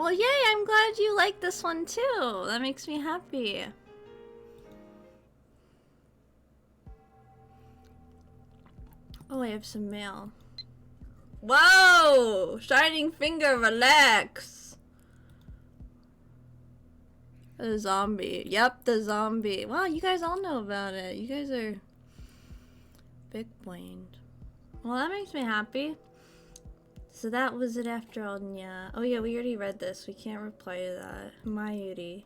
Well, yay, I'm glad you like this one too. That makes me happy. Oh, I have some mail. Whoa! Shining finger, relax. The zombie. Yep, the zombie. Wow, you guys all know about it. You guys are big brained. Well, that makes me happy. So that was it after all, yeah. Oh yeah, we already read this. We can't reply to that. Mayuri.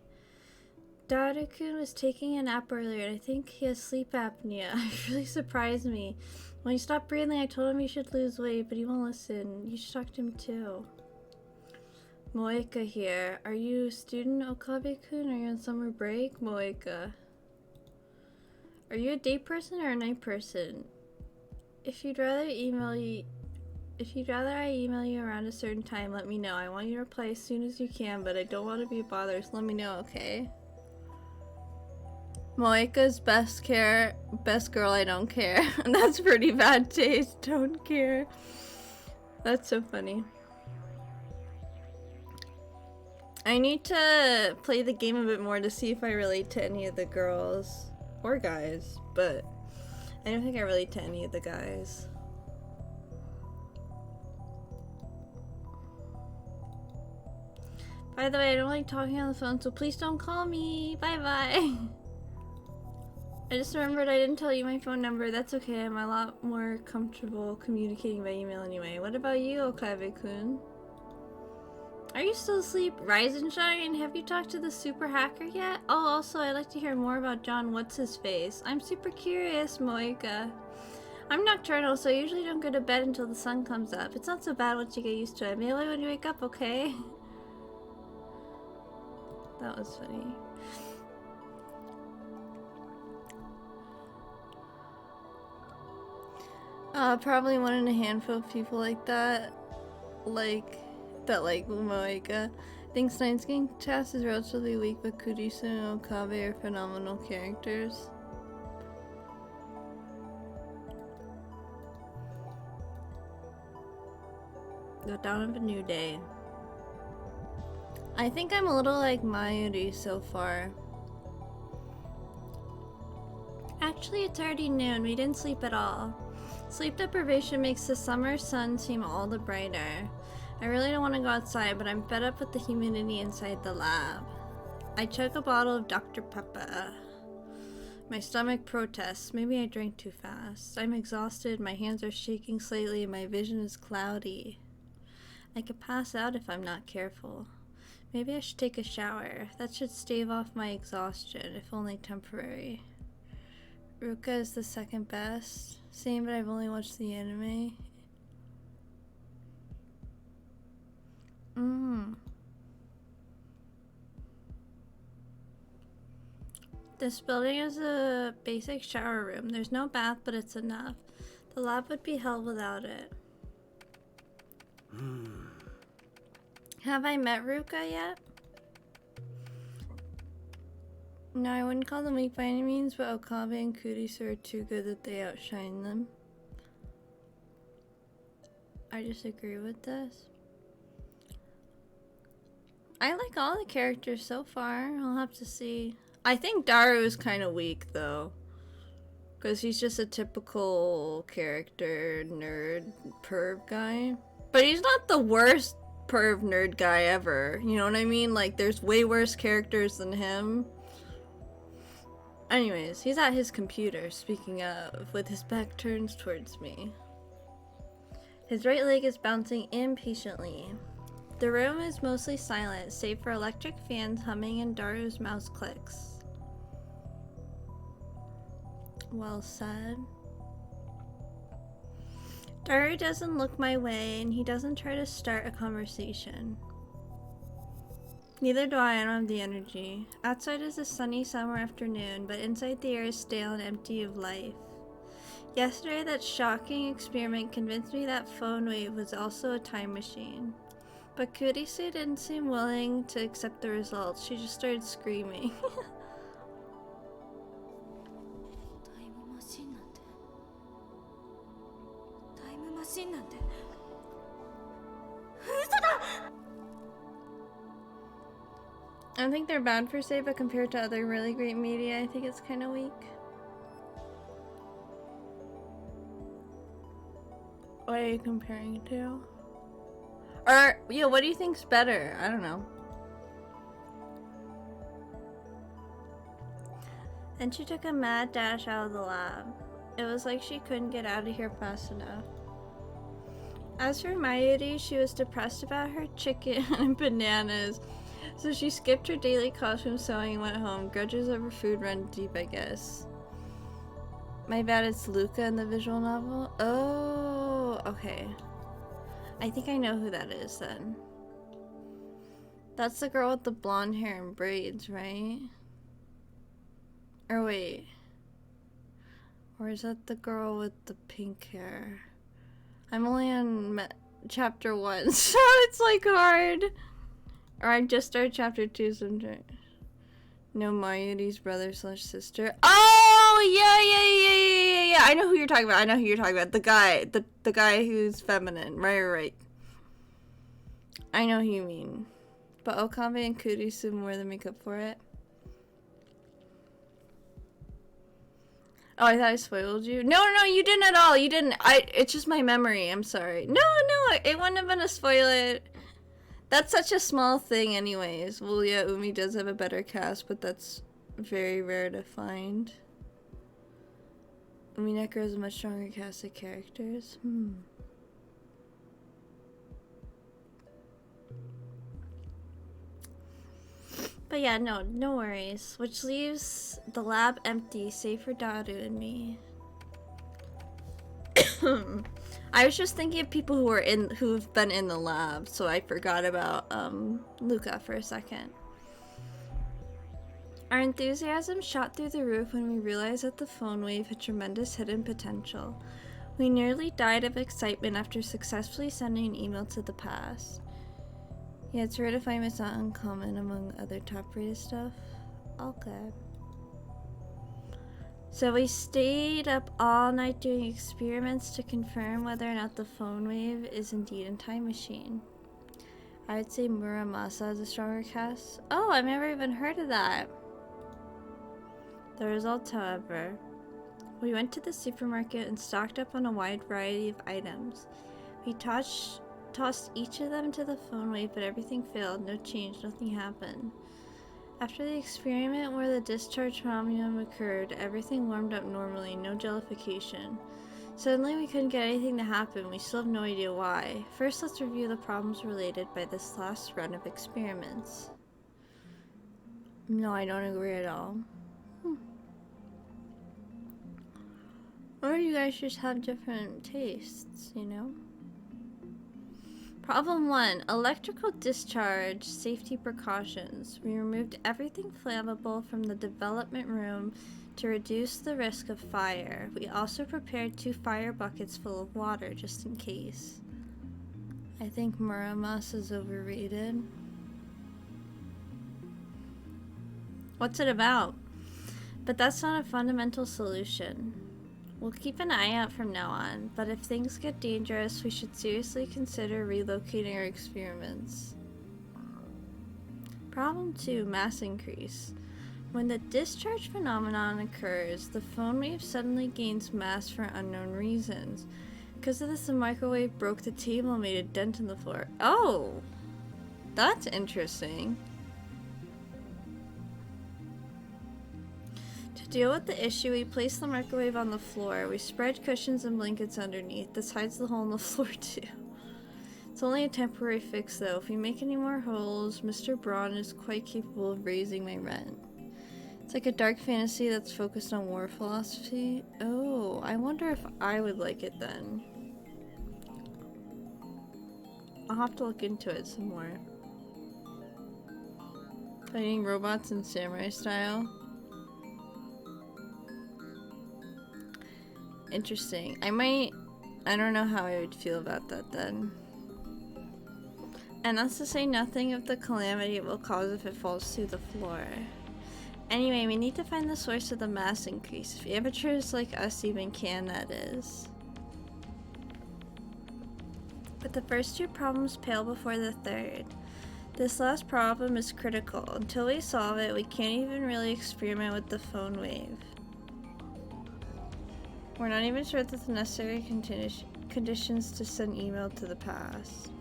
Daru-kun was taking a nap earlier and I think he has sleep apnea. It really surprised me. When he stopped breathing, I told him he should lose weight, but he won't listen. You should talk to him too. Moeka here. Are you a student, Okabe-kun? Are you on summer break? Moeka. Are you a day person or a night person? If you'd rather I email you around a certain time, let me know. I want you to reply as soon as you can, but I don't want to be a bother, so let me know, okay? Moeka's best girl, I don't care. That's pretty bad taste, don't care. That's so funny. I need to play the game a bit more to see if I relate to any of the girls or guys, but I don't think I relate to any of the guys. By the way, I don't like talking on the phone, so please don't call me. Bye bye. I just remembered I didn't tell you my phone number. That's okay. I'm a lot more comfortable communicating by email anyway. What about you, Okabe-kun? Are you still asleep? Rise and shine. Have you talked to the super hacker yet? Oh, also, I'd like to hear more about John What's-His-Face. I'm super curious, Moeka. I'm nocturnal, so I usually don't go to bed until the sun comes up. It's not so bad once you get used to it. Maybe when you wake up, okay? That was funny. Probably one in a handful of people like that. Like Moeka. I think Steins' cast is relatively weak, but Kurisu and Okabe are phenomenal characters. The dawn of a new day. I think I'm a little like Mayuri so far. Actually, it's already noon. We didn't sleep at all. Sleep deprivation makes the summer sun seem all the brighter. I really don't want to go outside, but I'm fed up with the humidity inside the lab. I chug a bottle of Dr. Pepper. My stomach protests. Maybe I drank too fast. I'm exhausted, my hands are shaking slightly, and my vision is cloudy. I could pass out if I'm not careful. Maybe I should take a shower. That should stave off my exhaustion, if only temporary. Ruka is the second best. Same, but I've only watched the anime. This building is a basic shower room. There's no bath, but it's enough. The lab would be hell without it. Have I met Ruka yet? No, I wouldn't call them weak by any means, but Okabe and Kurisu are too good that they outshine them. I disagree with this. I like all the characters so far. I'll have to see. I think Daru is kind of weak though, because he's just a typical character nerd perv guy. But he's not the worst perv nerd guy ever. You know what I mean? Like, there's way worse characters than him. Anyways, he's at his computer, speaking of, with his back turned towards me. His right leg is bouncing impatiently. The room is mostly silent, save for electric fans humming and Daru's mouse clicks. Well said. Daru doesn't look my way, and he doesn't try to start a conversation. Neither do I don't have the energy. Outside is a sunny summer afternoon, but inside the air is stale and empty of life. Yesterday, that shocking experiment convinced me that phone wave was also a time machine. But Kurisu didn't seem willing to accept the results. She just started screaming. I don't think they're bad per se, but compared to other really great media, I think it's kind of weak. What are you comparing to? Or, yeah, what do you think's better? I don't know. And she took a mad dash out of the lab. It was like she couldn't get out of here fast enough. As for Mayuri, she was depressed about her chicken and bananas, so she skipped her daily costume sewing and went home. Grudges over food run deep, I guess. My bad, it's Luca in the visual novel? Oh, okay. I think I know who that is then. That's the girl with the blonde hair and braids, right? Or wait. Or is that the girl with the pink hair? I'm only on chapter 1, so it's like hard. Or I just started chapter 2 sometimes. No, Mayuri's brother slash sister. Oh, yeah. I know who you're talking about. The guy, the guy who's feminine. Right. I know who you mean. But Okabe and Kurisu more than make up for it. Oh, I thought I spoiled you. No, you didn't at all. You didn't. It's just my memory. I'm sorry. No, it wouldn't have been a spoiler. That's such a small thing anyways. Well, yeah, Umi does have a better cast, but that's very rare to find. Umi Neko has a much stronger cast of characters. But yeah, no worries. Which leaves the lab empty, save for Daru and me. I was just thinking of people who've been in the lab, so I forgot about Luca for a second. Our enthusiasm shot through the roof when we realized that the phone wave had tremendous hidden potential. We nearly died of excitement after successfully sending an email to the past. Yeah, it's rare to find it's not uncommon among other top-rated stuff. Okay. So we stayed up all night doing experiments to confirm whether or not the phone wave is indeed a time machine. I would say Muramasa has a stronger cast. Oh, I've never even heard of that. The results, however. We went to the supermarket and stocked up on a wide variety of items. We tossed each of them into the phone wave, but everything failed. No change, nothing happened. After the experiment where the discharge phenomenon occurred, everything warmed up normally, no jellification. Suddenly we couldn't get anything to happen, we still have no idea why. First, let's review the problems related by this last run of experiments. No, I don't agree at all. Or you guys just have different tastes, you know? Problem 1. Electrical discharge safety precautions. We removed everything flammable from the development room to reduce the risk of fire. We also prepared 2 fire buckets full of water just in case. I think Muramas is overrated. What's it about? But that's not a fundamental solution. We'll keep an eye out from now on, but if things get dangerous, we should seriously consider relocating our experiments. Problem 2, mass increase. When the discharge phenomenon occurs, the phone wave suddenly gains mass for unknown reasons. Because of this, the microwave broke the table and made a dent in the floor. Oh! That's interesting. To deal with the issue, we placed the microwave on the floor. We spread cushions and blankets underneath. This hides the hole in the floor too. It's only a temporary fix though. If we make any more holes, Mr. Braun is quite capable of raising my rent. It's like a dark fantasy that's focused on war philosophy. Oh, I wonder if I would like it then. I'll have to look into it some more. Fighting robots in samurai style. Interesting. I don't know how I would feel about that then. And that's to say nothing of the calamity it will cause if it falls through the floor. Anyway, we need to find the source of the mass increase. If amateurs like us even can, that is. But the first 2 problems pale before the third. This last problem is critical. Until we solve it, we can't even really experiment with the phone wave. We're not even sure that the necessary conditions to send email to the past.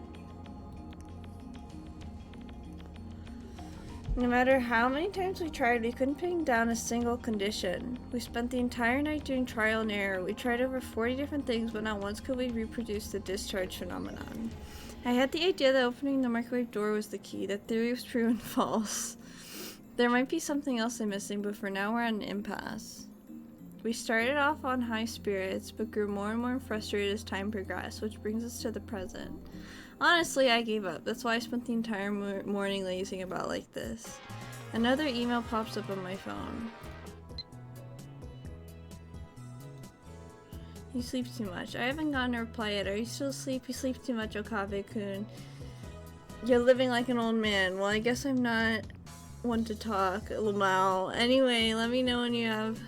No matter how many times we tried, we couldn't pin down a single condition. We spent the entire night doing trial and error. We tried over 40 different things, but not once could we reproduce the discharge phenomenon. I had the idea that opening the microwave door was the key. That theory was proven false. There might be something else I'm missing, but for now we're at an impasse. We started off on high spirits, but grew more and more frustrated as time progressed, which brings us to the present. Honestly, I gave up. That's why I spent the entire morning lazing about like this. Another email pops up on my phone. You sleep too much. I haven't gotten a reply yet. Are you still asleep? You sleep too much, Okabe-kun. You're living like an old man. Well, I guess I'm not one to talk. Lamau. Anyway, let me know when you have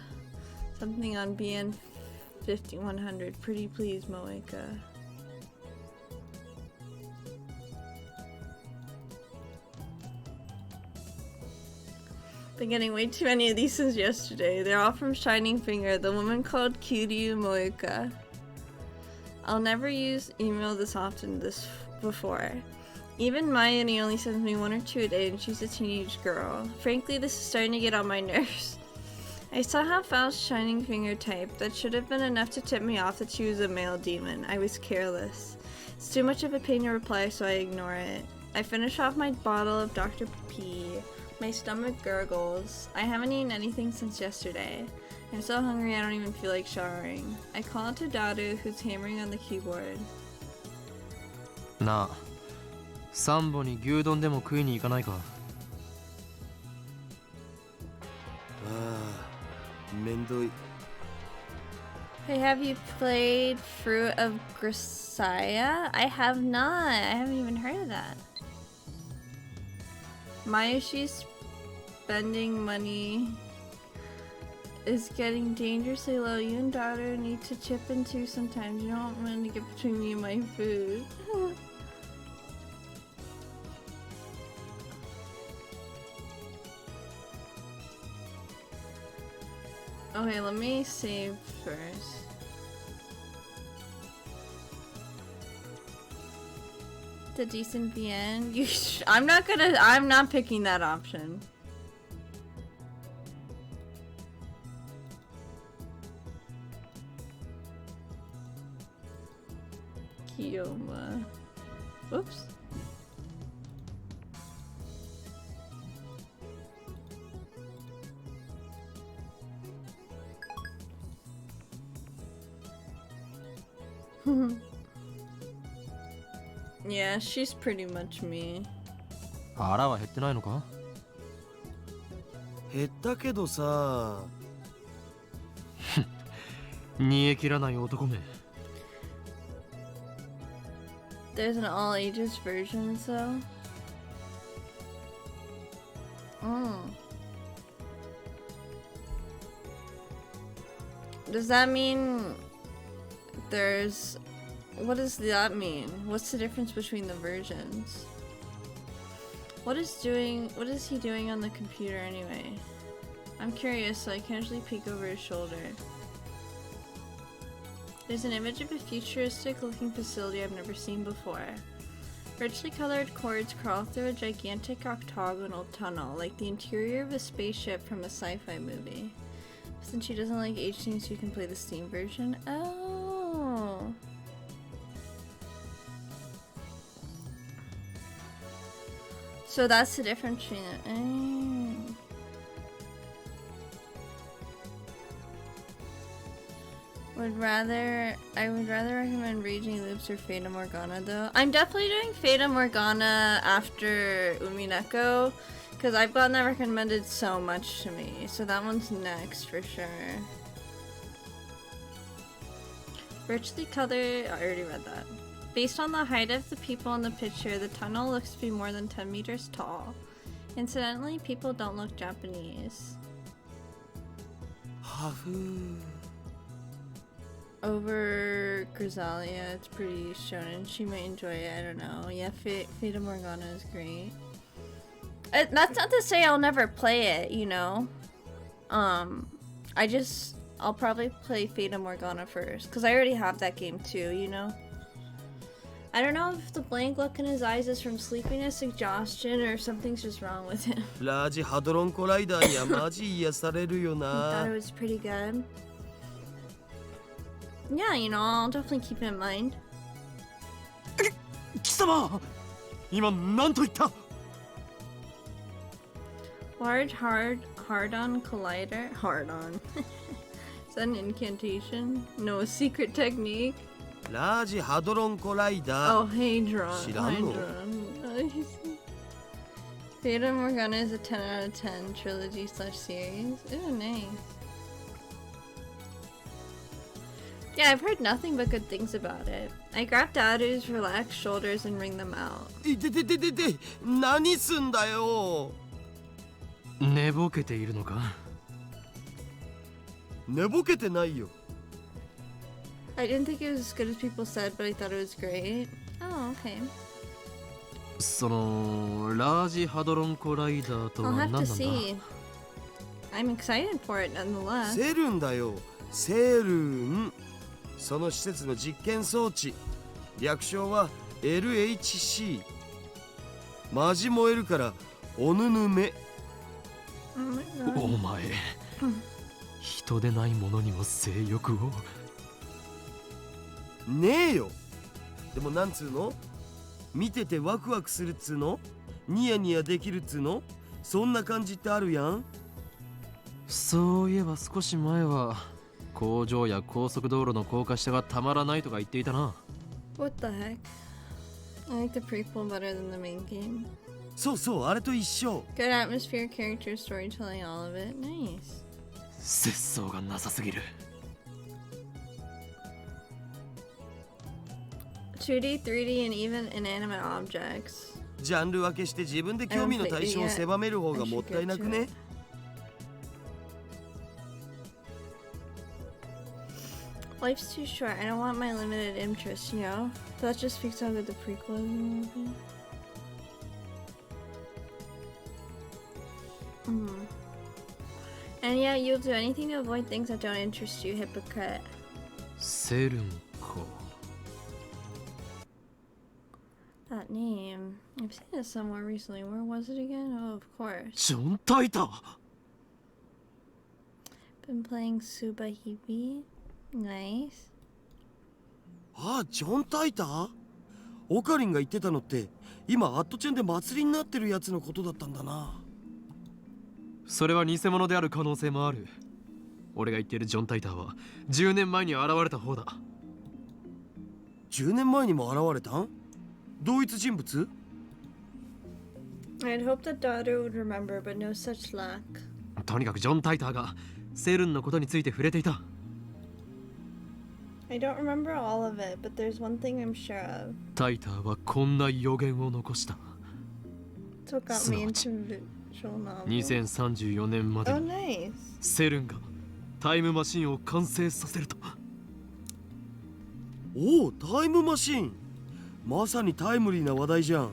something on BN 5100. Pretty please, Moeka. Been getting way too many of these since yesterday. They're all from Shining Finger, the woman called Kiryu Moeka. I'll never use email this often before. Even Mayuri only sends me 1 or 2 a day and she's a teenage girl. Frankly, this is starting to get on my nerves. I saw how foul Shining Finger typed. That should have been enough to tip me off that she was a male demon. I was careless. It's too much of a pain to reply, so I ignore it. I finish off my bottle of Dr. P. My stomach gurgles. I haven't eaten anything since yesterday. I'm so hungry I don't even feel like showering. I call out to Daru, who's hammering on the keyboard. なあ、サンボに牛丼でも食いに行かないか。めんどい。 Hey, have you played Fruit of Grisaia? I have not. I haven't even heard of that. Mayoshi's spending money is getting dangerously low. You and daughter need to chip in too sometimes. You don't want money to get between me and my food. Okay, let me save first. The decent VN. I'm not picking that option. Kiyoma. Whoops. Yeah, she's pretty much me. 腹は減ってないのか？減ったけどさ。煮え切らない男め。There's an all ages version, so. Does that mean there's... What does that mean? What's the difference between the versions? What is he doing on the computer anyway? I'm curious, so I casually peek over his shoulder. There's an image of a futuristic looking facility I've never seen before. Richly colored cords crawl through a gigantic octagonal tunnel, like the interior of a spaceship from a sci-fi movie. Since she doesn't like HD, so you can play the Steam version. Oh. So that's the difference between it. I would rather recommend Raging Loops or Fata Morgana though. I'm definitely doing Fata Morgana after Umineko, because I've gotten that recommended so much to me. So that one's next for sure. Richly colored, I already read that. Based on the height of the people in the picture, the tunnel looks to be more than 10 meters tall. Incidentally, people don't look Japanese. Over Grisalia, it's pretty shonen. She might enjoy it, I don't know. Yeah, Fata Morgana is great. That's not to say I'll never play it, you know. I'll probably play Fata Morgana first, because I already have that game too, you know. I don't know if the blank look in his eyes is from sleepiness, exhaustion, or something's just wrong with him. ラージハドロンコライダーにはマジ癒されるよ I thought な it was pretty good. Yeah, you know, I'll definitely keep it in mind. 貴様今何と言った Large hard on collider? Hard on. Is that an incantation? No, a secret technique? ラージハドロンコライダー Oh, Hadron. 知らんの Hadron. Fata Morgana is a 10 out of 10 trilogy slash series. Ooh, nice. Yeah, I've heard nothing but good things about it. I grab Daru's relaxed shoulders and wring them out. いててててて何すんだよ寝ぼけているのか寝ぼけてないよ I didn't think it was as good as people said, but I thought it was great. Oh, okay. そのラージハドロンコライダーとは I'll 何 have なん to だ see. I'm excited for it nonetheless. セルンだよセルンその施設の実験装置略称は LHC マジ燃えるからおぬぬめ Oh my god. お前人でないものにも性欲をねえよでもなんつうの見ててワクワクするっつうのニヤニヤできるっつうのそんな感じってあるやんそういえば少し前は工場や高速道路の高架下がたまらないとか言っていたな What the heck? I like the prequel better than the main game. そうそうあれと一緒 Good atmosphere, character, storytelling, all of it. Nice. 節操がなさすぎる 2D, 3D, and even inanimate objects. ジャンル分けして自分で興味の対象を狭める方がもったいなくね Life's too short. I don't want my limited interest, you know? That just speaks how good the prequel is in the movie. And yeah, you'll do anything to avoid things that don't interest you, hypocrite. セルンか That name. I've seen it somewhere recently. Where was it again? Oh, of course. ジョンタイター Been playing Subahibi. Nice. ああジョン・タイターオカリンが言ってたのって今アットチェンで祭りになってるやつのことだったんだなそれは偽物である可能性もある俺が言っているジョン・タイターは10年前に現れた方だ10年前にも現れたん同一人物 I'd hope that daughter would remember, but no such luck. とにかくジョン・タイターがセルンのことについて触れていた I don't remember all of it, but there's one thing I'm sure of. タイターはこんな予言を残した It's what got me into visual novels. 2034年まで Oh, に nice. セルンがタイムマシンを完成させるとおおタイムマシンまさにタイムリーな話題じゃん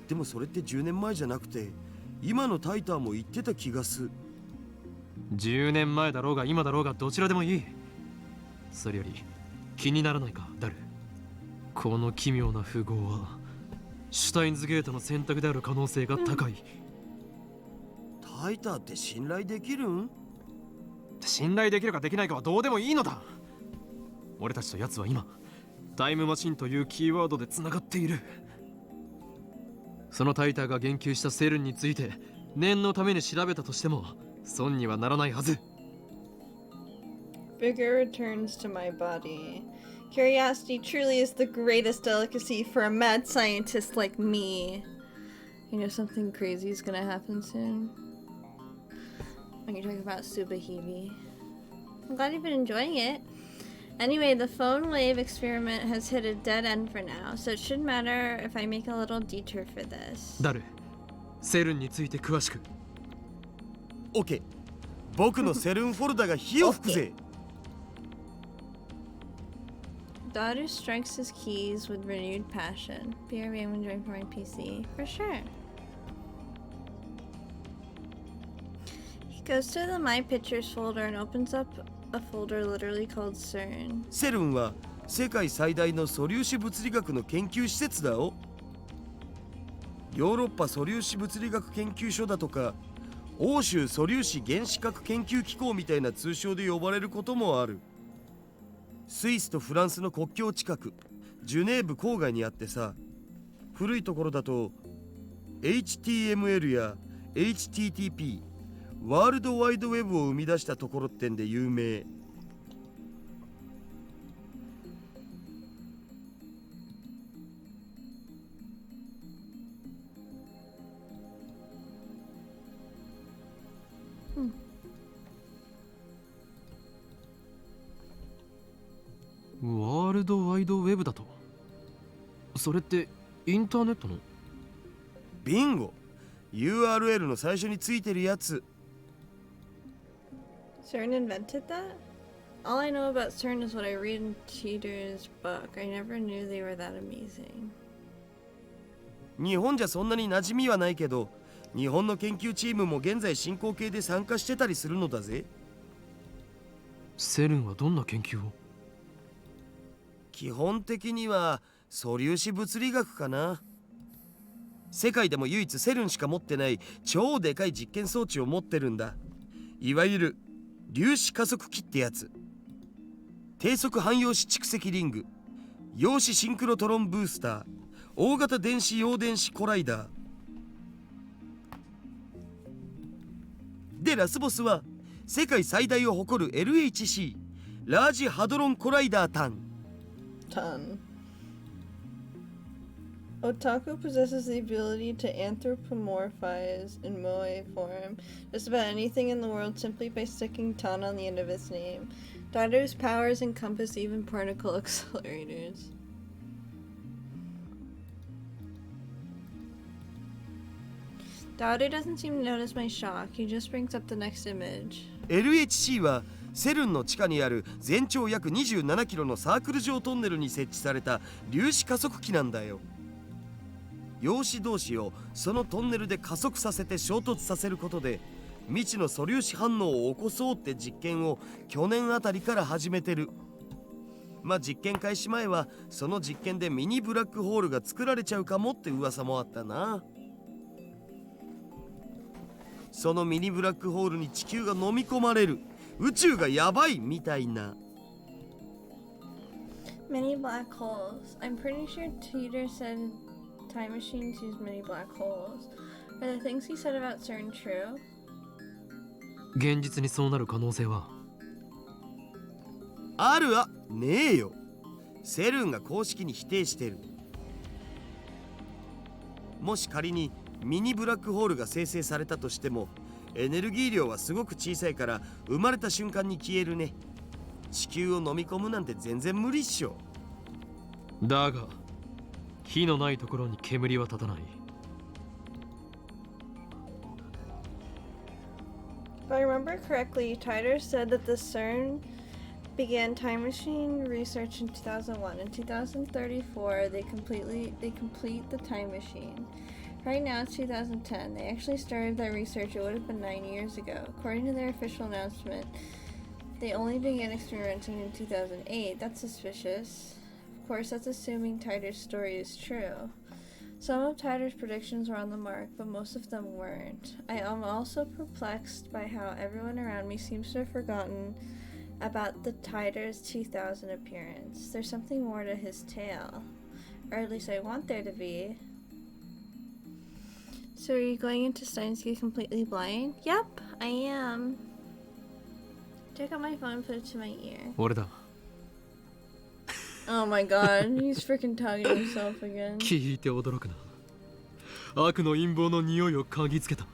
でもそれって10年前じゃなくて今のタイターも言ってた気がす10年前だろうが今だろうがどちらでもいいそれより気にならないかダルこの奇妙な符号はシュタインズゲートの選択である可能性が高い、タイターって信頼できるん信頼できるかできないかはどうでもいいのだ俺たちと奴は今タイムマシンというキーワードでつながっているそのタイターが言及したセルンについて念のために調べたとしても損にはならないはず Vigor returns to my body. Curiosity truly is the greatest delicacy for a mad scientist like me. You know something crazy is gonna happen soon. When you're talking about Subahibi. I'm glad you've been enjoying it. Anyway, the phone wave experiment has hit a dead end for now, so it shouldn't matter if I make a little detour for this. ダルセルンについて詳しく OK 僕のセルンフォルダが火を吹くぜ Daughter strikes his keys with renewed passion. BRB I'm enjoying for my PC. For sure. Goes to the My Pictures folder and opens up a folder literally called CERN. セルンは世界最大の素粒子物理学の研究施設だよ。ヨーロッパ素粒子物理学研究所だとか、欧州素粒子原子核研究機構みたいな通称で呼ばれることもある。スイスとフランスの国境近く、ジュネーブ郊外にあってさ、古いところだと HTML や HTTP ワールドワイドウェブを生み出したところってんで有名。ワールドワイドウェブだと。それってインターネットの？ビンゴ URL の最初についてるやつ。CERN invented that? All I know about CERN is what I read in Teeter's book. I never knew they were that amazing. 日本じゃそんなに馴染みはないけど、日本の研究チームも現在進行形で参加してたりするのだぜ。セルンはどんな研究を？基本的には素粒子物理学かな。世界でも唯一セルンしか持ってない超でかい実験装置を持ってるんだ。いわゆる粒子加速器ってやつ。低速汎用子蓄積リング、陽子シンクロトロンブースター、大型電子陽電子コライダーで、ラスボスは世界最大を誇る LHC ラージハドロンコライダータン。Otaku possesses the ability to anthropomorphize in moe form just about anything in the world simply by sticking tan on the end of its name. Daido's powers encompass even particle accelerators. Daido doesn't seem to notice my shock. He just brings up the next image. LHC はセルンの地下にある全長約27キロのサークル状トンネルに設置された粒子加速器なんだよ。陽子同士をそのトンネルで加速させて衝突させることで未知の素粒子反応を起こそうって実験を去年あたりから始めてる。まあ実験開始前はその実験でミニブラックホールが作られちゃうかもって噂もあったな。そのミニブラックホールに地球が飲み込まれる、宇宙がやばいみたいな。Mini black holes. I'm pretty sure Teeter said time machines use mini black holes. Are the things he said about CERN true? 現実にそうなる可能性は？あるあねえよ。セルンが公式に否定してる。もし仮にミニブラックホールが生成されたとしてもエネルギー量はすごく小さいから生まれた瞬間に消えるね。地球を飲み込むなんて全然無理っしょ。だが火のないところに煙は立たない。If I remember correctly, Titer said that the CERN began time machine research in 2001. In 2034, they complete the time machine. Right now it's 2010. They actually started that research, it would have been 9 years ago. According to their official announcement, they only began experimenting in 2008. That's suspicious. Of course, that's assuming Titer's story is true. Some of Titer's predictions were on the mark, but most of them weren't. I am also perplexed by how everyone around me seems to have forgotten about the Titer's 2000 appearance. There's something more to his tale. Or at least I want there to be. So are you going into Steins completely blind? Yep, I am. Check out my phone and put it to my ear. 俺だ。Oh my god, he's freaking talking to himself again. 聞いて驚くな。悪の陰謀の匂いを嗅ぎつけた。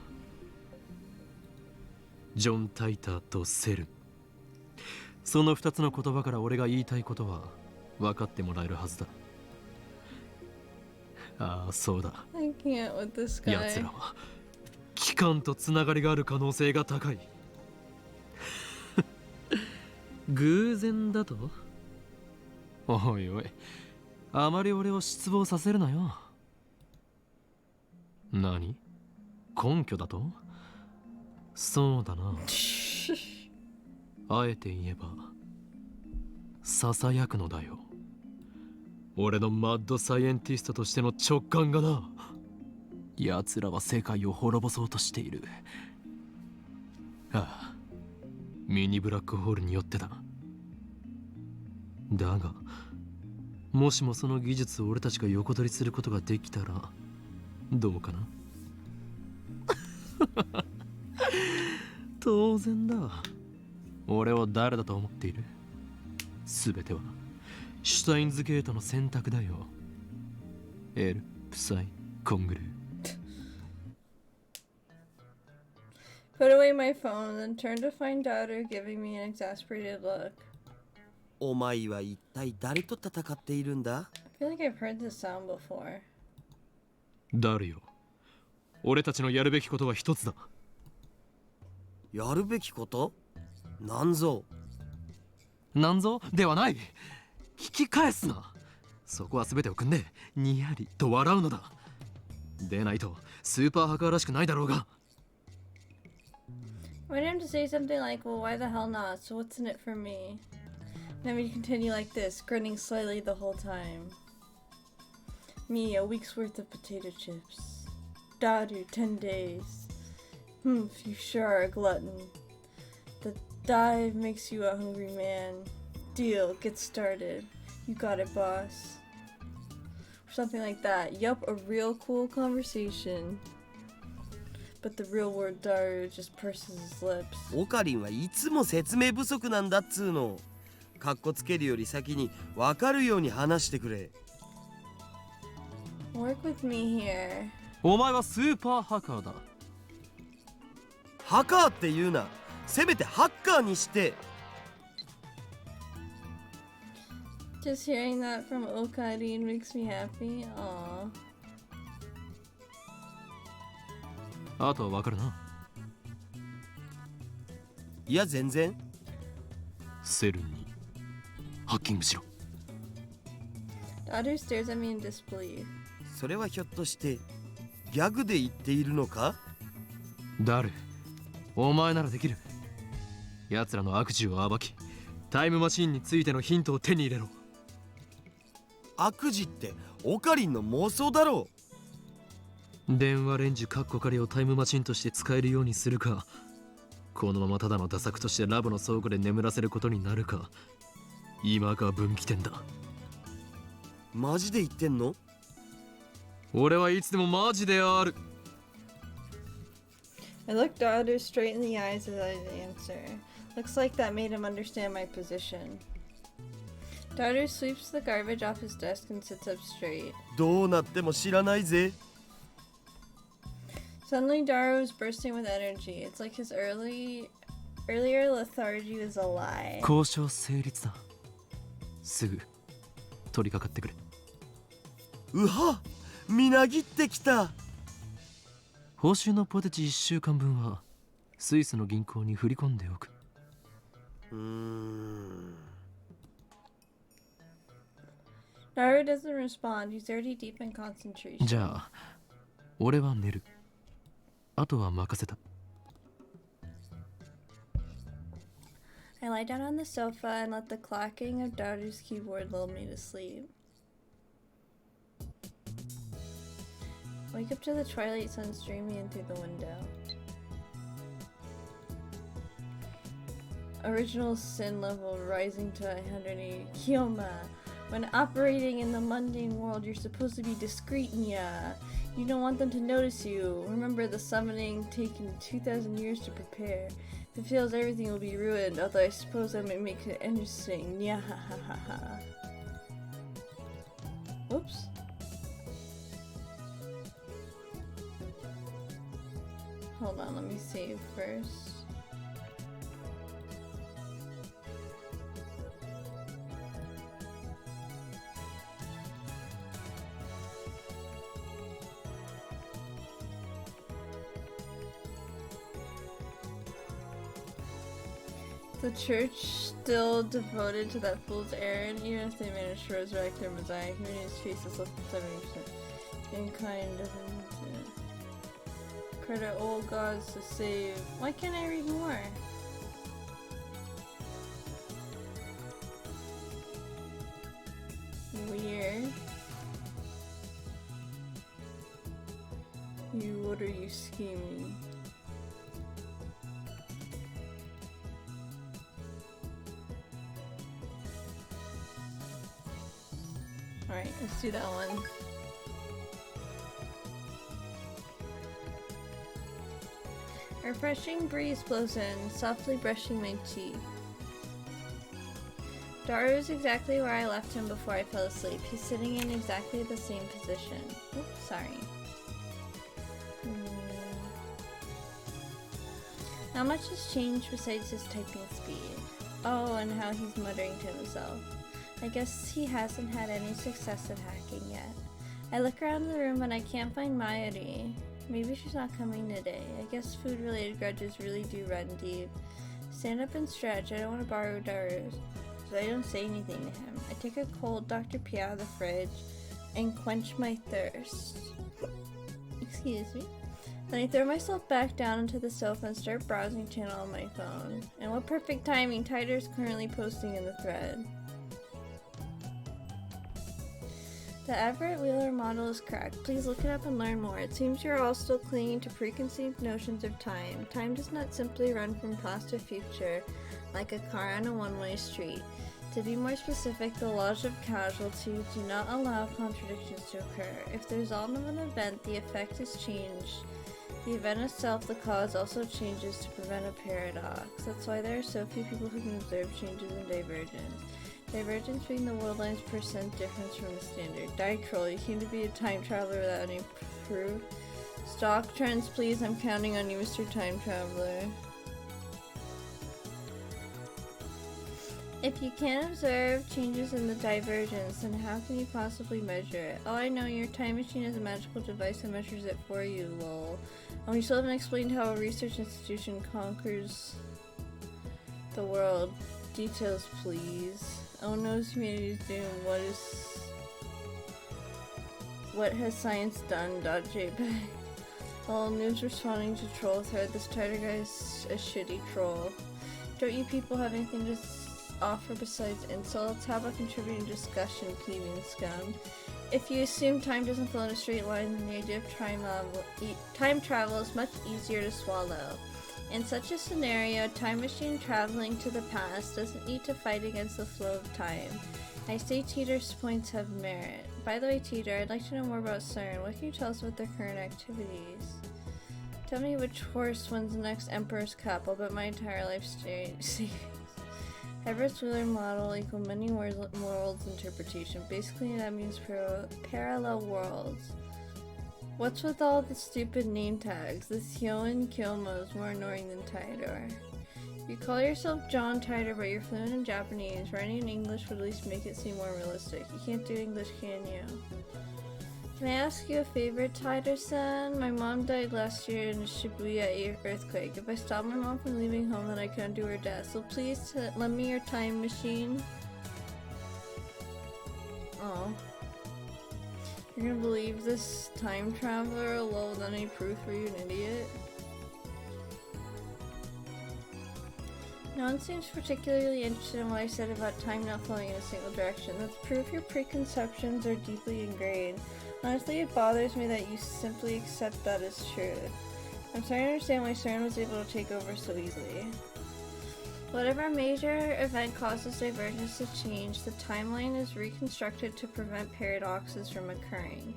ジョン・タイターとセルン。その2つの言葉から俺が言いたいことは分かってもらえるはずだ。ああ、そうだ。I can't with this guy. 奴らは機関とつながりがある可能性が高い。偶然だと？おいおい、あまり俺を失望させるなよ。何？根拠だと？そうだな。あえて言えばささやくのだよ。俺のマッドサイエンティストとしての直感がな。奴らは世界を滅ぼそうとしている。ああ、ミニブラックホールによってだ。だがもしもその技術を俺たちが横取りすることができたらどうかな。当然だ。俺を誰だと思っている？全てはシュタインズゲートの選択だよ。エル・プサイ・コングルー。 Put away my phone, then turned to find daughter giving me an exasperated look. お前は一体誰と戦っているんだ？ I feel like I've heard this sound before. ダルよ、俺たちのやるべきことは一つだ。やるべきこと？なんぞ。なんぞではない。引き返すな。そこは全てを組んでにやりと笑うのだ。でないとスーパーハカーらしくないだろうが。I want him to say something like, well, why the hell not? So what's in it for me? Then we continue like this, grinning slightly the whole time. Me, a week's worth of potato chips. Daru, 10 days. You sure are a glutton. The dive makes you a hungry man. Deal, get started. You got it, boss. Or something like that. Yup, a real cool conversation. But the real word Daru just purses his lips. オカリンはいつも説明不足なんだっつうの。かっこつけるより先に分かるように話してくれ。Work with me here. お前はスーパーハカーだ。ハカーって言うな。せめてハッカーにして。Just hearing that from Okarin makes me happy. Aww. あとはわかるな。いや全然。セルンにハッキングしろ。Daughter stares at me in disbelief. それはひょっとしてギャグで言っているのか？ダル、お前ならできる。奴らの悪事を暴き、タイムマシンについてのヒントを手に入れろ。悪事ってオカリンの妄想だろう。電話レンジカッコ仮をタイムマシンとして使えるようにするか、このままただの打作としてラボの倉庫で眠らせることになるか、今が分岐点だ。マジで言ってんの？俺はいつでもマジである。I looked Daughter straight in the eyes as I answer. Looks like that made him understand my position. Daughter sweeps the garbage off his desk and sits up straight. どうなっても知らないぜ。Suddenly, Daru was bursting with energy. It's like his earlier lethargy was a lie. 交渉成立だ。すぐ取り掛かってくれ。うは、みなぎってきた。報酬のポテチ1週間分はスイスの銀行に振り込んでおく。Daru doesn't respond. He's already deep in concentration. じゃあ俺は寝る。あとは任せた。I lie down on the sofa and let the clacking of Daru's keyboard lull me to sleep. Wake up to the twilight sun streaming in through the window. Original sin level rising to 180. Kyoma. When operating in the mundane world, you're supposed to be discreet, Nya. You don't want them to notice you. Remember the summoning taken 2,000 years to prepare. If it fails, everything will be ruined, although I suppose that may make it interesting. Nya ha ha ha ha. Whoops. Hold on, let me save first. The church still devoted to that fool's errand, even if they managed to resurrect their Messiah. Humanity's face is less than 70%. Mankind doesn't. Credit old gods to save. Why can't I read more? Weird. What are you scheming? Alright, let's do that one. A refreshing breeze blows in, softly brushing my cheek. Daru is exactly where I left him before I fell asleep. He's sitting in exactly the same position. Oops, sorry. Not much has changed besides his typing speed. Oh, and how he's muttering to himself. I guess he hasn't had any success at hacking yet. I look around the room and I can't find Mayuri. Maybe she's not coming today. I guess food-related grudges really do run deep. Stand up and stretch. I don't want to borrow Daru's, so I don't say anything to him. I take a cold Dr. P out of the fridge and quench my thirst. Excuse me. Then I throw myself back down onto the sofa and start browsing channel on my phone. And what perfect timing, Tider is currently posting in the thread. The Everett Wheeler model is correct. Please look it up and learn more. It seems you're all still clinging to preconceived notions of time. Time does not simply run from past to future like a car on a one-way street. To be more specific, the laws of causality do not allow contradictions to occur. If the result of an event, the effect is changed. The event itself, the cause, also changes to prevent a paradox. That's why there are so few people who can observe changes in divergence. Divergence being the world line's percent difference from the standard. Die troll, you seem to be a time traveler without any proof. Stock trends, please. I'm counting on you, Mr. Time Traveler. If you can't observe changes in the divergence, then how can you possibly measure it? Oh, I know, your time machine is a magical device that measures it for you, lol. Oh, you still haven't explained how a research institution conquers the world. Details, please. Oh no, humanity's doomed. What has science done? .jpg. All news responding to troll thread. This Tiger guy's a shitty troll. Don't you people have anything to offer besides insults? How about contributing discussion, plebeian scum? If you assume time doesn't flow in a straight line, then the idea of time travel is much easier to swallow. In such a scenario, time machine traveling to the past doesn't need to fight against the flow of time. I say Teeter's points have merit. By the way, Teeter, I'd like to know more about CERN. What can you tell us about their current activities? Tell me which horse wins the next Emperor's Cup. I'll bet my entire life savings. Everett's Wheeler model equal many worlds interpretation. Basically, that means parallel worlds. What's with all the stupid name tags? This Hyoin Kyomo is more annoying than Tidor. You call yourself John Tidor, but you're fluent in Japanese. Writing in English would at least make it seem more realistic. You can't do English, can you? Can I ask you a favor, Tidor-san? My mom died last year in a Shibuya earthquake. If I stop my mom from leaving home, then I can undo her death. So please lend me your time machine. Oh. You're gonna believe this time traveler? Lol, without any proof, are you an idiot? No one seems particularly interested in what I said about time not flowing in a single direction. That's proof your preconceptions are deeply ingrained. Honestly, it bothers me that you simply accept that as truth. I'm starting to understand why CERN was able to take over so easily. Whatever major event causes divergence to change, the timeline is reconstructed to prevent paradoxes from occurring.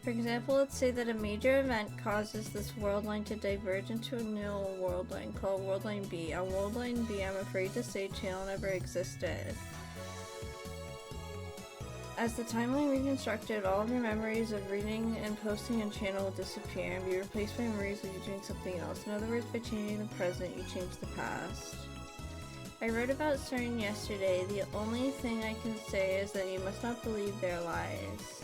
For example, let's say that a major event causes this world line to diverge into a new world line called World Line B. On World Line B, I'm afraid to say channel never existed. As the timeline reconstructed, all of your memories of reading and posting on channel will disappear and be replaced by memories of you doing something else. In other words, by changing the present, you change the past. I wrote about CERN yesterday. The only thing I can say is that you must not believe their lies.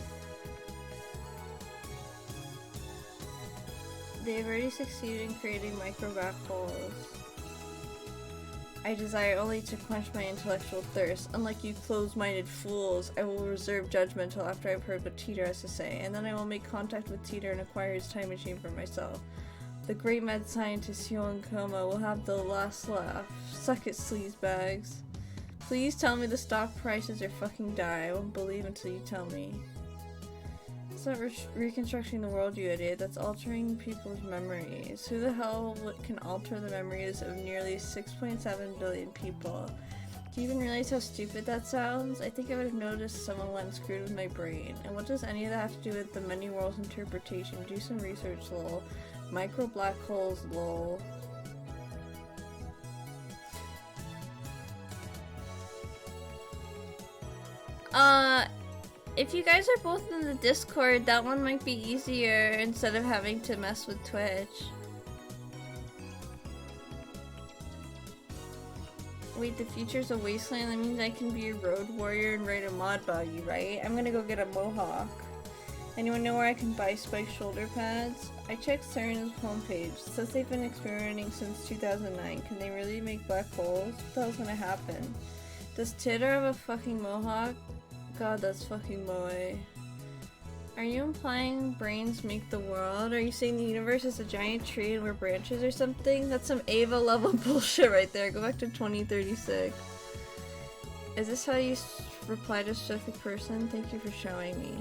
They've already succeeded in creating micro-black holes. I desire only to quench my intellectual thirst. Unlike you closed-minded fools, I will reserve judgment until after I've heard what Teeter has to say, and then I will make contact with Teeter and acquire his time machine for myself. The great mad scientist Yoan Koma will have the last laugh. Suck it, sleazebags. Please tell me the stock prices are fucking die. I won't believe until you tell me. It's not reconstructing the world, you idiot. That's altering people's memories. Who the hell can alter the memories of nearly 6.7 billion people? Do you even realize how stupid that sounds? I think I would have noticed someone went screwed with my brain. And what does any of that have to do with the many worlds interpretation? Do some research, lol. Micro black holes, lol. If you guys are both in the Discord, that one might be easier instead of having to mess with Twitch. Wait, the future's a wasteland? That means I can be a road warrior and ride a mod buggy, right? I'm gonna go get a mohawk. Anyone know where I can buy spiked shoulder pads? I checked CERN's homepage. It says they've been experimenting since 2009. Can they really make black holes? What the hell's gonna happen? Does Titter have a fucking mohawk? God, that's fucking moe. Are you implying brains make the world? Are you saying the universe is a giant tree and we're branches or something? That's some Ava level bullshit right there. Go back to 2036. Is this how you reply to a specific person? Thank you for showing me.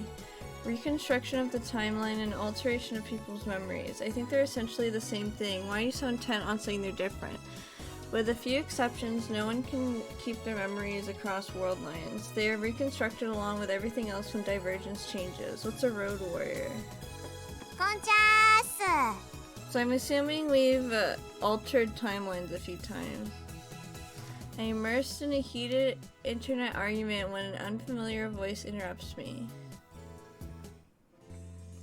Reconstruction of the timeline and alteration of people's memories. I think they're essentially the same thing. Why are you so intent on saying they're different? With a few exceptions, no one can keep their memories across world lines. They are reconstructed along with everything else when divergence changes. What's a road warrior? So I'm assuming we've altered timelines a few times. I immersed in a heated internet argument when an unfamiliar voice interrupts me.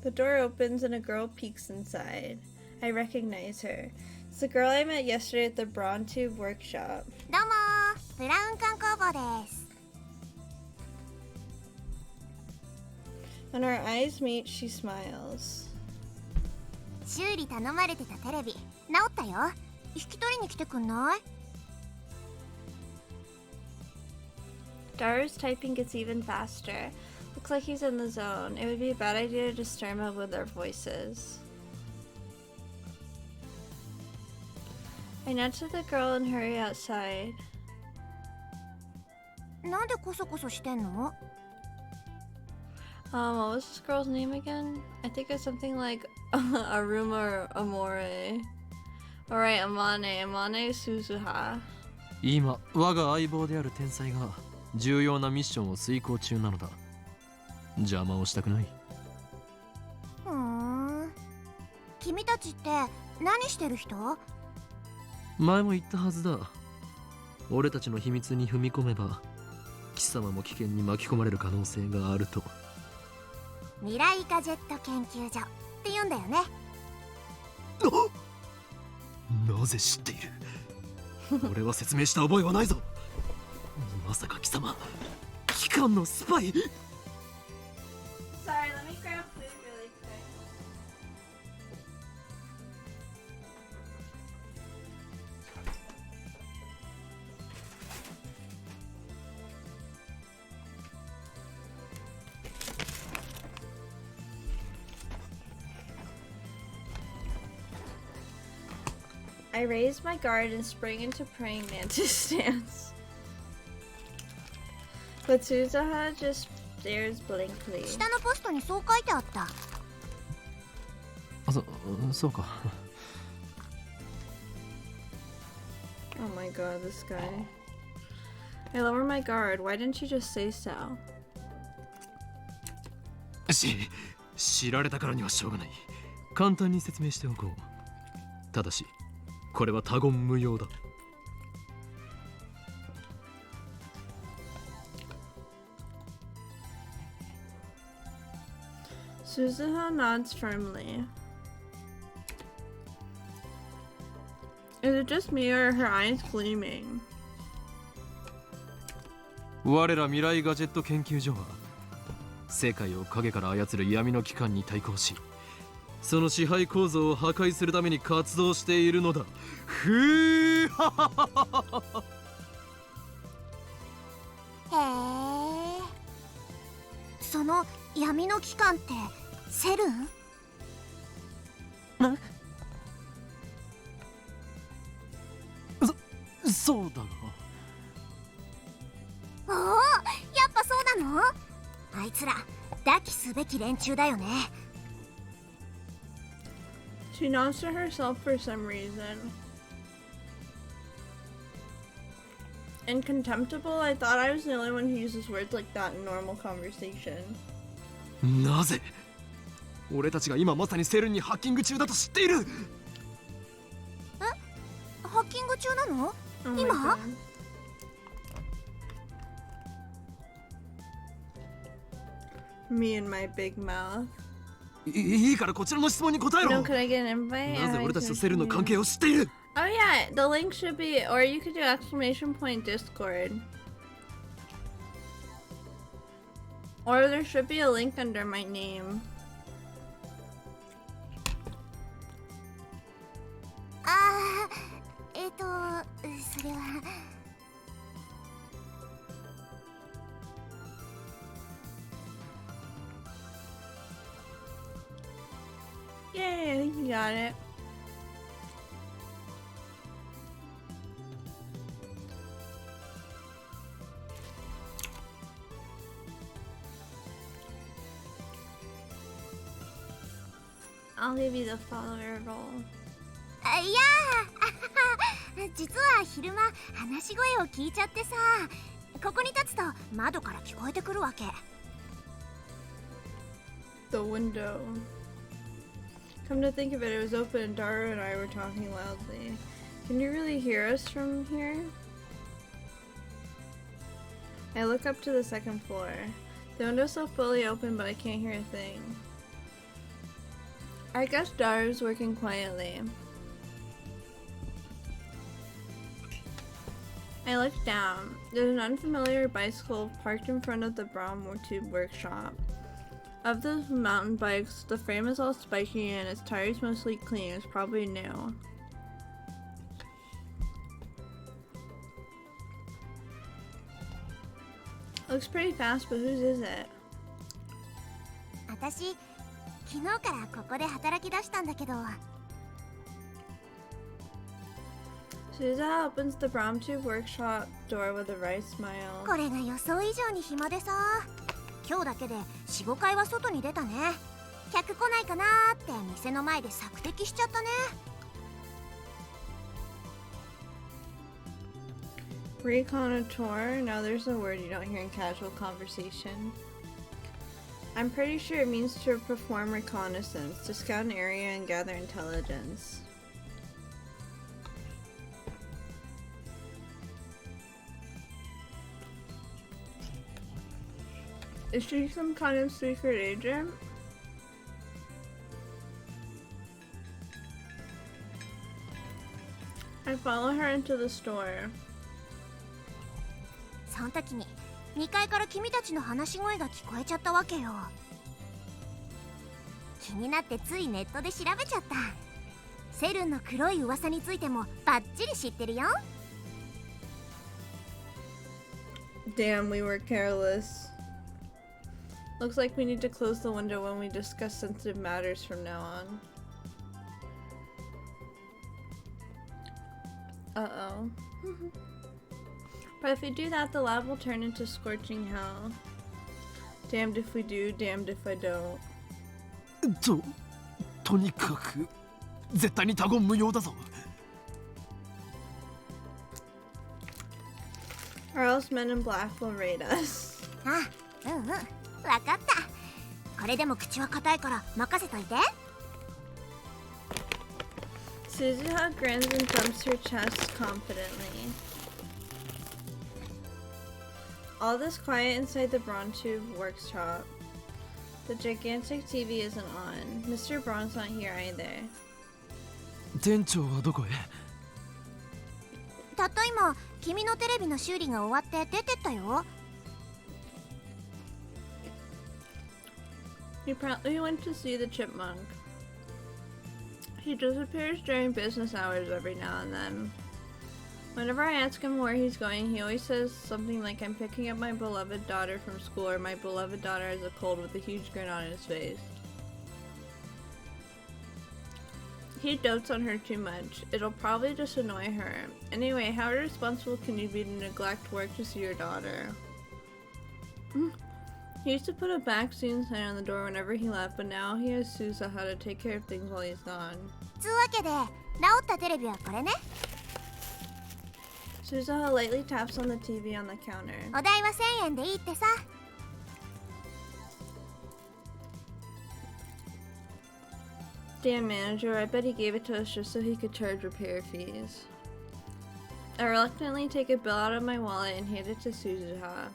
The door opens and a girl peeks inside. I recognize her. It's the girl I met yesterday at the Braun Tube workshop. When our eyes meet, she smiles. Daru's typing gets even faster. Looks like he's in the zone. It would be a bad idea to disturb him with our voices. I nudge to the girl and hurry outside. What was this girl's name again? I think it's something like Aruma or Amore. Alright, Amane Suzuha. 今、我が相棒である天才が重要なミッションを遂行中なのだ。邪魔をしたくない。君たちって何してる人？前も言ったはずだ。俺たちの秘密に踏み込めば貴様も危険に巻き込まれる可能性があると。未来ガジェット研究所って言うんだよね。なぜ知っている？俺は説明した覚えはないぞ。まさか貴様機関のスパイ？ Sorry, let me grab food really quick. I raise my guard and spring into praying mantis stance. But Suzuha just stares blankly. 下のポストにそう書いてあった。そうか。Oh my god, this guy. I lower my guard. Why didn't you just say so? 知られたからにはしょうがない。簡単に説明しておこう。ただし、これは他言無用だ。Suzuha nods firmly. Is it just me or are her eyes gleaming? 我ら未来ガジェット研究所は世界を影から操る闇の機関に対抗し、その支配構造を破壊するために活動しているのだ。ふーはははは。へえ。その闇の機関ってセルン？そうだが。おお、やっぱそうなの？あいつら抱きすべき連中だよね。 She nods to herself for some reason. And contemptible? I thought I was the only one who uses words like that in normal conversation. なぜ俺たちが今まさにセルンにハッキング中だと知っている。ハッキング中なの？ Oh my 今？ God. Me and my big mouth. いいからこちらの質問に答えろ。 No, could I get an invite? なぜ俺たちとセルンの関係を知っている？ Oh yeah, the link should be, or you could do exclamation point Discord. Or there should be a link under my name. あー、それは。Yay, I think you got it. I'll give you the follower role. いやー実は昼間話し声を聞いちゃってさ、ここに立つと窓から聞こえてくるわけ。 The window. Come to think of it, it was open and Dara and I were talking loudly. Can you really hear us from here? I look up to the second floor. The window's still fully open, but I can't hear a thing. I guess Dara's working quietly. I look down. There's an unfamiliar bicycle parked in front of the Brom Tube workshop. Of those mountain bikes, the frame is all spiky and its tires mostly clean. It's probably new. Looks pretty fast, but whose is it? 私、昨日からここで働き出したんだけど。 Suza opens the Brom Tube workshop door with a wry smile. これが予想以上に暇でさ、今日だけで 4,5 回は外に出たね。客来ないかなーって店の前で索敵しちゃったね。 Reconnoitre. Now there's a word you don't hear in casual conversation. I'm pretty sure it means to perform reconnaissance, to scout an area and gather intelligence. Is she some kind of secret agent? I follow her into the store. その時に2階から君たちの話し声が聞こえちゃったわけよ。気になってついネットで調べちゃった。セルンの黒い噂についてもバッチリ知ってるよ。 Damn, we were careless. Looks like we need to close the window when we discuss sensitive matters from now on. Uh-oh. But if we do that, the lab will turn into scorching hell. Damned if we do, damned if I don't. とにかく絶対に他言無用だぞ。 Or else men in black will raid us. あ、うんうん、わかった。これでも口は硬いから任せといて。 Suzuha grins and thumps her chest confidently. All this quiet inside the Bronze workshop. The gigantic TV isn't on. Mr. Braun's not here either. 店長はどこへ？たった今、君のテレビの修理が終わって出てったよ。 He probably went to see the chipmunk. He disappears during business hours every now and then. Whenever I ask him where he's going, he always says something like, I'm picking up my beloved daughter from school, or my beloved daughter has a cold, with a huge grin on his face. He dotes on her too much. It'll probably just annoy her. Anyway, how irresponsible can you be to neglect work to see your daughter? He used to put a vaccine sign on the door whenever he left, but now he has Susaha to take care of things while he's gone. つうわけで直ったテレビはこれね。 Susaha lightly taps on the TV on the counter. お代は1000円でいいってさ。 Damn manager, I bet he gave it to us just so he could charge repair fees. I reluctantly take a bill out of my wallet and hand it to Susaha.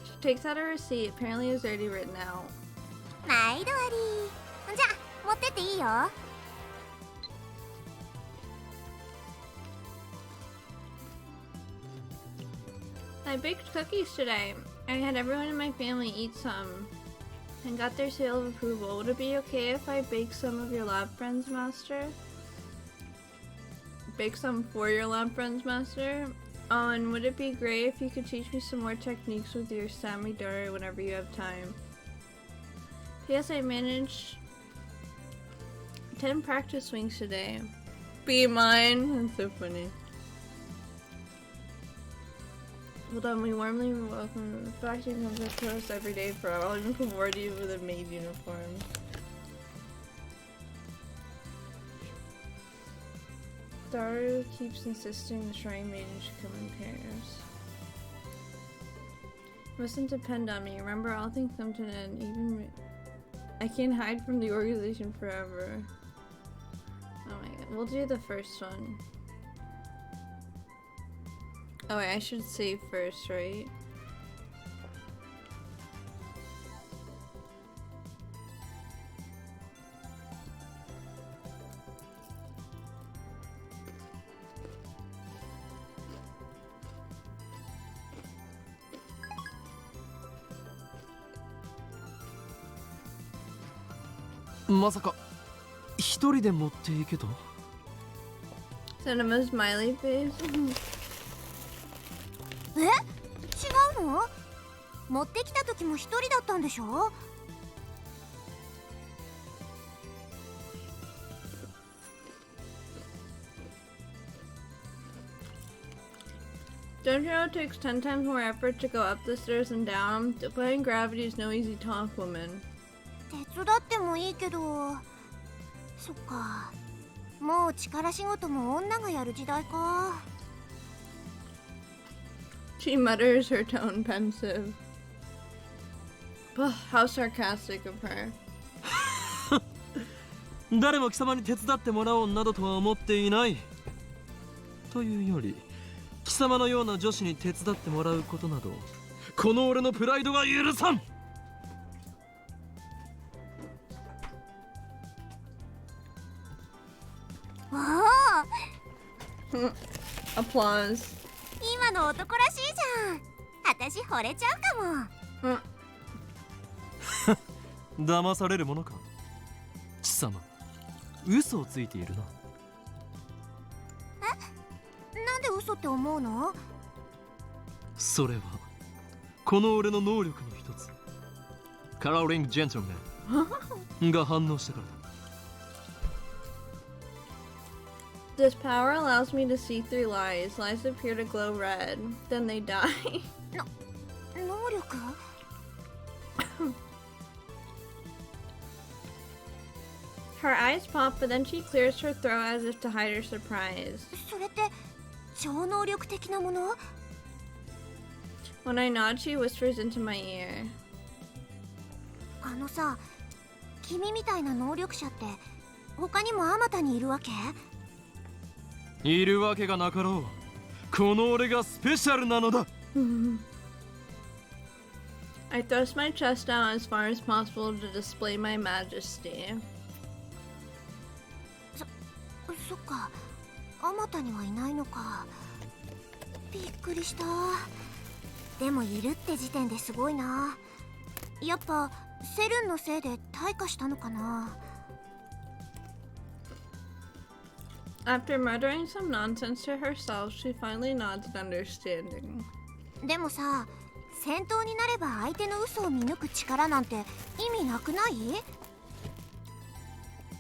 She takes out a receipt, apparently it was already written out. 毎度あり。じゃあ持ってっていいよ。 I baked cookies today. I had everyone in my family eat some and got their seal of approval. Would it be okay if I bake some of your lab friends, Master? Bake some for your lab friends, Master? Oh, and would it be great if you could teach me some more techniques with your Samidori whenever you have time? Yes, I managed 10 practice swings today. Be mine. That's so funny. Hold on, we warmly welcome the fact you come to us every day forever. I'll even reward you with a maid uniform. Daru keeps insisting the shrine maiden should come in pairs. Mustn't depend on me. Remember, all things come to an end. Even I can't hide from the organization forever. Oh my god. We'll do the first one. Oh wait, I should save first, right? Masaka, 一人で持っていけと? Cinema smiley face. え？違うの？持ってきた時も一人だったんでしょ？ Don't you know it takes 10 times more effort to go up the stairs and down? Defying gravity is no easy talk, woman. 手伝ってもいいけど、そっか。もう力仕事も女がやる時代か。 She mutters, her tone pensive. How sarcastic of her. 誰も貴様に手伝ってもらおうなどとは思っていない。というより、貴様のような女子に手伝ってもらうことなど、この俺のプライドが許さん。Applause. 今の男らしいじゃん。私惚れちゃうかも。騙されるものか。貴様、嘘をついているな。え？なんで嘘って思うの？それはこの俺の能力の一つ、カラーリングジェントルマンが反応したからだ。This power allows me to see through lies. Lies appear to glow red. Then they die. 能力？ Her eyes pop, but then she clears her throat as if to hide her surprise. それって超能力的なもの？ When I nod, she whispers into my ear. あのさ、君みたいな能力者って他にもあまたにいるわけ？いるわけがなかろう。この俺がスペシャルなのだ。I thrust my chest out as far as possible to display my majesty. そっか、あまたにはいないのか。びっくりした。でもいるって時点ですごいな。やっぱセルンのせいで退化したのかな。 After muttering some nonsense to herself, she finally nods in understanding. でもさ、戦闘になれば相手の嘘を見抜く力なんて意味なくない？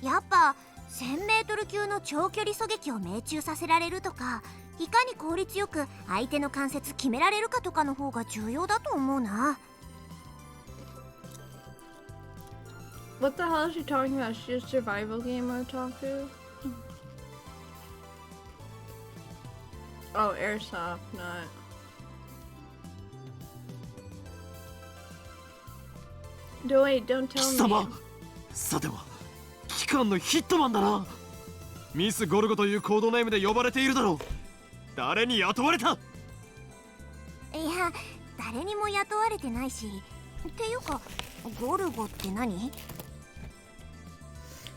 やっぱ1000メートル級の長距離狙撃を命中させられるとか、いかに効率よく相手の関節決められるかとかの方が重要だと思うな。What the hell is she talking about? She's a survival game or otaku? Oh, airsoft, not. Wait, don't tell 貴 me. 様、さては機関のヒットマンだな。ミス・ゴルゴというコードネームで呼ばれているだろう。誰に雇われた？いや、誰にも雇われてないし。っていうか、ゴルゴって何？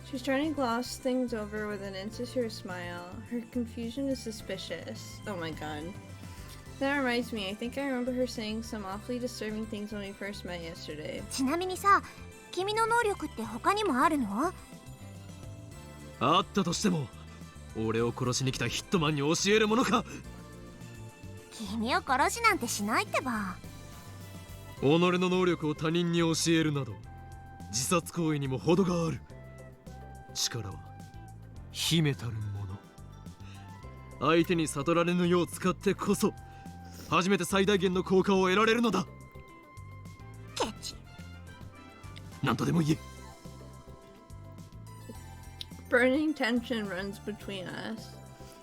She's trying to gloss things over with an insincere smile. Her confusion is suspicious. Oh my god. That reminds me, I think I remember her saying some awfully disturbing things when we first met yesterday. ちなみにさ、君の能力って他にもあるの？あったとしても、俺を殺しに来たヒットマンに教えるものか。君を殺しなんてしないってば。己の能力を他人に教えるなど、自殺行為にも程がある。力は秘めたるもの。相手に悟られぬよう使ってこそ初めて最大限の効果を得られるのだ。ケチ。何とでも言え。Burning tension runs between us.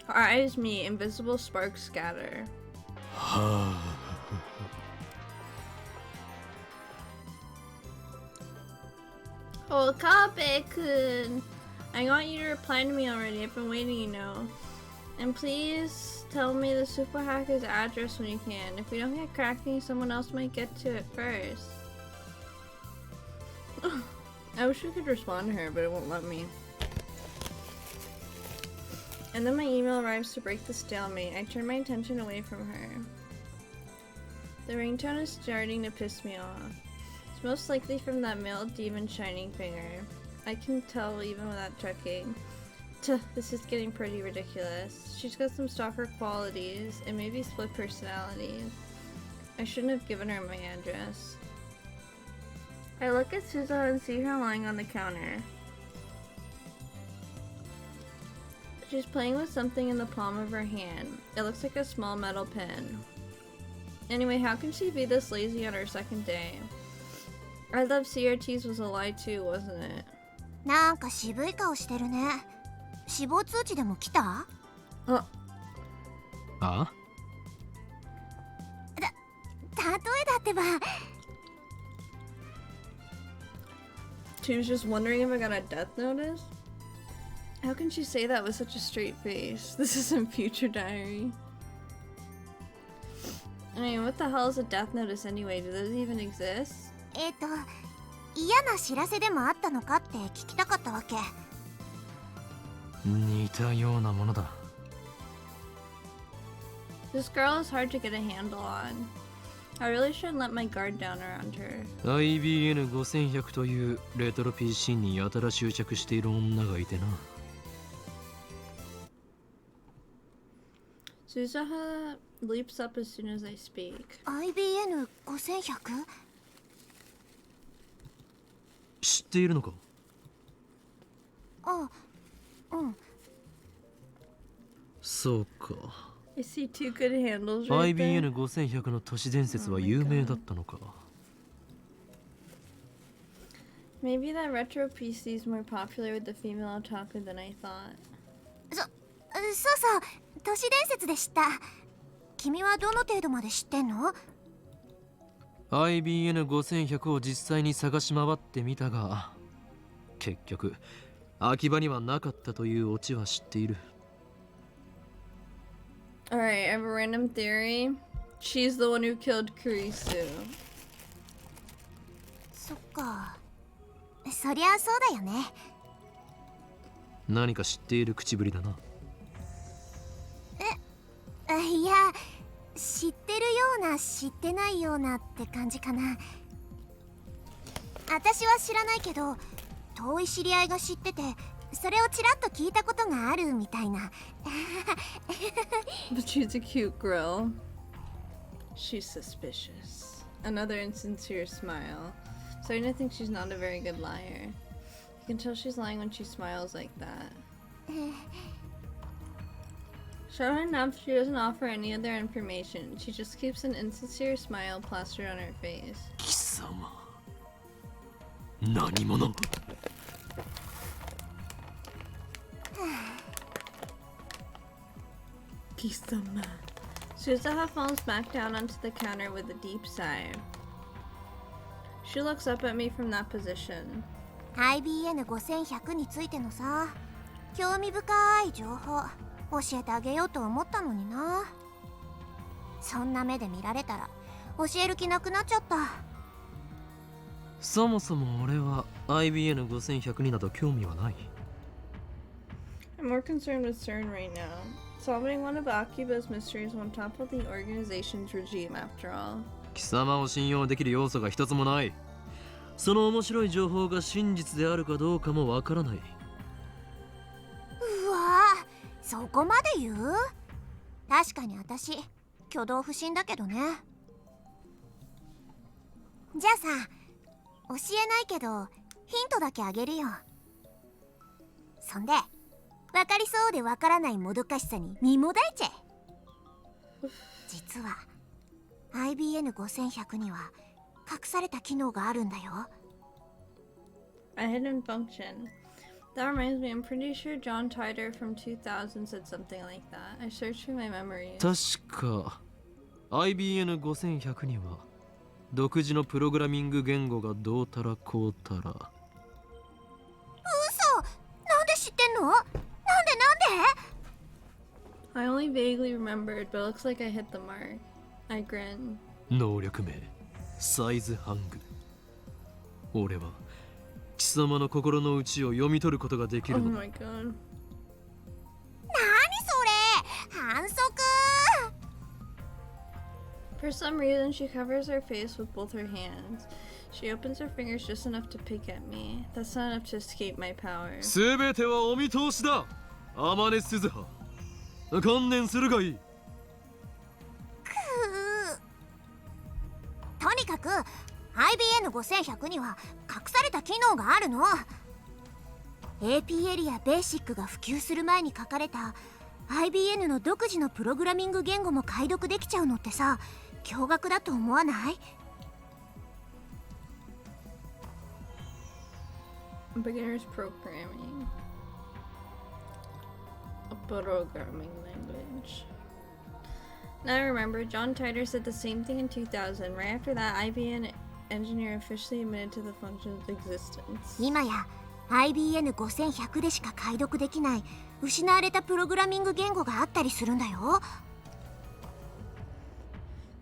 Our eyes meet, invisible sparks scatter. Oh, Kabe-kun! I want you to reply to me already. I've been waiting, you know. And please tell me the super hacker's address when you can. If we don't get cracking, someone else might get to it first. I wish we could respond to her, but it won't let me. And then my email arrives to break the stalemate. I turn my attention away from her. The ringtone is starting to piss me off. It's most likely from that male demon shining finger. I can tell even without checking. Tuh, this is getting pretty ridiculous. She's got some stalker qualities and maybe split personalities. I shouldn't have given her my address. I look at Suzo and see her lying on the counter. She's playing with something in the palm of her hand. It looks like a small metal pin. Anyway, how can she be this lazy on her second day? I love CRTs was a lie too, wasn't it? なんか渋い顔してるね。死亡通知でも来た？あ？例えだってば。She was just wondering if I got a death notice? How can she say that with such a straight face? This isn't Future Diary. I mean, what the hell is a death notice anyway? Do those even exist? 嫌な知らせでもあったのかって聞きたかったわけ。似たようなものだ。This girl is hard to get a handle on. I really shouldn't let my guard down around her. IBN5100 というレトロ PC にやたら執着している女がいてな。Suzaha leaps up as soon as I speak. IBN5100？ 知っているのか？あ、うん。そうか。I see two good handles right there. IBN5100 の都市伝説は有名だったのか。Maybe that retro PC is more popular with the female otaku than I thought. そうそう、都市伝説で知った。君はどの程度まで知ってんの？ IBN5100 を実際に探し回ってみたが、結局秋葉にはなかったというオチは知っている。Alright, I have a random theory. She's the one who killed Kurisu. そっか。そりゃそうだよね。何か知っている口ぶりだな。いや、知ってるような知ってないようなって感じかな。私は知らないけど、遠い知り合いが知ってて、それをちらっと聞いたことがあるみたいな。But she's a cute girl. She's suspicious. Another insincere smile. Starting to think she's not a very good liar. You can tell she's lying when she smiles like that. Sure enough, she doesn't offer any other information. She just keeps an insincere smile plastered on her face. 貴様何者 Kisama. Suzaha falls back down onto the counter with a deep sigh. She looks up at me from that position. IBN5100 についてのさ、興味深い情報教えてあげようと思ったのにな。そんな目で見られたら教える気なくなっちゃった。そもそも俺は IBN5100 になど興味はない。 I'm more concerned with CERN right now. Solving one of Akiba's mysteries won't topple the organization's regime after all. 貴様を信用できる要素が一つもない。その面白い情報が真実であるかどうかもわからない。うわぁ、そこまで言う？確かに私挙動不審だけどね。じゃあさ、教えないけどヒントだけあげるよ。そんで分かりそうで分からないもどかしさに身もだえちゃえ。実は IBN5100 には隠された機能があるんだよ。A hidden function. That reminds me, I'm pretty sure John Titor from 2000 said something like that. I searched through my memories. 確か IBN5100 には独自のプログラミング言語がどうたらこうたら。嘘！なんで知ってんの？なんで I only vaguely remembered, but it looks like I hit the mark. I grin. 能力名サイズハング。俺は貴様の心の内を読み取ることができ Oh るのだ。 my god. 何それ？反則！ For some reason, she covers her face with both her hands. She opens her fingers just enough to pick at me. That's not enough to escape my power. すべてはお見通しだ。アマネスズハ。観念するがいい。とにかく IBN5100 には隠された機能があるの。 AP エリアベーシックが普及する前に書かれた IBN の独自のプログラミング言語も解読できちゃうのってさ、驚愕だと思わない？ Beginner's programming. A programming language. Now I remember, John Titor said the same thing in 2000. Right after that, IBM engineer officially admitted to the function's existence. 今や IBN5100 でしか解読できない失われたプログラミング言語があったりするんだよ。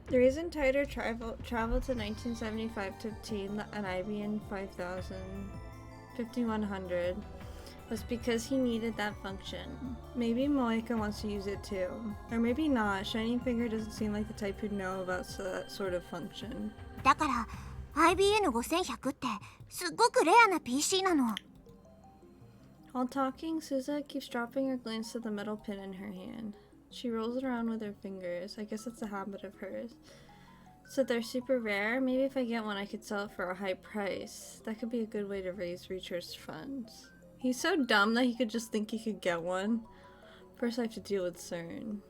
The reason Titor traveled to 1975 to obtain an IBM 5100 was because he needed that function. Maybe Moeka wants to use it too. Or maybe not. Shining Finger doesn't seem like the type who'd know about that sort of function. だから IBN5100 ってすっごくレアな PC なの。 While talking, Suza keeps dropping her glance to the metal pin in her hand. She rolls it around with her fingers. I guess that's a habit of hers. So they're super rare. Maybe if I get one, I could sell it for a high price. That could be a good way to raise research funds. He's so dumb that he could just think he could get one. First I have to deal with CERN.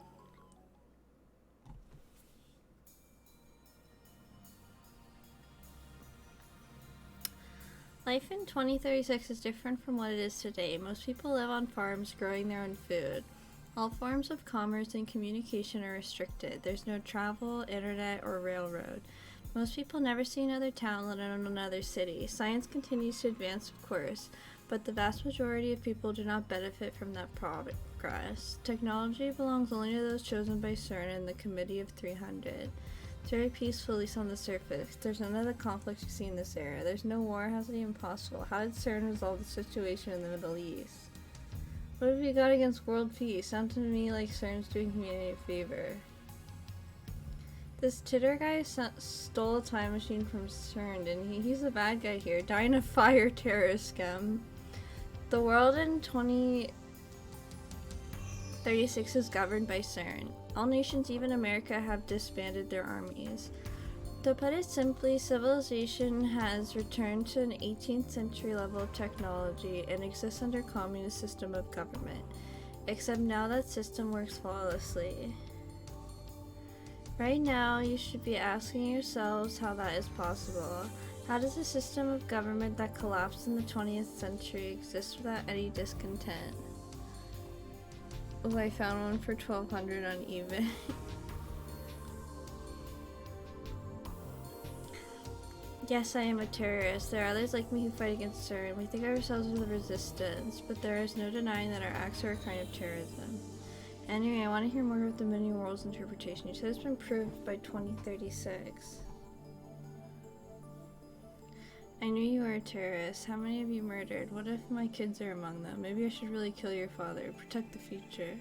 Life in 2036 is different from what it is today. Most people live on farms growing their own food. All forms of commerce and communication are restricted. There's no travel, internet, or railroad. Most people never see another town, let alone another city. Science continues to advance, of course, but the vast majority of people do not benefit from that progress. Technology belongs only to those chosen by CERN and the Committee of 300. It's very peaceful, at least on the surface. There's none of the conflicts you see in this era. There's no war. How's it even possible? How did CERN resolve the situation in the Middle East? What have you got against world peace? Sounds to me like CERN's doing humanity a favor. This Titor guy stole a time machine from CERN, didn't he? He's the bad guy here. Dying of fire terrorist scam. The world in 2036 is governed by CERN. All nations, even America, have disbanded their armies. To put it simply, civilization has returned to an 18th century level of technology and exists under communist system of government. Except now that system works flawlessly. Right now, you should be asking yourselves how that is possible. How does a system of government that collapsed in the 20th century exist without any discontent? Oh, I found one for $1,200 on eBay. Yes, I am a terrorist. There are others like me who fight against CERN. We think of ourselves as the resistance, but there is no denying that our acts are a kind of terrorism. Anyway, I want to hear more of the many worlds interpretation. You said it's been proved by 2036. I knew you were a terrorist. How many have you murdered? What if my kids are among them? Maybe I should really kill your father. Protect the future.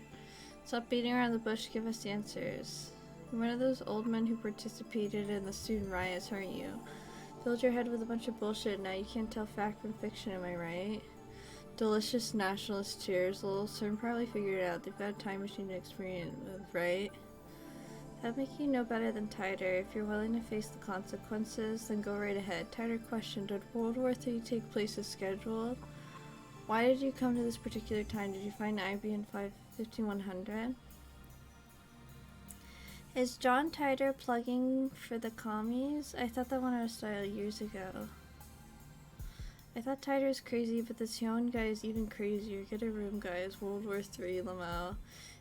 Stop beating around the bush. Give us the answers. You're one of those old men who participated in the student riots, aren't you? Filled your head with a bunch of bullshit. Now you can't tell fact from fiction, am I right? Delicious nationalist cheers. Little CERN probably figured it out. They've got a time machine to experience with, right? That make you know better than Tider. If you're willing to face the consequences, then go right ahead. Tider question, did World War III take place as scheduled? Why did you come to this particular time? Did you find IBN 5100? Is John Tider plugging for the commies? I thought that went out of style years ago. I thought Tider is crazy, but this Hyun guy is even crazier. Get a room, guys. World War III, Lamau.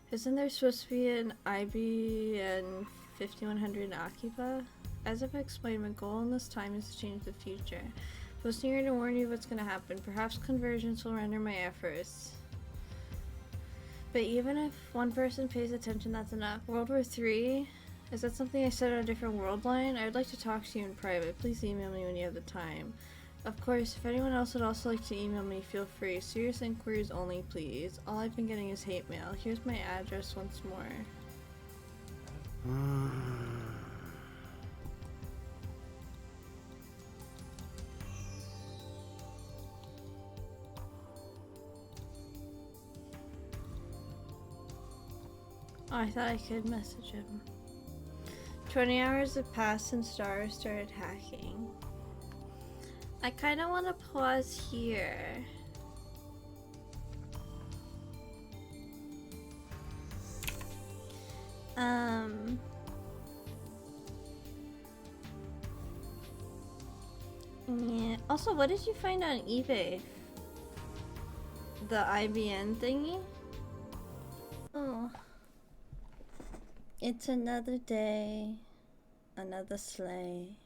Isn't there supposed to be an IBN 5100 in Akiba? As I've explained, my goal in this time is to change the future. Posting here to warn you what's going to happen. Perhaps convergence will render my efforts. But even if one person pays attention, that's enough. World War III? Is that something I said on a different world line? I would like to talk to you in private. Please email me when you have the time. Of course, if anyone else would also like to email me, feel free. Serious inquiries only, please. All I've been getting is hate mail. Here's my address once more. Oh, I thought I could message him. 20 hours have passed since Star started hacking. I kind of want to pause here. Yeah. Also, what did you find on eBay? The IBN thingy? Oh. It's another day. Another slay.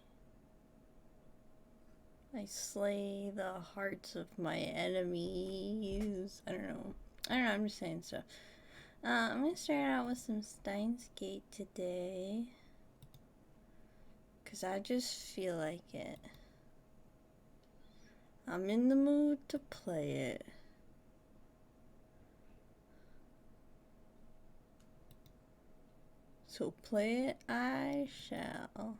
I slay the hearts of my enemies. I don't know, I'm just saying stuff. I'm gonna start out with some Steins Gate today. Cause I just feel like it. I'm in the mood to play it. So play it I shall.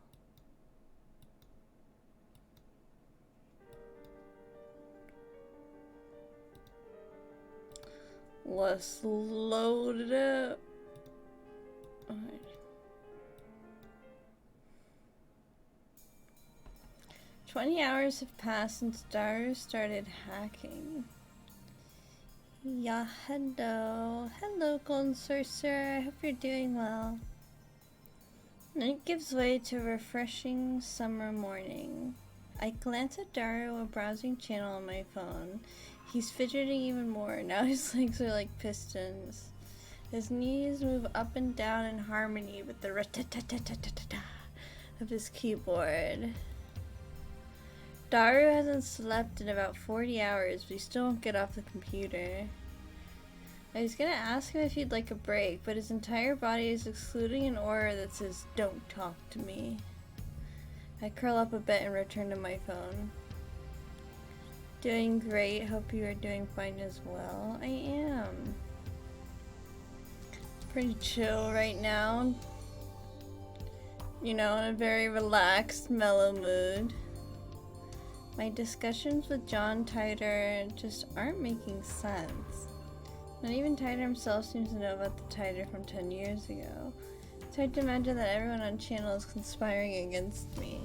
Let's load it up. Alright. 20 hours have passed since Daru started hacking. Yeah, hello. Hello, Golden Sorcerer. I hope you're doing well. Night gives way to a refreshing summer morning. I glance at Daru while browsing channel on my phone. He's fidgeting even more. Now his legs are like pistons. His knees move up and down in harmony with the rat-tat-tat-tat-tat-tat of his keyboard. Daru hasn't slept in about 40 hours, but he still won't get off the computer. I was gonna ask him if he'd like a break, but his entire body is excluding an aura that says, "Don't talk to me." I curl up a bit and return to my phone. Doing great. Hope you are doing fine as well. I am. Pretty chill right now. You know, in a very relaxed, mellow mood. My discussions with John Tider just aren't making sense. Not even Tider himself seems to know about the Tider from 10 years ago. It's hard to imagine that everyone on channel is conspiring against me.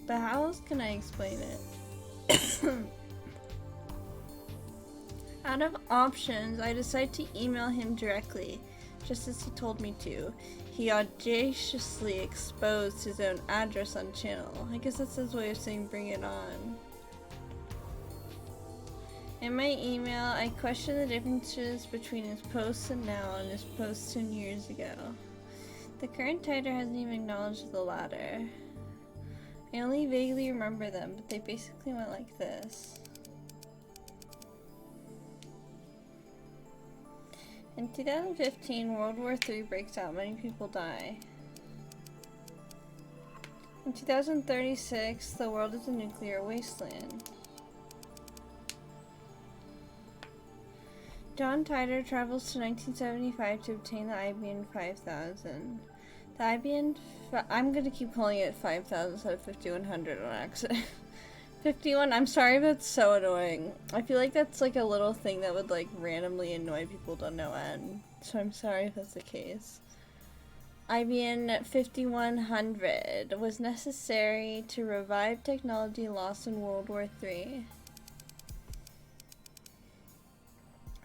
But how else can I explain it? Out of options, I decided to email him directly, just as he told me to. He audaciously exposed his own address on channel. I guess that's his way of saying bring it on. In my email, I questioned the differences between his posts and now and his posts 10 years ago. The current title hasn't even acknowledged the latter. I only vaguely remember them, but they basically went like this. In 2015, World War III breaks out, many people die. In 2036, the world is a nuclear wasteland. John Titor travels to 1975 to obtain the IBM 5000. The IBM, I'm gonna keep calling it 5000 instead of 5100 on accident. 51, I'm sorry, but it's so annoying. I feel like that's like a little thing that would like randomly annoy people to no end. So I'm sorry if that's the case. IBM 5100 was necessary to revive technology lost in World War III.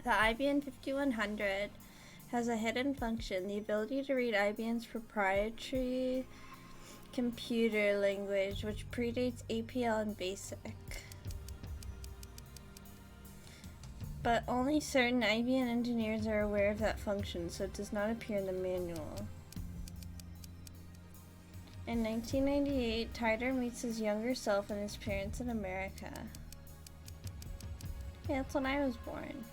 The IBM 5100 has a hidden function, the ability to read IBM's proprietary computer language, which predates APL and BASIC. But only certain IBM engineers are aware of that function, so it does not appear in the manual. In 1998, Titor meets his younger self and his parents in America. Yeah, that's when I was born.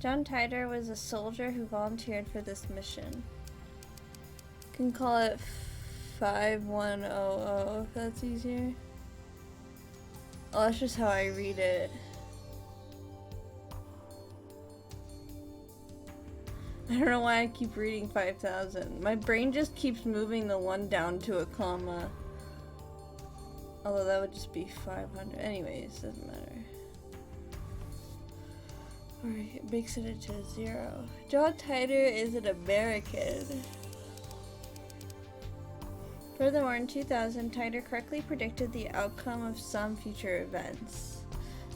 John Titor was a soldier who volunteered for this mission. You can call it 5100 if that's easier. Oh, that's just how I read it. I don't know why I keep reading 5000. My brain just keeps moving the one down to a comma. Although that would just be 500. Anyways, doesn't matter. Alright, it makes it into a 0. John Titor is an American. Furthermore, in 2000, Titor correctly predicted the outcome of some future events.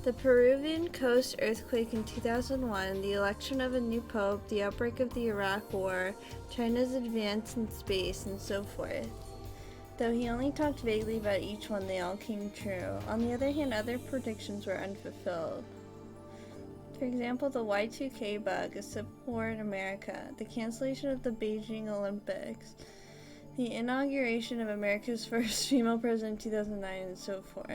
The Peruvian coast earthquake in 2001, the election of a new pope, the outbreak of the Iraq War, China's advance in space, and so forth. Though he only talked vaguely about each one, they all came true. On the other hand, other predictions were unfulfilled. For example, the Y2K bug, a civil war in America, the cancellation of the Beijing Olympics, the inauguration of America's first female president in 2009, and so forth.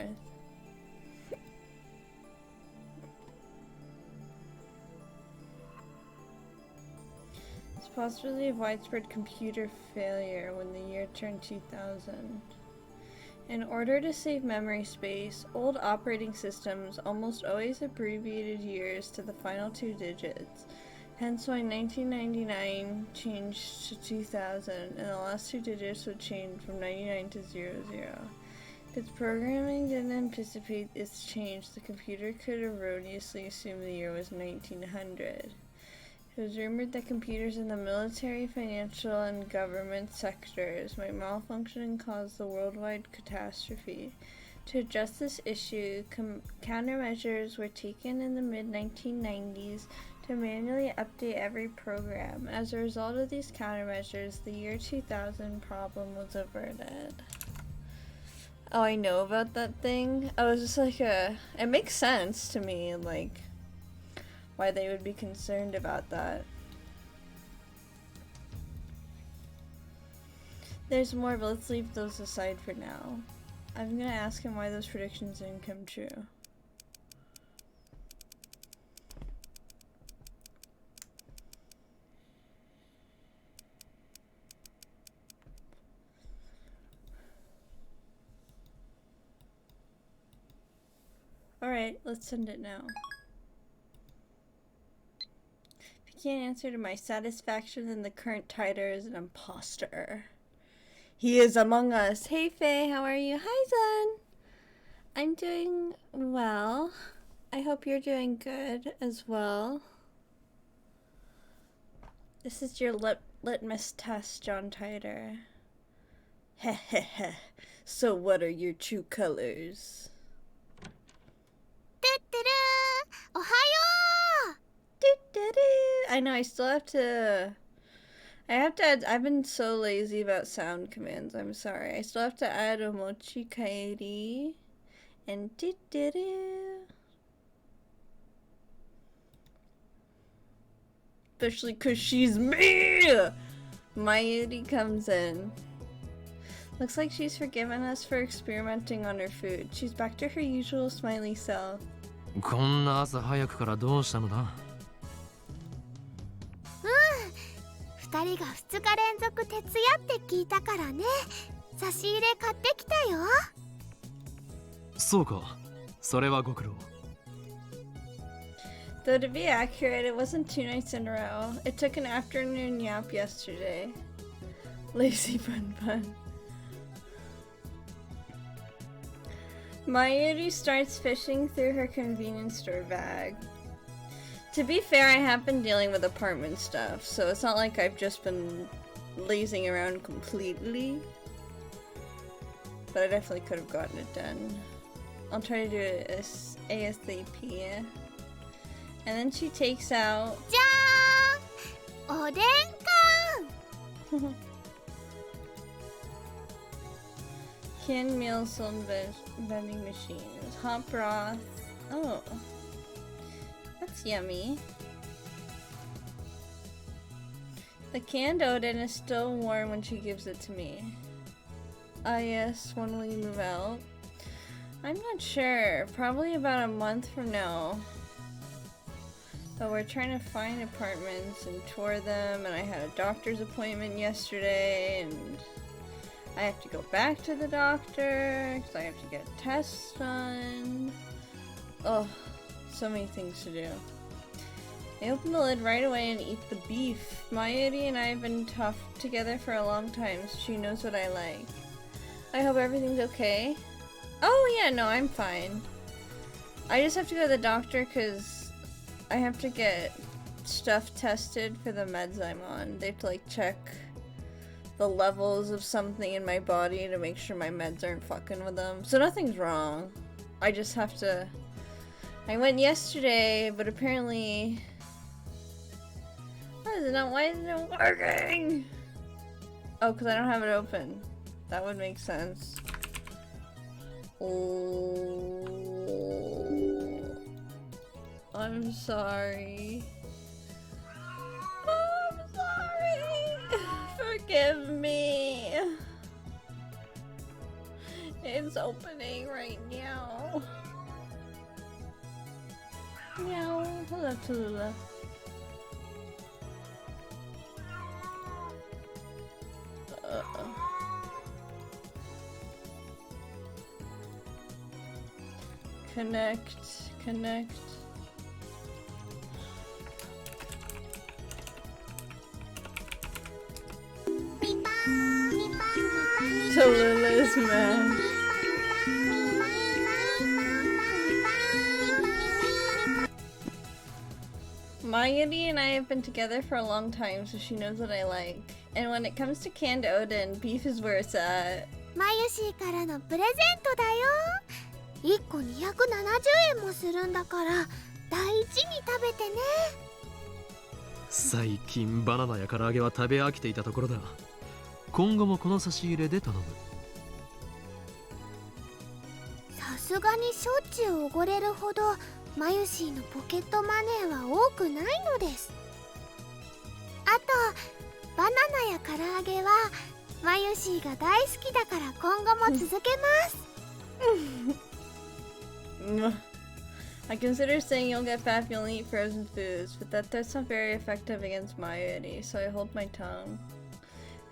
It's possibility of widespread computer failure when the year turned 2000. In order to save memory space, old operating systems almost always abbreviated years to the final 2 digits. Hence why 1999 changed to 2000 and the last 2 digits would change from 99 to 00. If its programming didn't anticipate this change, the computer could erroneously assume the year was 1900. It was rumored that computers in the military, financial, and government sectors might malfunction and cause the worldwide catastrophe. To address this issue, countermeasures were taken in the mid-1990s to manually update every program. As a result of these countermeasures, the year 2000 problem was averted. Oh, I know about that thing. I was just like, it makes sense to me, like, why they would be concerned about that. There's more, but let's leave those aside for now. I'm gonna ask him why those predictions didn't come true. Alright, let's send it now. If he can't answer to my satisfaction, then the current Titor is an imposter. He is among us. Hey Faye, how are you? Hi Zen! I'm doing well. I hope you're doing good as well. This is your litmus test, John Titor. Heh. So what are your true colors? トゥットゥルー、おはよう。 I know, I still have to... I've been so lazy about sound commands, I'm sorry. I still have to add omochi kaeri and especially cause she's me! Mayuri comes in. Looks like she's forgiven us for experimenting on her food. She's back to her usual smiley self. こんな朝早くからどうしたのだ。2人が2日連続徹夜って聞いたからね。差し入れ買ってきたよ。そうか、それはご苦労。Though to be accurate, it wasn't 2 nights in a row. It took an afternoon nap yesterday. Lazy bun. Mayuri starts fishing through her convenience store bag. To be fair, I have been dealing with apartment stuff, so it's not like I've just been lazing around completely. But I definitely could have gotten it done. I'll try to do it ASAP. And then she takes out... じゃーん、おでん缶。 Canned meals sold in vending machines. Hot broth. Oh. That's yummy. The canned Odin is still warm when she gives it to me. Ah yes, when will you move out? I'm not sure. Probably about a month from now. But we're trying to find apartments and tour them, and I had a doctor's appointment yesterday, and I have to go back to the doctor because I have to get tests done. Oh, so many things to do. I open the lid right away and eat the beef. Mayuri and I have been tough together for a long time, so she knows what I like. I hope everything's okay. Oh yeah, no, I'm fine. I just have to go to the doctor because I have to get stuff tested for the meds I'm on. They have to like check the levels of something in my body to make sure my meds aren't fucking with them. So nothing's wrong. I just have to... I went yesterday, but apparently... Why is it not working? Oh, because I don't have it open. That would make sense. Oh... I'm sorry. Oh, I'm sorry. Forgive me. It's opening right now. Meow. Hello, Tallulah. Connect. Tallulah is mad. Mayuri and I have been together for a long time, so she knows what I like. And when it comes to canned Odin, beef is where it's at. マユシーからのプレゼントだよ。1個270円もするんだから大事に食べてね。最近バナナや唐揚げは食べ飽きていたところだ。今後もこの差し入れで頼む。さすがにしょっちゅうおごれるほどマユシーのポケットマネーは多くないのです。あとバナナや唐揚げはマユシーが大好きだから今後も続けます。I consider saying you'll get fat if you only eat frozen foods, but that's not very effective against Mayuri, so I hold my tongue.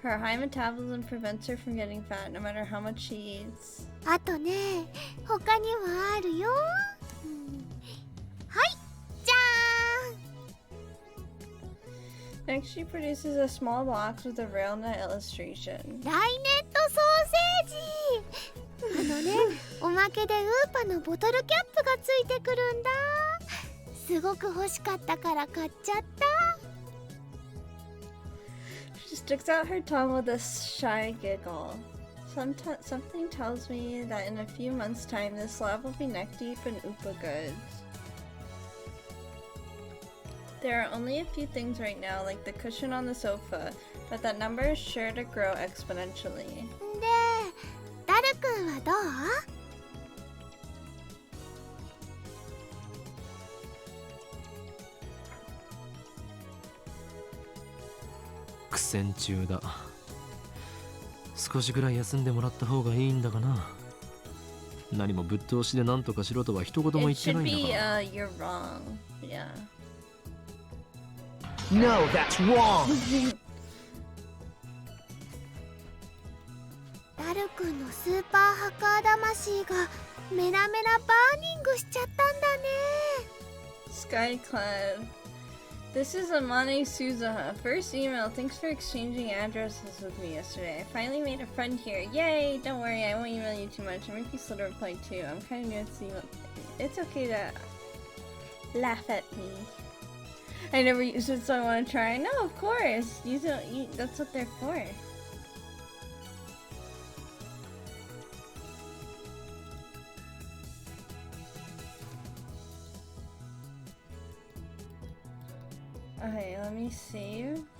Her high metabolism prevents her from getting fat no matter how much she eats. あとね、他にはあるよ。はい、じゃーん。 Next, she produces a small box with a railnet illustration. ライネットソーセージ。あのね、おまけでウーパのボトルキャップがついてくるんだ。すごく欲しかったから買っちゃった。sticks out her tongue with a shy giggle. Something tells me that in a few months' time, this lab will be neck-deep in Oopa goods. There are only a few things right now, like the cushion on the sofa, but that number is sure to grow exponentially. で、ダルくんはどう？苦戦中だ。少しぐらい休んでもらった方がいいんだがな。何もぶっ通しで何とかしろとは一言も言ってないんだから。 It should be, you're wrong. Yeah. No, that's wrong. ダルくんのスーパーハッカー魂がメラメラバーニングしちゃったんだね。 Skyclad. This is Amane Suzuha. First email. Thanks for exchanging addresses with me yesterday. I finally made a friend here. Yay! Don't worry, I won't email you too much. I might be slow to reply too. I'm kind of new at the email. It's okay to laugh at me. I never used it, so I want to try. No, of course. That's what they're for. Okay, let me save. "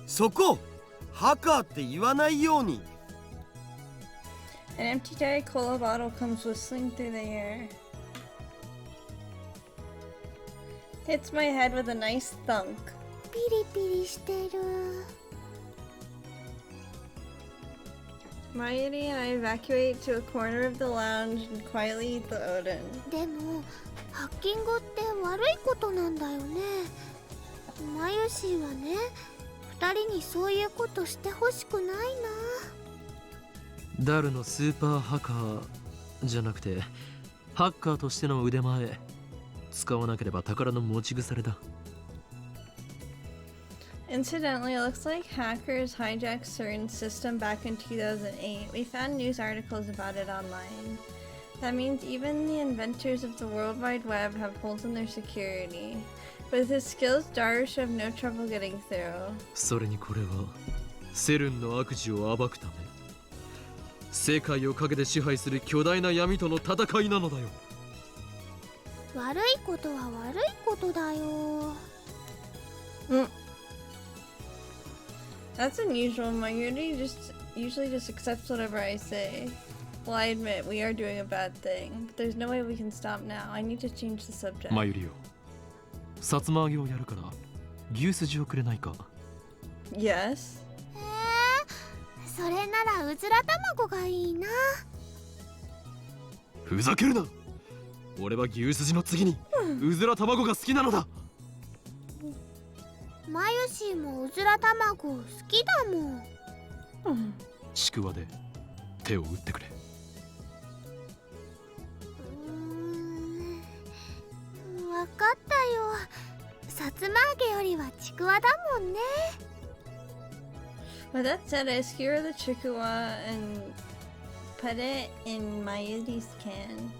そこハカーって言わないように." An empty Diet Cola bottle comes whistling through the air. Hits my head with a nice thunk. ピリピリしてる。Mayuri and I evacuate to a corner of the lounge and quietly eat the Odin. でもハッキングって悪いことなんだよね。マユシーはね、二人にそういうことしてほしくないな。ダルのスーパーハッカーじゃなくてハッカーとしての腕前使わなければ宝の持ち腐れだ。 Incidentally, it looks like hackers hijacked CERN's system back in 2008. We found news articles about it online. That means even the inventors of the World Wide Web have holes in their security. With his skills, Daru should have no trouble getting through. それにこれはセルンの悪事を暴くため世界を陰で支配する巨大な闇との戦いなのだよ。悪いことは悪いことだよ。That's unusual. Mayuri usually just accepts whatever I say. Well, I admit we are doing a bad thing, but there's no way we can stop now. I need to change the subject. マユリよ、さつま揚げをやるから牛すじをくれないか。 Yes. それならうずら卵がいいな。ふざけるな。俺は牛すじの次にうずら卵が好きなのだ。マユシーもうずら卵好きだもん。ちくわで手を打ってくれ。わかったよ。さつま揚げよりはちくわだもんね。With that said, I skewer the chikuwa and put it in Mayuri's can,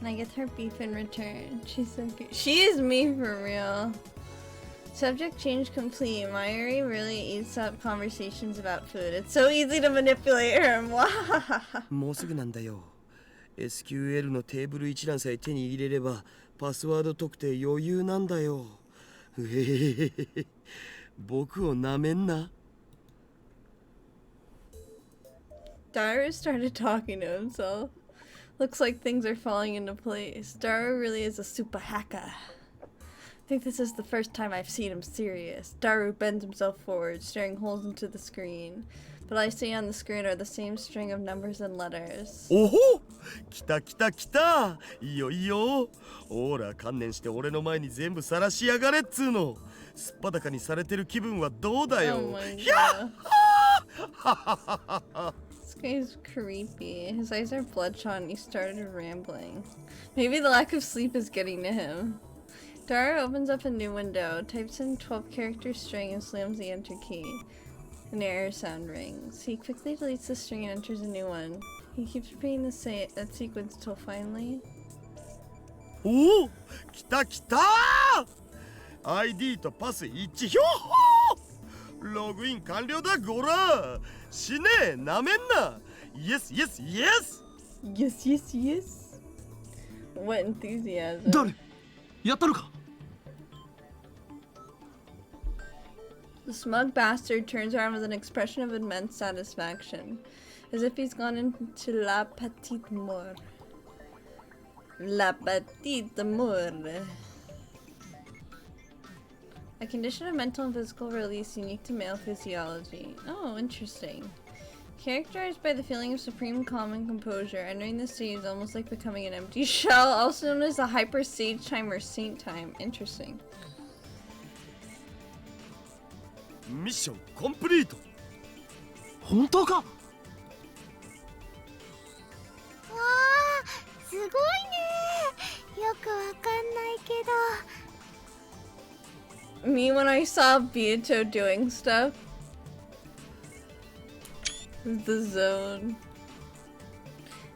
and I get her beef in return. She's so cute. She is me for real. Subject change complete. Mayuri really eats up conversations about food. It's so easy to manipulate her. もうすぐなんだよ。SQL のテーブル一覧さえ手に入れればパスワード特定余裕なんだよ。僕をなめんな。Daru started talking to himself. Looks like things are falling into place. Daru really is a super hacker. I think this is the first time I've seen him serious. Daru bends himself forward, staring holes into the screen. But I see on the screen are the same string of numbers and letters. おほ、来た来た来た。いいよいいよ。ほら観念して俺の前に全部晒しやがれっつうの。すっぱだかにされてる気分はどうだ Oh よ。 my ひゃ god. This guy's creepy. His eyes are bloodshot and he started rambling. Maybe the lack of sleep is getting to him. Dara opens up a new window, types in 12-character string and slams the enter key. An error sound rings. He quickly deletes the string and enters a new one. He keeps repeating that sequence till finally... おお、来た来た。 ID とパス一致。ひょー、ログイン完了だ。ゴラ死ねえ、なめんな。イエスイエスイエス。 Yes, yes, yes. What enthusiasm. 誰やったのか。 The smug bastard turns around with an expression of immense satisfaction, as if he's gone into la petite mort. La petite mort. A condition of mental and physical release unique to male physiology. Oh, interesting. Characterized by the feeling of supreme calm and composure, entering the state is almost like becoming an empty shell, also known as the hyper sage time or saint time. Interesting. ミッションコンプリート。本当か。わあ、すごいね。よくわかんないけど。 Me when I saw Beato doing stuff. The zone.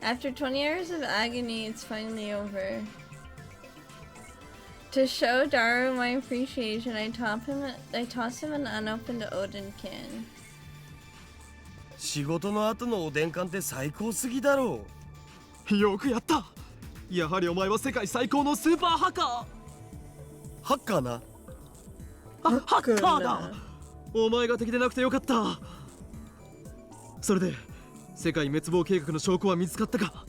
After 20 hours of agony, it's finally over. To show Daru my appreciation, I toss him an unopened Odin can. 仕事の後のおでん缶って最高すぎだろよくやった。やはりお前は世界最高のスーパーハッカー。う。ハッカーな。ハッカーだ。お前が敵でなくてよかった。それで世界滅亡計画の証拠は見つかったか。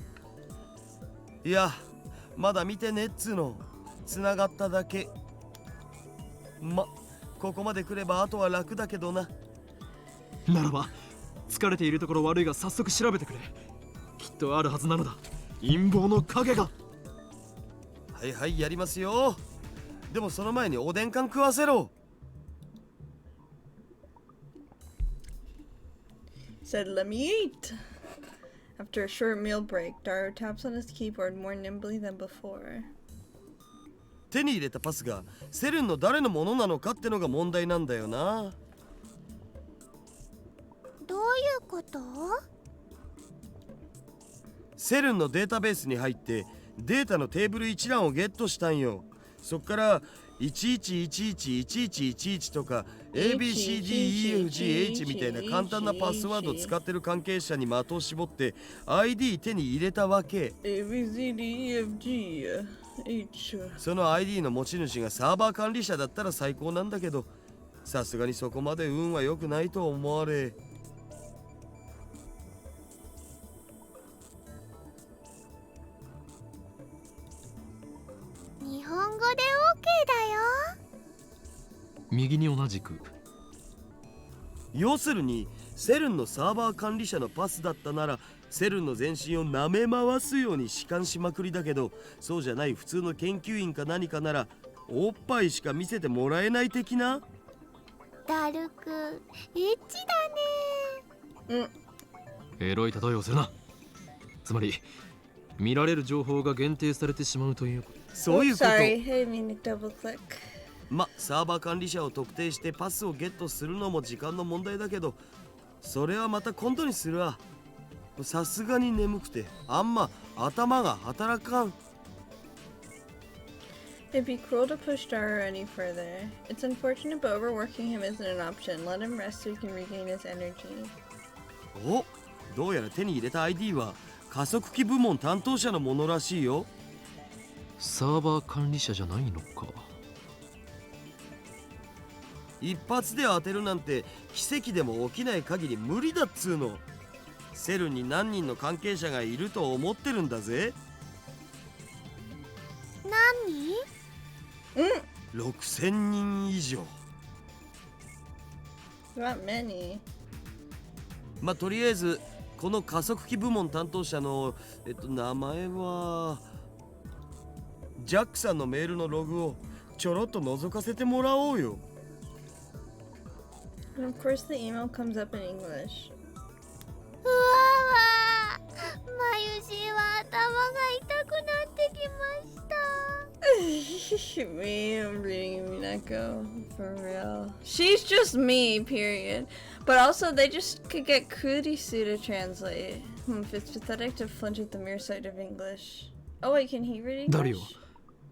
いや、まだ見てねっつーの。つながっただけ。ま、ここまで来ればあとは楽だけどな。ならば疲れているところ悪いが早速調べてくれ。きっとあるはずなのだ、陰謀の影が。はいはい、やりますよ。でもその前におでん缶食わせろ。Said, let me eat. After a short meal break, Daru taps on his keyboard more nimbly than before. 手に入れたパスがセルンの誰のものなのかってのが問題なんだよな。どういうこと？セルンのデータベースに入ってデータのテーブル一覧をゲットしたんよ。そっから11111111とか ABCDEFGH みたいな簡単なパスワードを使ってる関係者に的を絞って ID 手に入れたわけ。 ABCDEFG H。 その ID の持ち主がサーバー管理者だったら最高なんだけど、さすがにそこまで運は良くないと思われ。日本語で OK だよ。右に同じく。要するにセルンのサーバー管理者のパスだったならセルンの全身を舐め回すように弛緩しまくりだけど、そうじゃない普通の研究員か何かならおっぱいしか見せてもらえない的な。ダルクエッチだね。エロい例えをするな。つまり見られる情報が限定されてしまうという。そういうこと。 Sorry, I didn't mean to double click. ま、サーバー管理者を特定してパスをゲットするのも時間の問題だけど、それはまた今度にするわ。さすがに眠くてあんま頭が働かん。 It'd be cruel to push Daru any further. It's unfortunate, but overworking him isn't an option. Let him rest so he can regain his energy. お、どうやら手に入れた ID は加速器部門担当者のものらしいよ。サーバー管理者じゃないのか。一発で当てるなんて奇跡でも起きない限り無理だっつうの。セルに何人の関係者がいると思ってるんだぜ。何？6000人以上。 Not many. まあとりあえずこの加速器部門担当者の名前はジャックさんのメールのログをちょろっと覗かせてもらおうよ。And of course the email comes up in English. うわわまゆしは頭が痛くなってきました。 Me, I'm reading Minako. For real. She's just me, period. But also, they just could get Kurisu to translate. If it's pathetic to flinch at the mere sight of English. Oh wait, can he read 誰よ English?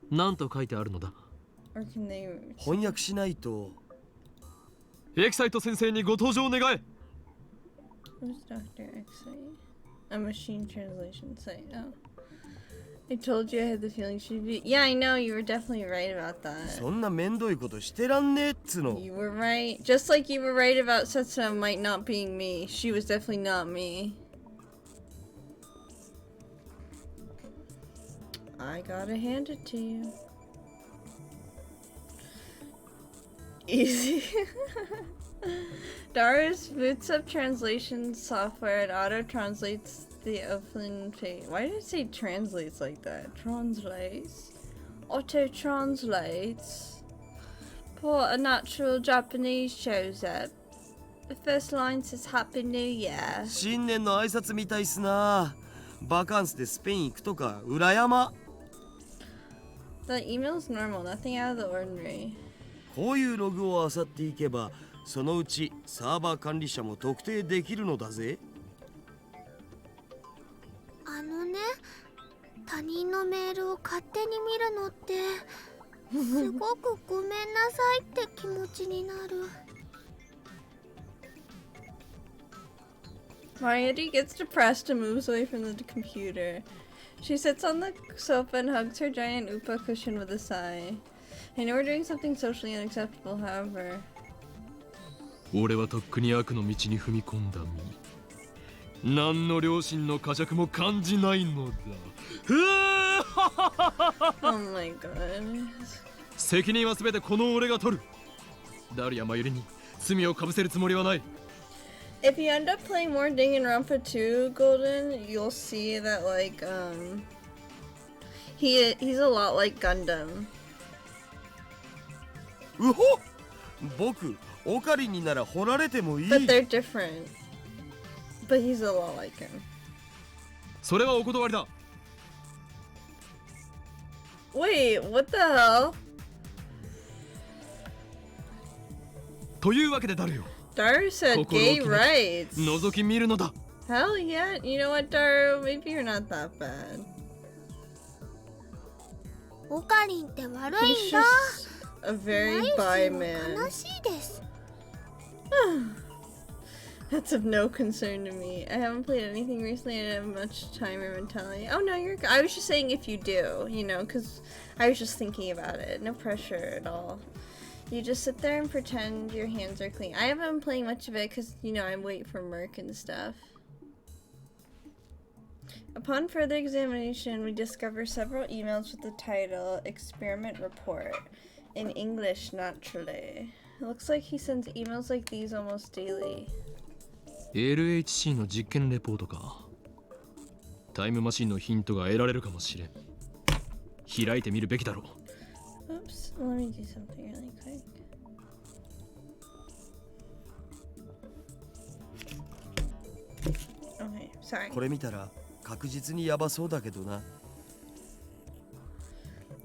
何と書いてあるのだ Or can they... 翻訳しないと。エキサイト先生にご登場願え Who's Dr. X-Ray? A machine translation site. Oh. I told you I had the feeling she'd be... Yeah, I know, you were definitely right about that. そんなめんどいことしてらんねえっつの。 You were right. Just like you were right about Setsuno might not being me. She was definitely not me. I gotta hand it to you. Easy. Dara's boots up translation software and auto-translates the open page. Why did it say translates like that? Translates. Auto-translates. Poor unnatural Japanese shows up. The first line says Happy New Year. 新年の挨拶みたいっすな。バカンスでスペイン行くとか裏山。 The email's normal, nothing out of the ordinary. こういうログを漁っていけば、そのうちサーバー管理者も特定できるのだぜ。あのね、他人のメールを勝手に見るのってすごくごめんなさいって気持ちになる。 Mariette gets depressed and moves away from the computer. She sits on the sofa and hugs her giant upa cushion with a sigh. I know we're doing something socially unacceptable, however. 俺はとっくに悪の道に踏み込んだ身何の良心の呵責も感じないのだ Oh my god. 責任は全てこの俺が取るダリアマユリに罪をかぶせるつもりはない If you end up playing more Danganronpa 2, Golden, you'll see that like he's a lot like Gundam. うほ、僕オカリンになら掘られてもいい。 But they're different. But he's a lot like him. それはお断りだ Wait, what the hell? というわけでダルよ Daru said gay rights. 覗き見るのだ Hell yeah. You know what, Daru? Maybe you're not that bad. オカリンって悪い He's んだ。 just a very マ bi ユシも man. 悲しいです。 That's of no concern to me. I haven't played anything recently and I don't have much time or mentality. Oh no, you're. I was just saying if you do, you know, because I was just thinking about it. No pressure at all. You just sit there and pretend your hands are clean. I haven't been playing much of it because, you know, I'm waiting for Merc and stuff. Upon further examination, we discover several emails with the title Experiment Report. In English, naturally. It looks like he sends emails like these almost daily. LHC の実験レポートかタイムマシンのヒントが得られるかもしれん開いてみるべきだろう Oops, let me do something really quick. Okay, sorry. これ見たら確実にヤバそうだけどな。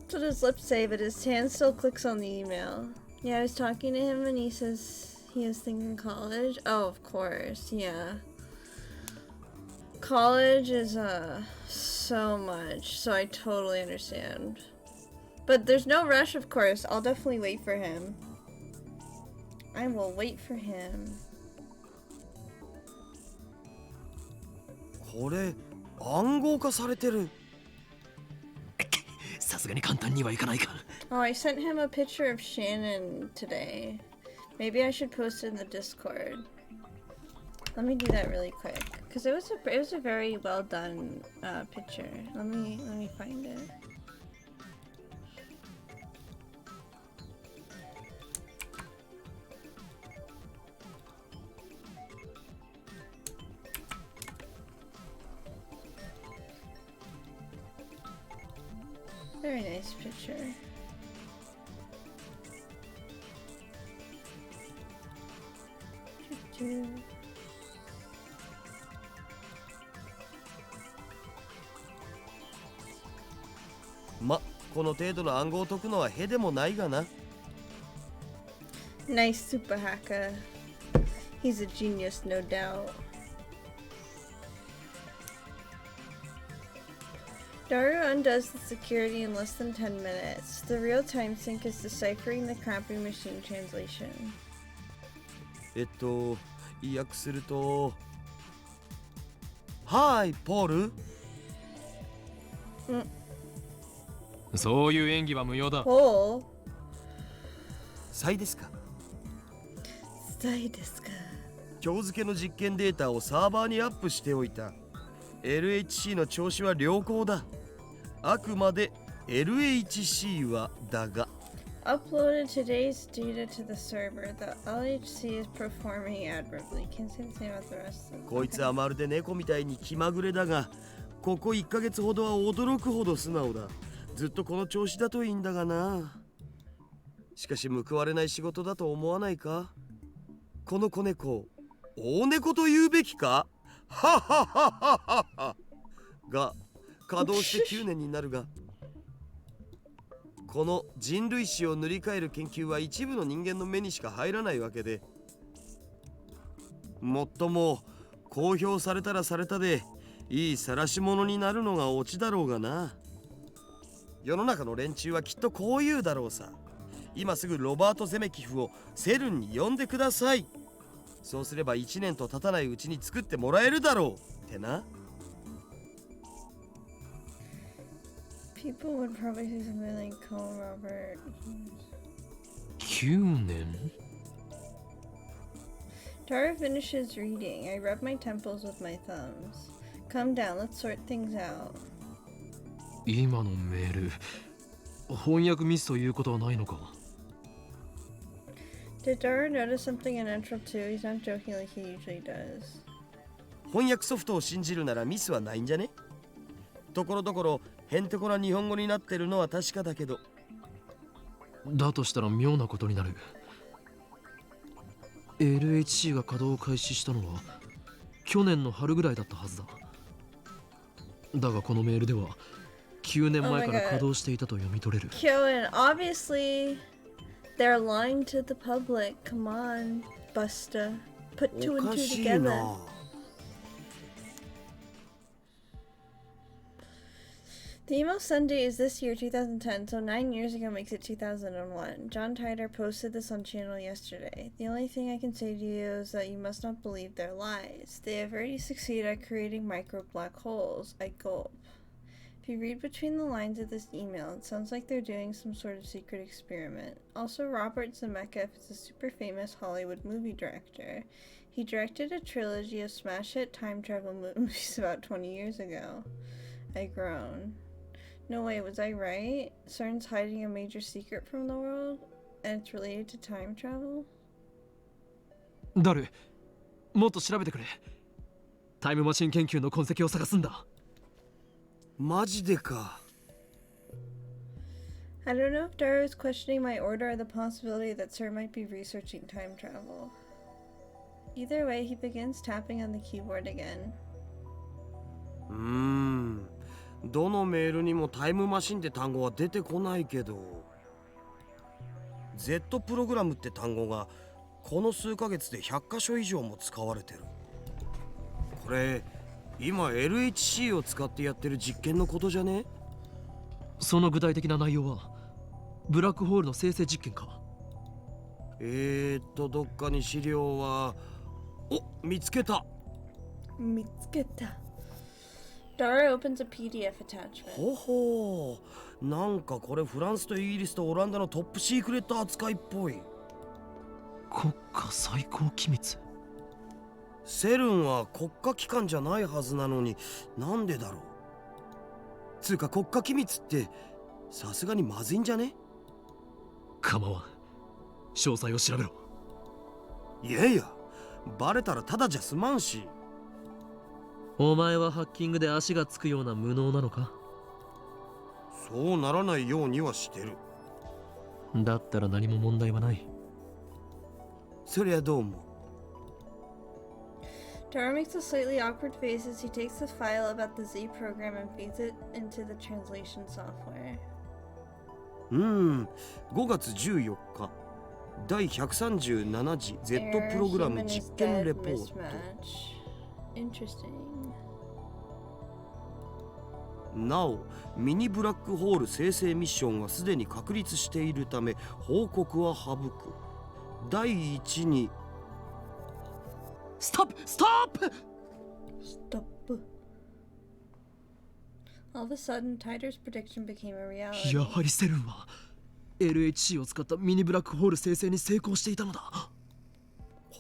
That's what his lips say, but his hand still clicks on the email. Yeah, I was talking to him and he says he is thinking college. Oh, of course, yeah. College is so much, so I totally understand. But there's no rush, of course. I'll definitely wait for him. I will wait for him. これ暗号化されてる。さすがに簡単にはいかないか Oh, I sent him a picture of Shannon today. Maybe I should post it in the Discord. Let me do that really quick, cause it was a very well done picture. Let me find it. Very nice picture. ま、この程度の暗号を解くのはへでもないがな。 Nice super hacker. He's a genius, no doubt. Daru undoes the security in less than 10 minutes. The real time sync is deciphering the crappy machine translation. 意訳すると、はい、ポール。そういう演技は無用だ。 Paul? サイですか。 Sai desu ka? 今日付の実験データをサーバーにアップしておいた。LHC の調子は良好だ。あくまで LHC はだが。Uploaded today's data to the server. The LHC is performing admirably. Can't say the same about the rest of them. こいつはまるで猫みたいに気まぐれだが、ここ1ヶ月ほどは驚くほど素直だ。ずっとこの調子だといいんだがな。しかし報われない仕事だと思わないか。この子猫、大猫と言うべきか。はははははは。が稼働して9年になるが、この人類史を塗り替える研究は一部の人間の目にしか入らないわけで、もっとも公表されたらされたでいい晒し者になるのがオチだろうがな。世の中の連中はきっとこう言うだろうさ。今すぐロバート・ゼメキフをセルンに呼んでください。そうすれば1年と経たないうちに作ってもらえるだろうってな。People would probably say something like, call Robert. 9年 Tara finishes reading. I rub my temples with my thumbs. Calm down, let's sort things out. 今のメール、翻訳ミスということはないのか。 Did Dara notice something in Intro 2? He's not joking like he usually does. 翻訳ソフトを信じるならミスはないんじゃね。ところどころへんてこな日本語になってるのは確かだけど。だとしたら妙なことになる。LHC が稼働を開始したのは去年の春ぐらいだったはずだ。だがこのメールでは9年前から稼働していたと読み取れる。Kyoen, obviously they're lying to the public. Come on, Busta. Put お two and か two しい together. な。The emo Sunday is this year 2010, so 9 years ago makes it 2001. John Titor posted this on channel yesterday. The only thing I can say to you is that you must not believe their lies. They have already succeeded at creating micro black holes. I gulp. If you read between the lines of this email, it sounds like they're doing some sort of secret experiment. Also, Robert Zemeckis is a super famous Hollywood movie director. He directed a trilogy of smash hit time travel movies about 20 years ago. I groan. No way, was I right? CERN's hiding a major secret from the world, and it's related to time travel? ダル、もっと調べてくれ。タイムマシン研究の痕跡を探すんだ。マジでか。I don't know if Dara is questioning my order or the possibility that CERN might be researching time travel. Either way, he begins tapping on the keyboard again. どのメールにもタイムマシンって単語は出てこないけど、 Z プログラムって単語がこの数ヶ月で100箇所以上も使われてる。これ今 LHC を使ってやってる実験のことじゃね？その具体的な内容はブラックホールの生成実験か。どっかに資料は。お、見つけた。見つけた。Dara opens a PDF attachment. ほほう、なんかこれフランスとイギリスとオランダのトップシークレット扱いっぽい。国家最高機密。セルンは国家機関じゃないはずなのに、なんでだろう。つうか国家機密ってさすがにまずいんじゃね？構わん。詳細を調べろ。いやいや、バレたらただじゃ済まんし。お前はハッキングで足がつくような無能なのか？そうならないようにはしてる。だったら何も問題はない。そりゃどうも。Dara makes a slightly awkward face as he takes the file about the Z program and feeds it into the translation software. 5月14日第137次 Z プログラム実験レポート。 Interesting. なお、ミニブラックホール生成ミッションはすでに確立しているため報告は省く。第一にストップストップ Stop. All of a sudden, Tider's prediction became a reality. やはりセルンは LHC を使ったミニブラックホール生成に成功していたのだ。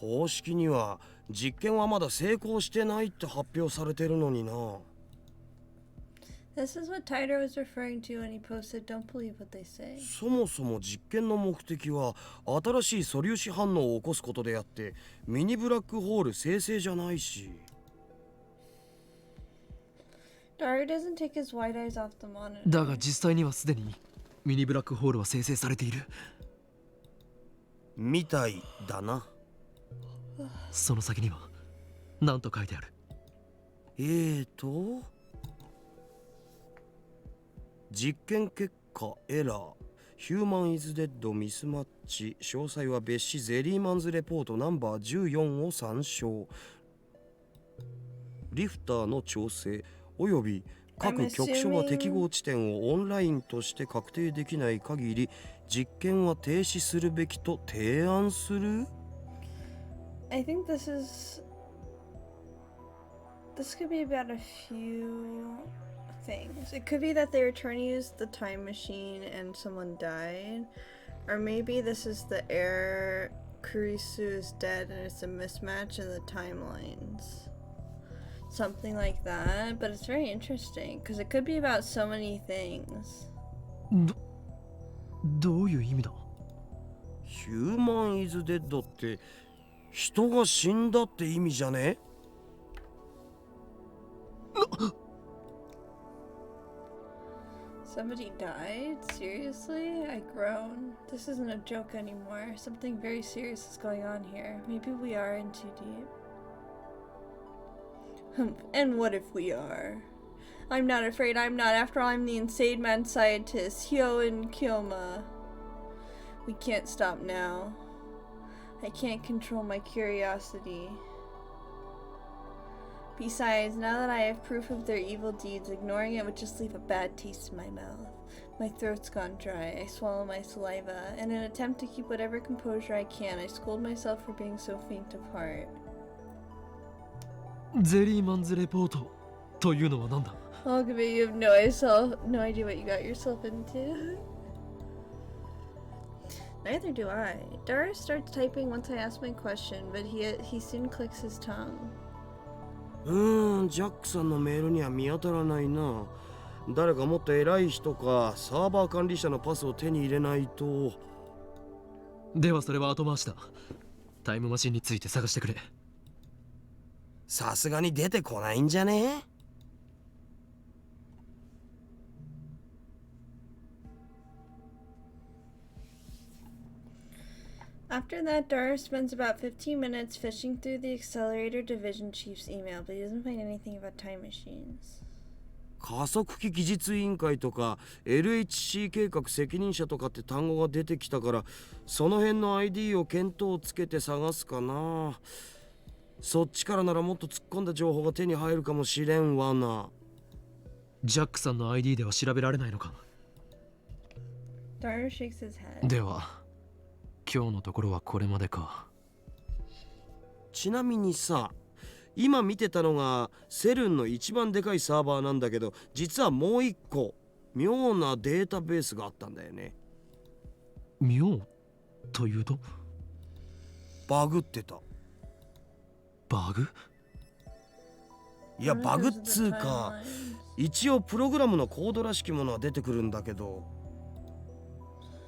公式には実験はまだ成功してないって発表されてるのにな。This is what Tider was referring to when he posted, "Don't believe what they say." そもそも実験の目的は新しい素粒子反応を起こすことであってミニブラックホール生成じゃないし。Daru doesn't take his wide eyes off the monitor. だが実際にはすでにミニブラックホールは生成されているみたいだな。その先には何と書いてある？実験結果エラーヒューマンイズデッドミスマッチ詳細は別紙ゼリーマンズレポートナンバー14を参照。リフターの調整および各局所は適合地点をオンラインとして確定できない限り実験は停止するべきと提案する。 I think this could be about a few things. It could be that they were trying to use the time machine and someone died, or maybe this is the heir Kurisu is dead and it's a mismatch in the timelines. Something like that, but it's very interesting because it could be about so many things. どういう意味だ？ヒューマンイズデッドって人が死んだって意味じゃね？ Somebody died? Seriously? I groan. This isn't a joke anymore. Something very serious is going on here. Maybe we are in too deep. And what if we are? I'm not afraid. I'm not. After all, I'm the insane mad scientist, Hyo and Kyoma. We can't stop now. I can't control my curiosity. Besides, now that I have proof of their evil deeds, ignoring it would just leave a bad taste in my mouth. My throat's gone dry. I swallow my saliva. In an attempt to keep whatever composure I can, I scold myself for being so faint of heart. ゼリーマンズレポートというのは何だ？ Look, you have no idea what you got yourself into. Neither do I. Dara starts typing once I ask my question, but he soon clicks his tongue. ジャックさんのメールには見当たらないな。誰かもっと偉い人かサーバー管理者のパスを手に入れないと。ではそれは後回しだ。タイムマシンについて探してくれ。さすがに出てこないんじゃね？ After that, Dara spends about 15 minutes fishing through the Accelerator Division Chief's email, but he doesn't find anything about time machines. 加速器技術委員会とか LHC 計画責任者とかって単語が出てきたからその辺の ID を見当つけて探すかな。そっちからならもっと突っ込んだ情報が手に入るかもしれんわな。ジャックさんの ID では調べられないのか？ Dara shakes his head. では今日のところはこれまでか。ちなみにさ、今見てたのがセルンの一番でかいサーバーなんだけど実はもう一個妙なデータベースがあったんだよね。妙というと？バグってた。バグ？いやバグっつうか一応プログラムのコードらしきものは出てくるんだけど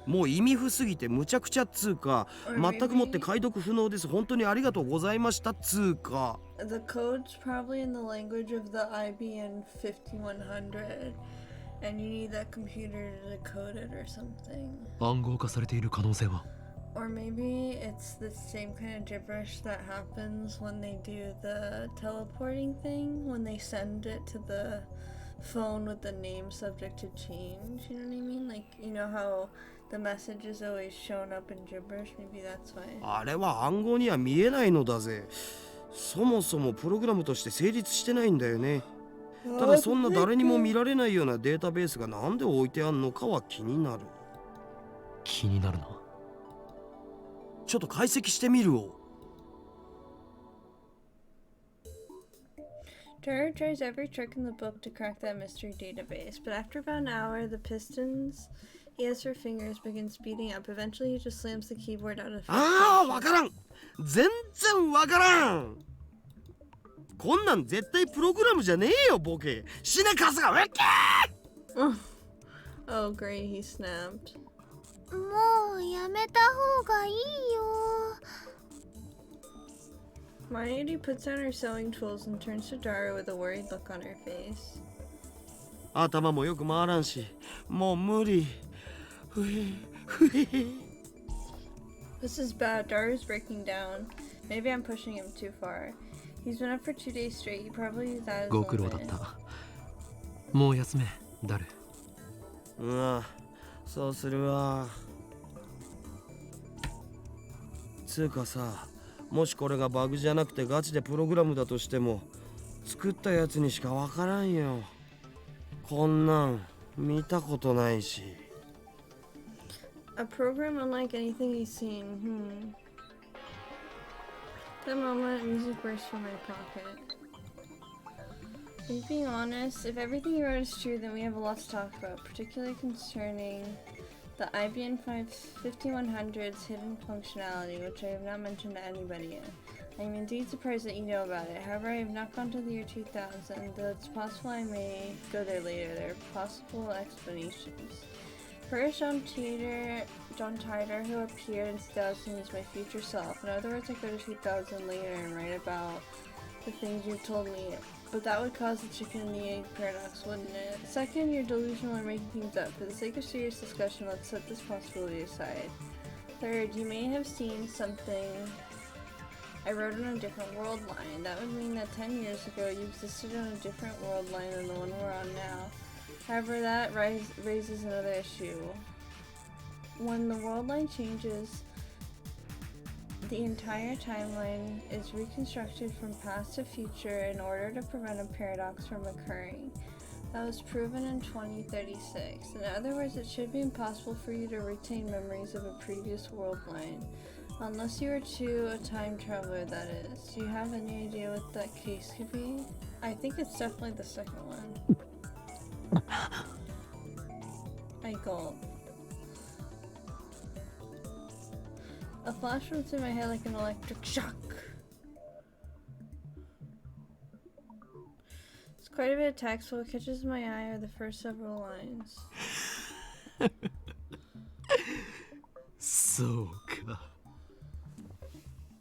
もう意味不すぎてむちゃくちゃっつうか全くもって解読不能です本当にありがとうございましたっつうか。 The code's probably in the language of the IBM 5100 and you need that computer to decode it or something. 暗号化されている可能性は？ Or maybe it's the same kind of gibberish that happens when they do the teleporting thing, when they send it to the phone with the name subject to change, you know what I mean? Like, you know how the message is always shown up in gibberish? Maybe that's why. あれは暗号には見えないのだぜ。そもそもプログラムとして成立してないんだよね。ただそんな誰にも見られないようなデータベースがなんで置いてあんのかは気になる。気になるな。ちょっと解析してみるを。Jared tries every trick in the book to crack that mystery database, but after about an hour, the pistons he has for fingers begin speeding up. Eventually, he just slams the keyboard out of frustration. ああ、わからん。全然わからん。こんなん絶対プログラムじゃねえよ、ボケ。死ねカスが。Oh, great, he snapped. もうやめた方がいいよ。Mayuri puts down her sewing tools and turns to Daru with a worried look on her face. 頭もよく回らんし、もう無理。ふへふへ。This is bad. Daru's breaking down. Maybe I'm pushing him too far. He's been up for 2 days straight. He probably used that as ご苦労だった。もう休め、ダル。そうするわ。つうかさ、もしこれがバグじゃなくてガチでプログラムだとしても、作ったやつにしかわからんよ。こんなん見たことないし。A program unlike anything he's seen. The moment, music burst from my pocket. If being honest, if everything you wrote is true, then we have a lot to talk about, particularly concerning the IBM 5100's hidden functionality, which I have not mentioned to anybody yet. I am indeed surprised that you know about it. However, I have not gone to the year 2000, though it's possible I may go there later. There are possible explanations. First, John Tider, who appeared in 2000, is my future self. In other words, I go to 2000 later and write about the things you told me, but that would cause the chicken and the egg paradox, wouldn't it? Second, you're delusional or making things up. For the sake of serious discussion, let's set this possibility aside. Third, you may have seen something I wrote on a different world line. That would mean that 10 years ago you existed on a different world line than the one we're on now. However, that raises another issue. When the world line changes, the entire timeline is reconstructed from past to future in order to prevent a paradox from occurring. That was proven in 2036. In other words, it should be impossible for you to retain memories of a previous world line. Unless you were a time traveler, that is. Do you have any idea what that case could be? I think it's definitely the second one. I gulp. A flash went through my head like an electric shock. It's quite a bit of text, but what catches my eye are the first several lines. そうか。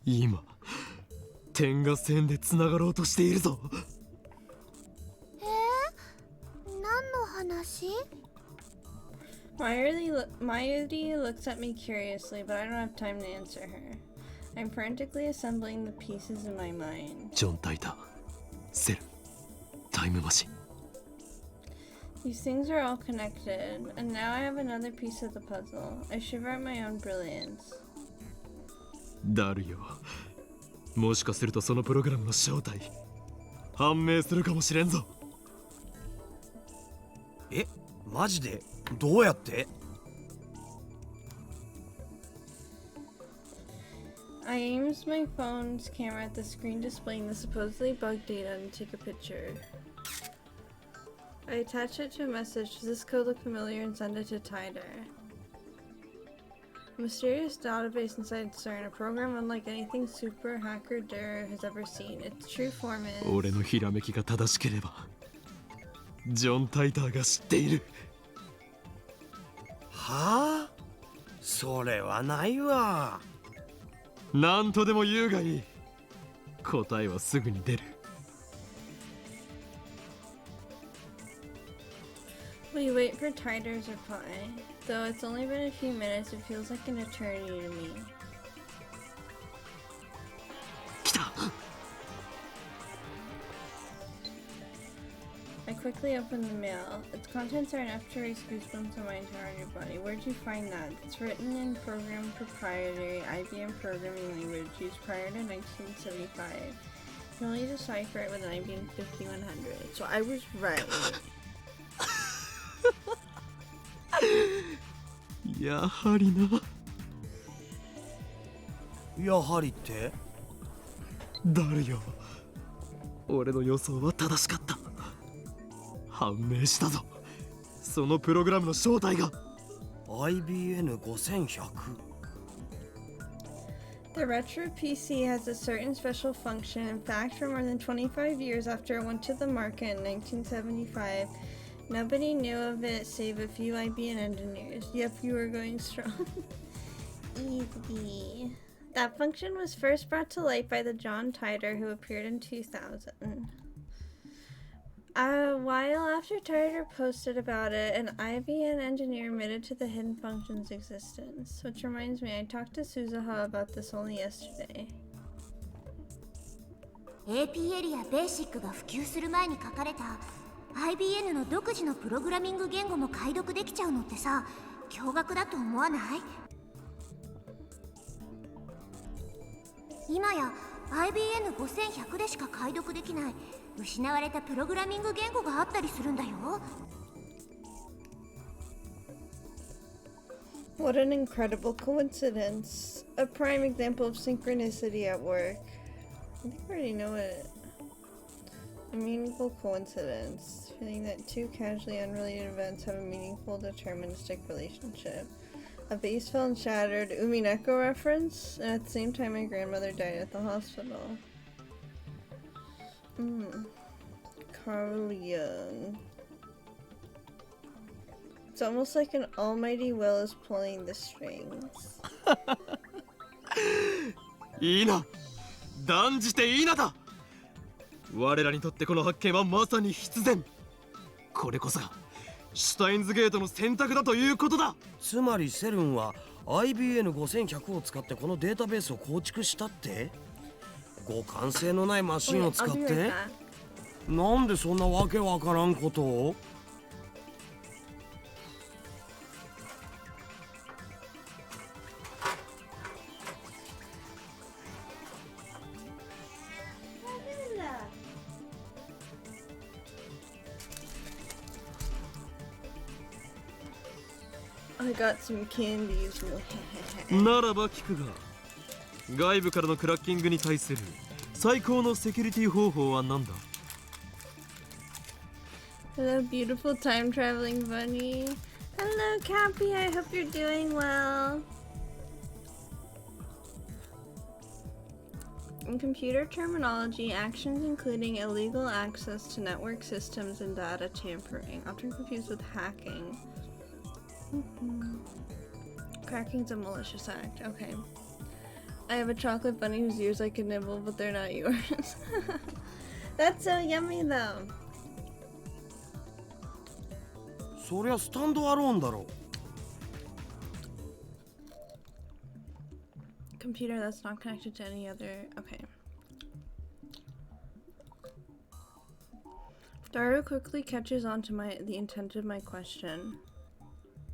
今、点が線でつながろうとしているぞ。何の話？ Mayuri looks at me curiously, but I don't have time to answer her. I'm frantically assembling the pieces in my mind. ジョン・タイター、セル、タイムマシン。These things are all connected, and now I have another piece of the puzzle. I shiver at my own brilliance. ダルよ。もしかするとそのプログラムの正体、判明するかもしれんぞ。マジで？どうやって？ I aims my phone's camera at the screen displaying the supposedly bugged data and take a picture. I attach it to a message. Does this code look familiar? And send it to Tider. A mysterious database inside CERN, a program unlike anything super hacker Dare has ever seen. Its true form is... 俺のひらめきが正しければ、ジョン・タイターが知っている。はあ？それはないわ。なんとでも言うがいい。答えはすぐに出る。We wait for Tider's reply. Though it's only been a few minutes, it feels like an eternity to me. 来た。 I quickly opened the mail. Its contents are enough to raise goosebumps on my entire body. Where'd you find that? It's written in program proprietary IBM programming language used prior to 1975. You can only decipher it with an IBM 5100. So I was right. やはりな。やはりって？誰よ。俺の予想は正しかった。判明したぞ。そのプログラムの正体が IBN5100。 The retro PC has a certain special function. In fact, for more than 25 years after it went to the market in 1975, nobody knew of it save a few IBM engineers. Yep, you were going strong. Easy. That function was first brought to light by the John Tider, who appeared in 2000. A while after Tider posted about it, an IBM engineer admitted to the hidden function's existence. Which reminds me, I talked to Suzuha about this only yesterday. APL やベーシックが普及する前に書かれた IBM の独自のプログラミング言語も解読できちゃうのってさ、驚愕だと思わない？今や IBN5100 でしか解読できない失われたプログラミング言語があったりするんだよ。What an incredible coincidence. A prime example of synchronicity at work. I think I already know it. A meaningful coincidence. Feeling that two casually unrelated events have a meaningful deterministic relationship. A vase fell and shattered. Umineko reference? And at the same time my grandmother died at the hospital. Carl Jung. It's almost like an almighty will is pulling the strings. いいな。断じていいなだ。我らにとってこの発見はまさに必然。これこそがシュタインズゲートの選択だということだ。つまりセルンは IBN5100 を使ってこのデータベースを構築したって？互換性のないマシンを使って？なんでそんなわけわからんことを？I got some candies. ならば聞くが、外部からのクラッキングに対する最高のセキュリティ方法は何だ？ Hello, beautiful time traveling bunny. Hello, Cappy. I hope you're doing well. In computer terminology, actions including illegal access to network systems and data tampering, often confused with hacking. Cracking's a malicious act. Okay. I have a chocolate bunny whose ears I can nibble, but they're not yours. That's so yummy, though. そりゃスタンドアローンだろ。Computer that's not connected to any other. Okay. Daru quickly catches on to the intent of my question.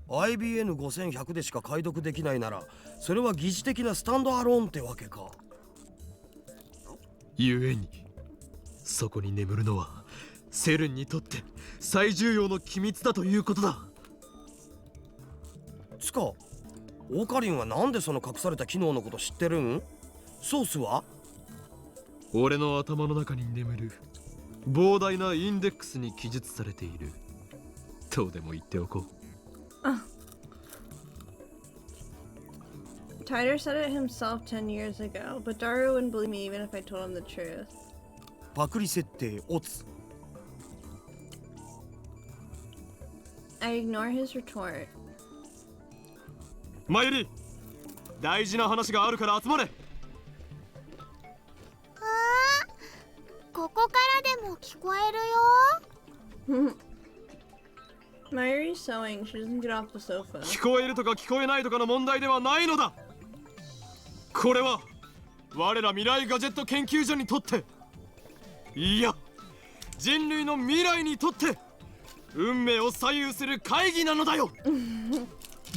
IBN5100 でしか解読できないなら、それは疑似的なスタンドアローンってわけか。ゆえに、そこに眠るのはセルンにとって最重要の機密だということだ。つか、オカリンはなんでその隠された機能のこと知ってるん？ソースは？俺の頭の中に眠る膨大なインデックスに記述されている。どうでも言っておこう。Tider said it himself 10 years ago, but Daru wouldn't believe me even if I told him the truth. パクリ設定オツ。I ignore his retort. マユリ、大事な話があるから集まれ。ここからでも聞こえるよ。Mayuri's sewing. She doesn't get off the sofa. 聞こえるとか聞こえないとかの問題ではないのだ。これは我ら未来ガジェット研究所にとって、いや人類の未来にとって運命を左右する会議なのだよ。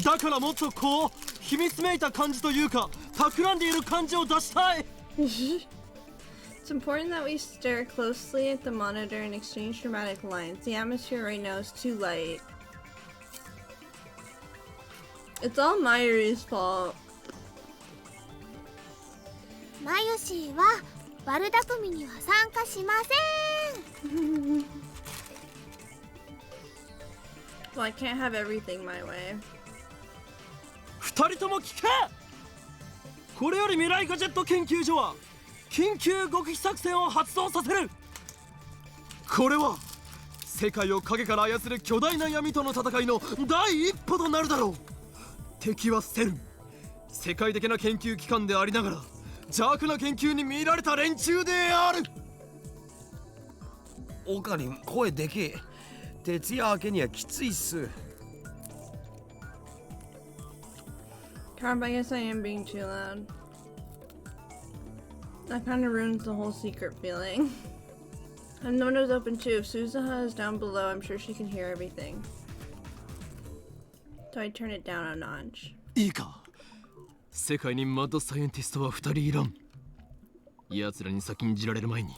だからもっとこう秘密めいた感じというか企んでいる感じを出したい。It's important that we stare closely at the monitor and exchange dramatic lines. The atmosphere right now is too light. It's all Mayuri's fault. マユシーはバルダ組には参加しません。Well, I can't have everything my way. 二人とも聞け。これより未来ガジェット研究所は緊急極秘作戦を発動させる。これは世界を影から操る巨大な闇との戦いの第一歩となるだろう。敵はセルン、世界的な研究機関でありながら邪悪な研究に見られた連中である。オカリン、声でけえ。徹夜明けにはきついっす。Carb, I guess I am being too loud. That kind of ruins the whole secret feeling. And the window's open too. If Suzuha is down below, I'm sure she can hear everything. So I turn it down a notch. いいか、世界にマッドサイエンティストは2人いらん。奴らに先んじられる前に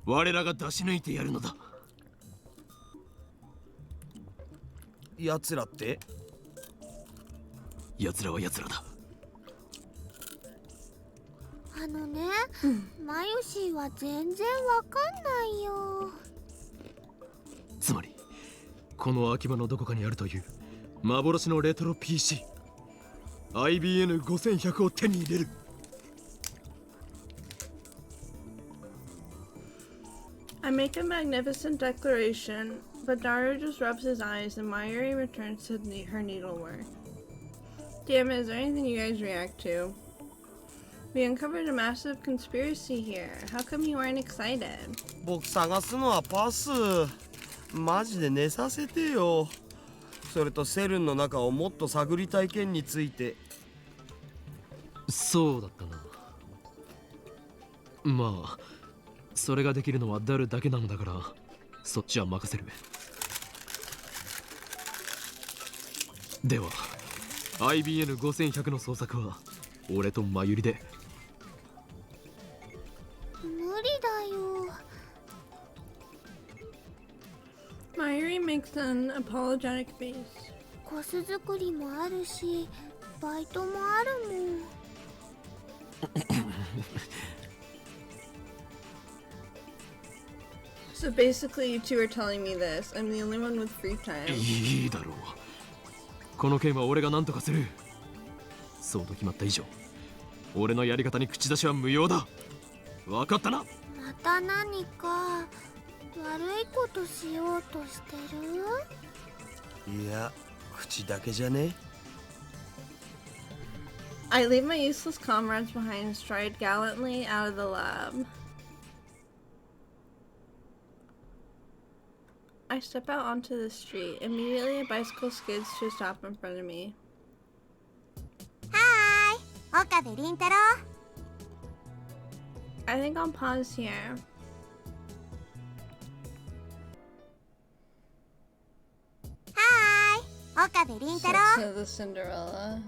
我らが出し抜いてやるのだ。奴らって？奴らは奴らだ。あのね、マユシーは全然わかんないよ。つまりこの秋葉のどこかにあるという幻のレトロ PC IBN5100 を手に入れる。I make a magnificent declaration, but Daru just rubs his eyes and Mayuri returns to her needlework. Damn it, is there anything you guys react to? We uncovered a massive conspiracy here. How come you weren't excited? 僕探すのはパス。マジで寝させてよ。それとセルンの中をもっと探りたい件について。そうだったな。まあそれができるのはダルだけなのだからそっちは任せる。では IBN5100 の捜索は俺とマユリで。無理だよ。Mayuri makes an apologetic face. コス作りもあるし、バイトもあるもん。So basically, you two are telling me this. I'm the only one with free time. いいだろう。この件は俺が何とかする。そうと決まった以上俺のやり方に口出しは無用だ。分かったな。また何か悪いことしようとしてる？いや、口だけじゃね。I leave my useless comrades behind and stride gallantly out of the lab. I step out onto the street. Immediately, a bicycle skids to a stop in front of me. はーい、岡部倫太郎。I think I'll pause here. はーい、岡部倫太郎。 Said the Cinderella.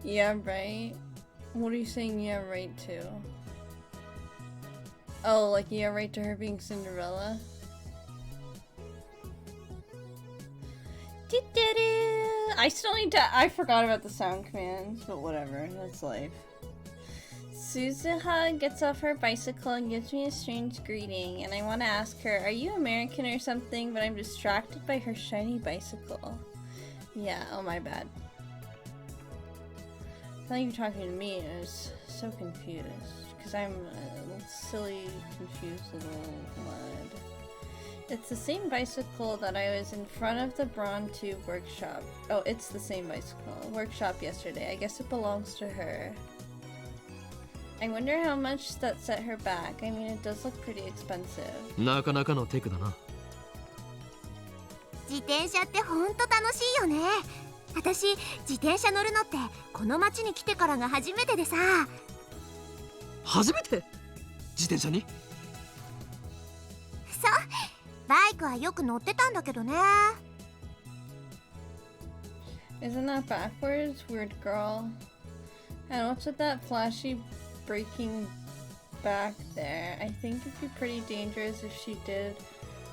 Yeah, right? What are you saying yeah, right to? Oh, like yeah, right to her being Cinderella? I still need to. I forgot about the sound commands, but whatever. That's life. Suzuha gets off her bicycle and gives me a strange greeting, and I want to ask her, are you American or something? But I'm distracted by her shiny bicycle. Yeah, oh my bad. I thought you were talking to me, and I was so confused. Because I'm a silly, confused little lad. It's the same bicycle that I was in front of the Brawn Tube workshop. Oh, it's the same bicycle. Workshop yesterday. I guess it belongs to her. I wonder how much that set her back. I mean, it does look pretty expensive. なかなかのテクだな。自転車ってほんと楽しいよね。私自転車乗るのってこの町に来てからが初めてでさ。初めて自転車に？そう、バイクはよく乗ってたんだけどね。Isn't that backwards, weird girl? And what's with that flashy braking back there? I think it'd be pretty dangerous if she did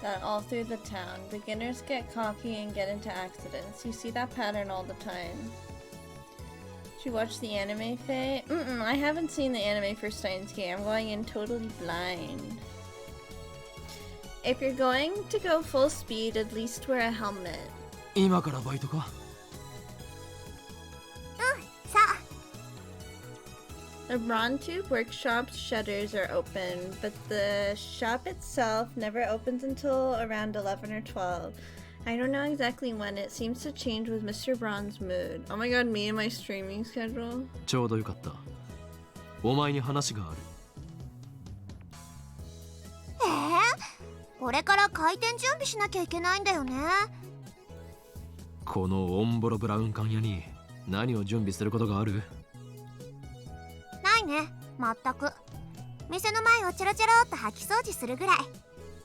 that all through the town. Beginners get cocky and get into accidents. You see that pattern all the time. Did you watch the anime, Faye? I haven't seen the anime for Steins Gate. I'm going in totally blind. If you're going to go full speed, at least wear a helmet. 今からバイトか？さあ。The Brontube workshop's shutters are open, but the shop itself never opens until around 11 or 12. I don't know exactly when. It seems to change with Mr. Braun's mood. Oh my god, me and my streaming schedule. ちょうどよかった。お前に話がある。これから開店準備しなきゃいけないんだよね。このオンボロブラウン管屋に何を準備することがある？ないね、全く。店の前をチャラチャラっと掃き掃除するぐらい。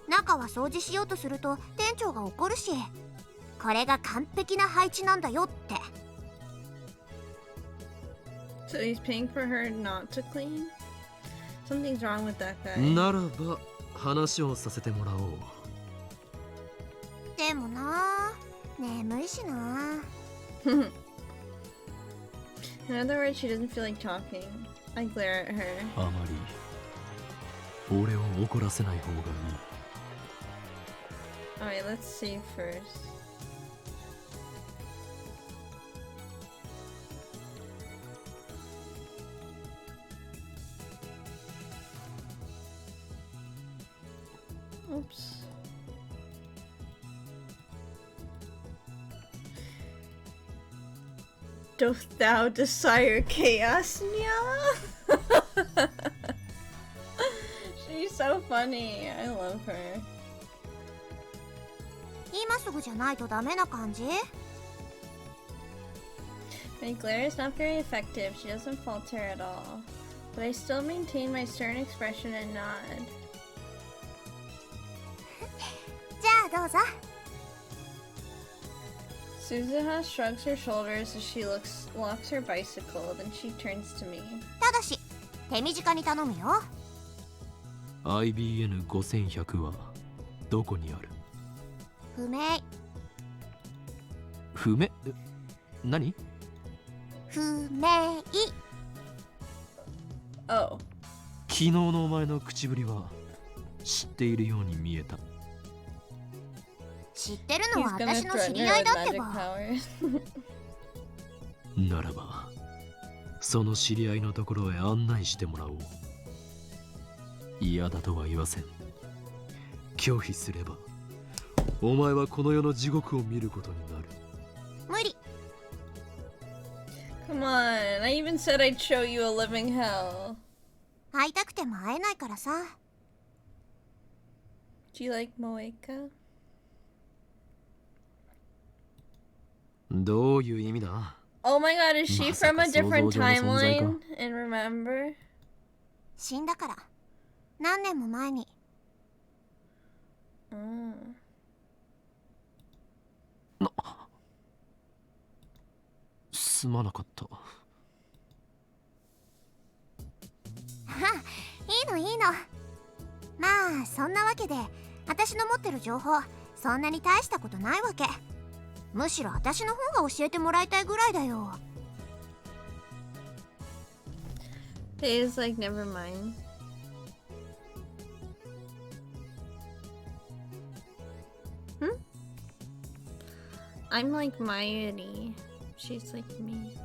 中は掃除しようとすると店長が怒るし、これが完璧な配置なんだよって。So he's paying for her not to clean? Something's wrong with that guy. ならば話をさせてもらおう。でもな、眠いしな。In other words, she doesn't feel like talking. I glare at her. あまり俺を怒らせない方がいい。Alright, let's see first. Oops. Dost thou desire chaos, Nya? She's so funny. I love her. 今すぐじゃないとダメな感じ？ My glare is not very effective. She doesn't falter at all. But I still maintain my stern expression and nod. じゃあどうぞ。Suzuha shrugs her shoulders as she locks her bicycle, then she turns to me. ただし、手短に頼むよ。IBN5100 はどこにある？不明。不明？何？不明。Oh. 昨日のお前の口ぶりは知っているように見えた。知ってるの He's は gonna 私の threaten 知り her 合い with だって magic ば。powers. ならばその知り合いのところへ案内してもらおう。嫌だとは言わせん。拒否すればお前はこの世の地獄を見ることになる。無理。Come on, I even said I'd show you a living hell. 会いたくても会えないからさ。Do you like Moeka? どういう意味だ？ Oh my god, is she from a different まさか想像上の存在か。 timeline? And remember? 死んだから。何年も前に。すまなかった。いいのいいの。まあそんなわけで私の持ってる情報そんなに大したことないわけ。むしろ私の方が教えてもらいたいぐらいだよ。Faye's like, never mind. I'm like Mayuri. She's like me.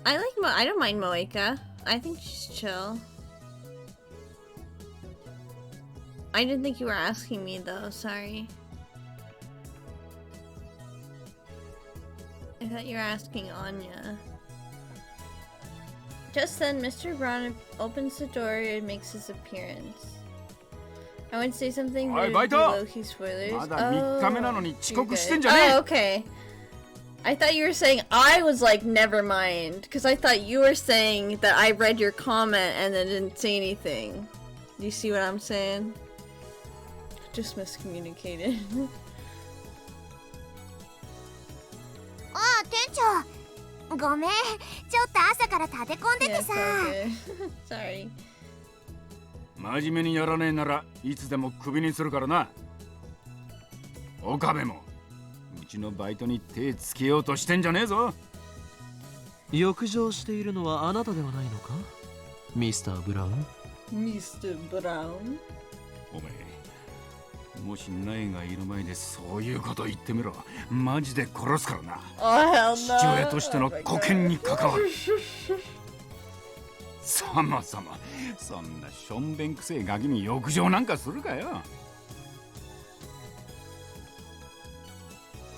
I don't mind Moeka. I think she's chill. I didn't think you were asking me though, sorry. I thought you were asking Anya. Just then, Mr. Brown opens the door and makes his appearance. I would say something Oi, rude Baito! low-key spoilers. まだ3日目なのに遅刻 you're してん good. じゃねえ Oh, okay. I thought you were saying I was like, never mind. Because I thought you were saying that I read your comment and then didn't say anything. Do you see what I'm saying? Just miscommunicated. ああ、店長。ごめん、ちょっと朝から立て込んでて Yes, さ。 okay. Sorry. 真面目にやらねえならいつでもクビにするからな。岡部もうちのバイトに手つけようとしてんじゃねえぞ。欲情しているのはあなたではないのか、ミスター・ブラウン。 Mr. Brown. おめえ、もしナエがいる前でそういうこと言ってみろ。マジで殺すからな。 Oh, hell no. 父親としての Oh my 保 God. 険に関わる。そもそもそんなしょんべんくせえガキに欲情なんかするかよ。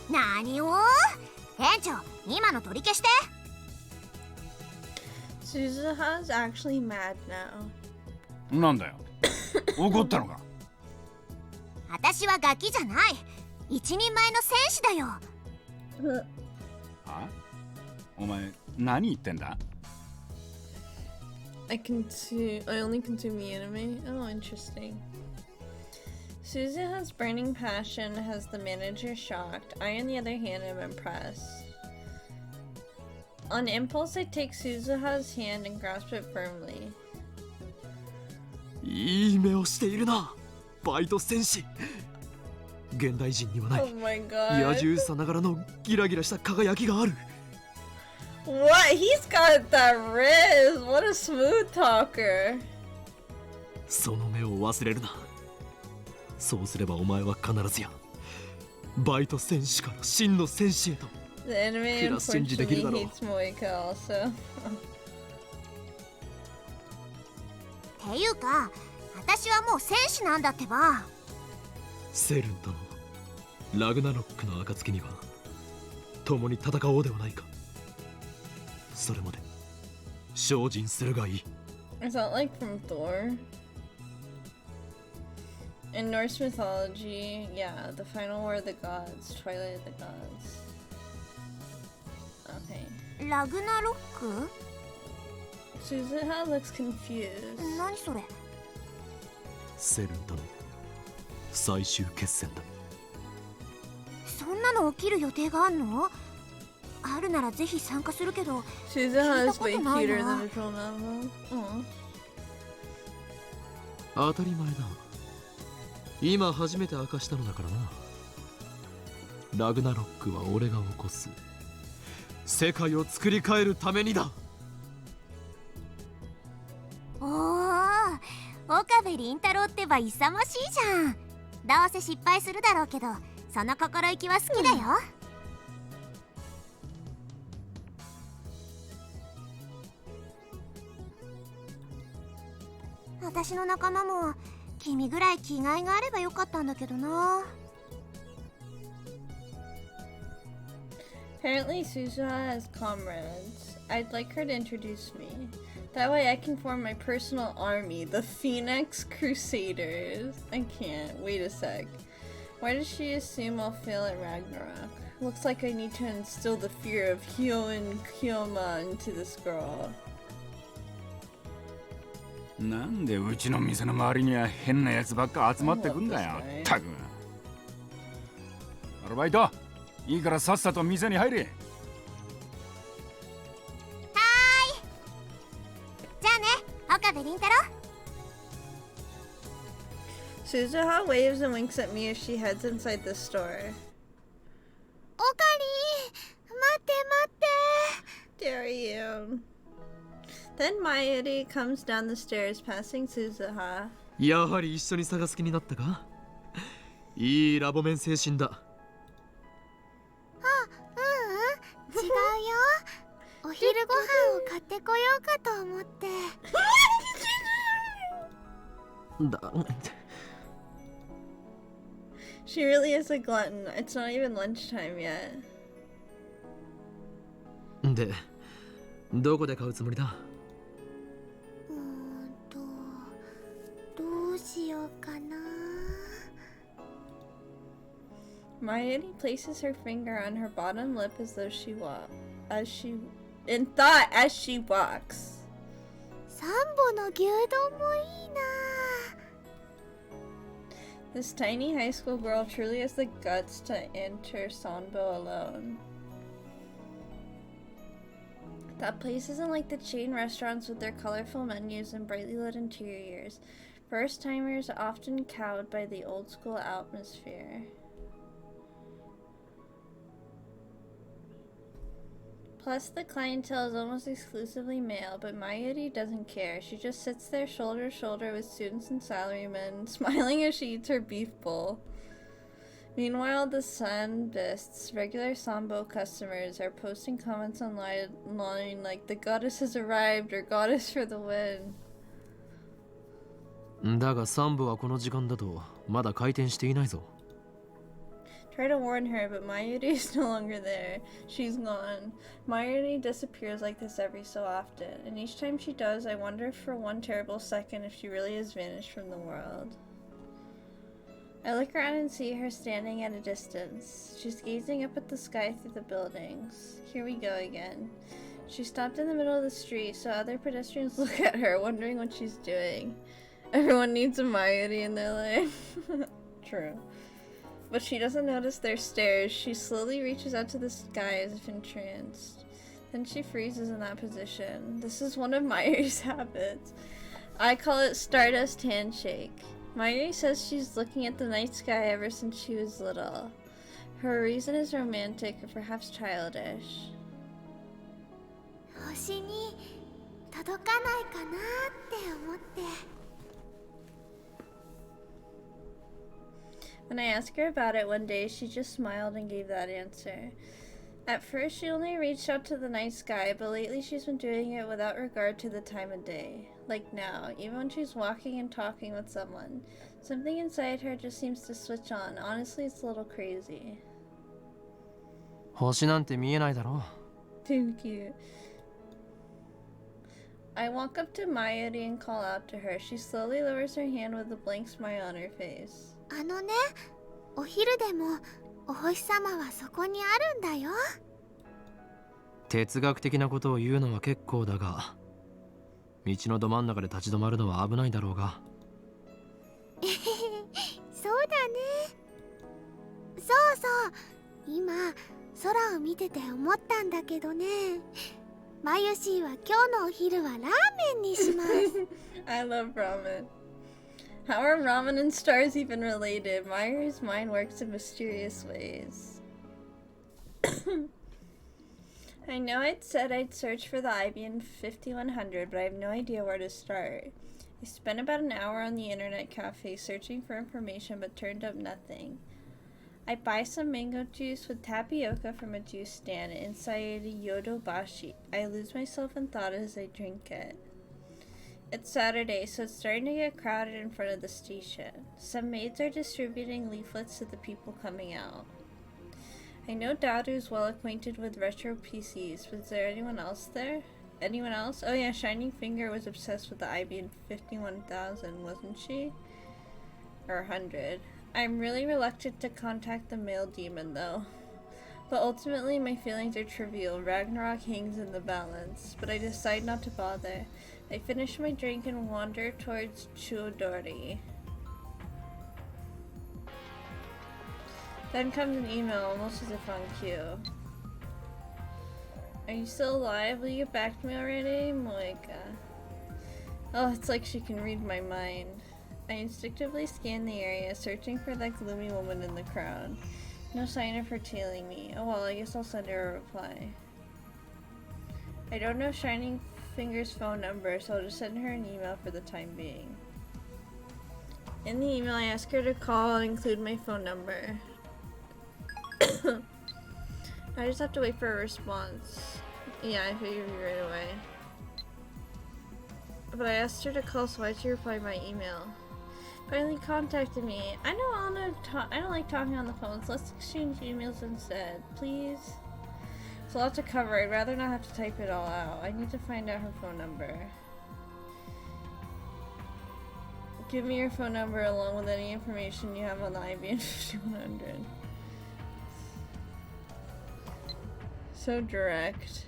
何を？店長、今の取り消して。Suzuha's actually mad now. なんだよ。怒ったのか。私はガキじゃない。一人前の戦士だよ。あ？お前何言ってんだ？ I only consume the anime. Oh, interesting. Suzuha's burning passion has the manager shocked. I, on the other hand, am impressed. On impulse, I take Suzuha's hand and grasp it firmly. いい目をしているな、バイト戦士。現代人にはない Oh my 野 god. 獣さながらのギラギラした輝きがある。 What? He's got that riz. What a smooth talker. その目を忘れるな。そうすればお前は必ずやバイト戦士から真の戦士へと。 The anime Kira Shinji de unfortunately Kirudaro. hates Moika also. っていうか、私はもう戦士なんだってば。セルンとのラグナロックの暁には共に戦おうではないか。それまで精進するがいい。 Is that like from Thor? In Norse mythology, yeah, the final war of the gods, Twilight of the gods. Okay. ラグナロック？ Suzuha looks confused. 何それ？セルンとの最終決戦だ。そんなの起きる予定があんの？あるならぜひ参加するけど。 Suzuha is way 聞いたことないな。 cuter than visual novel. Aw. 当たり前だ。今初めて明かしたのだからな。ラグナロックは俺が起こす。世界を作り変えるためにだ。おお、岡部倫太郎ってば勇ましいじゃん。どうせ失敗するだろうけど、その心意気は好きだよ。私の仲間も君ぐらい気概があればよかったんだけどな。 Apparently, Suzuha has comrades. I'd like her to introduce me. That way I can form my personal army, the Phoenix Crusaders. I can't. Wait a sec. Why does she assume I'll fail at Ragnarok? Looks like I need to instill the fear of Hyo and Kyoma into this girl. なんでうちの店の周りには変なやつばっか集まってくんだよ。たく。アルバイト、いいからさっさと店に入れ。じゃあね、岡部倫太郎。 Suzuha waves and winks at me as she heads inside the store. オカリン、待って待って。 Dare you. Then Mayuri comes down the stairs, passing Suzuha. やはり一緒に探す気になったか。いいラボメン精神だ。違うよ。お昼ご飯を買ってこようかと思って。だ She really is a glutton. It's not even lunchtime yet. で、どこで買うつもりだ。Mayuri places her finger on her bottom lip as though she walks. As she walks. サンボの牛丼もいいな。 This tiny high school girl truly has the guts to enter Sanbo alone. That place isn't like the chain restaurants with their colorful menus and brightly lit interiors. First-timers are often cowed by the old-school atmosphere. Plus, the clientele is almost exclusively male, but Mayuri doesn't care. She just sits there shoulder to shoulder with students and salarymen, smiling as she eats her beef bowl. Meanwhile, the Sanbists, regular Sambo customers, are posting comments online like, the goddess has arrived, or goddess for the win. だが3部はこの時間だとまだ開店していないぞ。 Try to warn her, but Mayuri is no longer there. She's gone. Mayuri disappears like this every so often, and each time she does, I wonder for one terrible second if she really has vanished from the world. I look around and see her standing at a distance. She's gazing up at the sky through the buildings. Here we go again. She stopped in the middle of the street, so other pedestrians look at her, wondering what she's doing. Everyone needs a Mayuri in their life. True. But she doesn't notice their stares. She slowly reaches out to the sky as if entranced. Then she freezes in that position. This is one of Mayuri's habits. I call it Stardust Handshake. Mayuri says she's looking at the night sky ever since she was little. Her reason is romantic or perhaps childish. 星に届かないかなって思って。 When I asked her about it one day, she just smiled and gave that answer. At first, she only reached out to the night sky, but lately she's been doing it without regard to the time of day. Like now, even when she's walking and talking with someone. Something inside her just seems to switch on. Honestly, it's a little crazy. 星なんて見えないだろ Too cute. I walk up to Mayuri and call out to her. She slowly lowers her hand with a blank smile on her face. あのね、お昼でもお星様はそこにあるんだよ。哲学的なことを言うのは結構だが、道のど真ん中で立ち止まるのは危ないだろうが。そうだね。そうそう、今空を見てて思ったんだけどね。マユシーは今日のお昼はラーメンにします。I love ramen. How are ramen and stars even related? Mayuri's mind works in mysterious ways. I know I'd said I'd search for the IBM 5100, but I have no idea where to start. I spent about an hour on the internet cafe searching for information, but turned up nothing. I buy some mango juice with tapioca from a juice stand inside Yodobashi. I lose myself in thought as I drink it. It's Saturday, so it's starting to get crowded in front of the station. Some maids are distributing leaflets to the people coming out. I know Daru's well acquainted with retro PCs, but is there anyone else there? Anyone else? Oh yeah, Shining Finger was obsessed with the IBM 51000, wasn't she? Or 100. I'm really reluctant to contact the male demon though. But ultimately my feelings are trivial. Ragnarok hangs in the balance, but I decide not to bother. I finish my drink and wander towards Chuodori. Then comes an email, almost as if on cue. Are you still alive? Will you get back to me already? Moika. Oh, it's like she can read my mind. I instinctively scan the area, searching for that gloomy woman in the crowd. No sign of her tailing me. Oh well, I guess I'll send her a reply. I don't know Shining Finger's phone number, so I'll just send her an email for the time being. In the email, I ask her to call and include my phone number. I just have to wait for a response. Yeah, I figured you right away. But I asked her to call, so why'd she reply my email? Finally contacted me. I don't like talking on the phone, so let's exchange emails instead, please. It's a lot to cover. I'd rather not have to type it all out. I need to find out her phone number. Give me your phone number along with any information you have on the IBM 5100. So direct.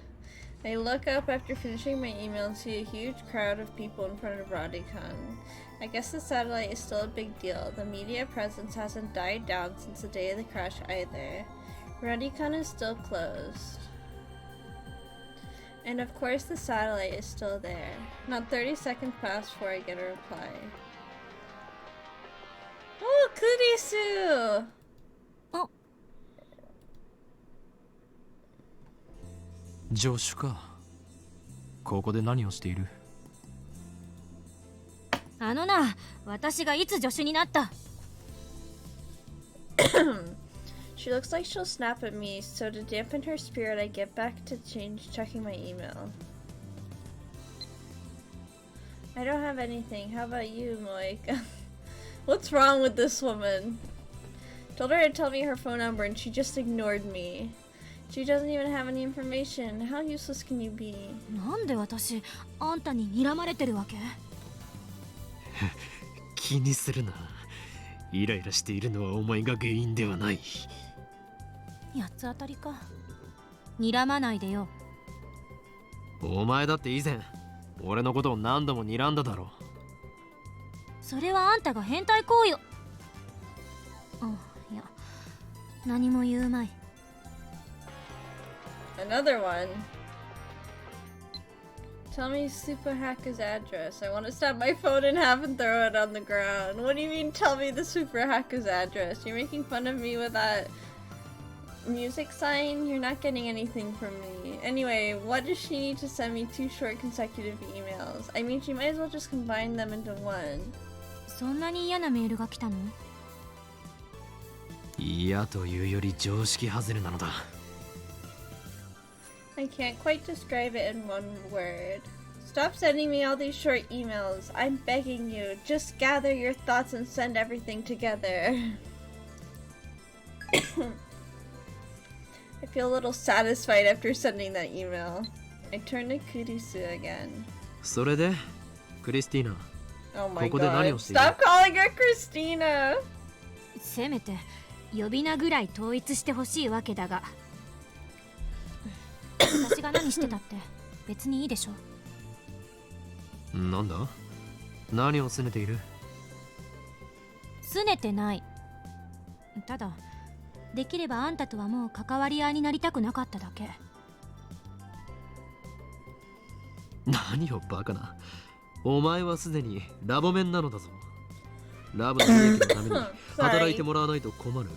I look up after finishing my email and see a huge crowd of people in front of Radicon. I guess the satellite is still a big deal. The media presence hasn't died down since the day of the crash either. Radicon is still closed. And of course the satellite is still there. Not 30 seconds pass before I get a reply. Oh, Kurisu! Oh. 助手か。ここで何をしている？あのな、私がいつ助手になった？ She looks like she'll snap at me, so to dampen her spirit, I get back to checking my email. I don't have anything. How about you, Moik? What's wrong with this woman? Told her to tell me her phone number and she just ignored me. She doesn't even have any information. How useless can you be? なんで私、あんたに睨まれてるわけ？気にするな。イライラしているのはお前が原因ではない。八つ当たりか。睨まないでよ。お前だって以前俺のことを何度も睨んだだろう。それはあんたが変態行為を。いや、何も言うまい。Another one. Tell me Super Hacker's address. I want to stab my phone in half and throw it on the ground. What do you mean, tell me the Super Hacker's address? You're making fun of me with that music sign? You're not getting anything from me. Anyway, what does she need to send me 2 short consecutive emails? I mean, she might as well just combine them into one. そんなに嫌なメールが来たの？嫌というより常識外れなのだ。I can't quite describe it in one word. Stop sending me all these short emails. I'm begging you. Just gather your thoughts and send everything together. I feel a little satisfied after sending that email. I turn to Kurisu again. それで、クリスティーナ。Oh my ここで何 god. をしている？ Stop calling her Christina! せめて呼び名ぐらい統一してほしいわけだが。私が何してたって別にいいでしょ。なんだ？何を拗ねている？拗ねてない。ただできればあんたとはもう関わり合いになりたくなかっただけ。何をバカな。お前はすでにラボメンなのだぞ。ラブの利益のために働いてもらわないと困る。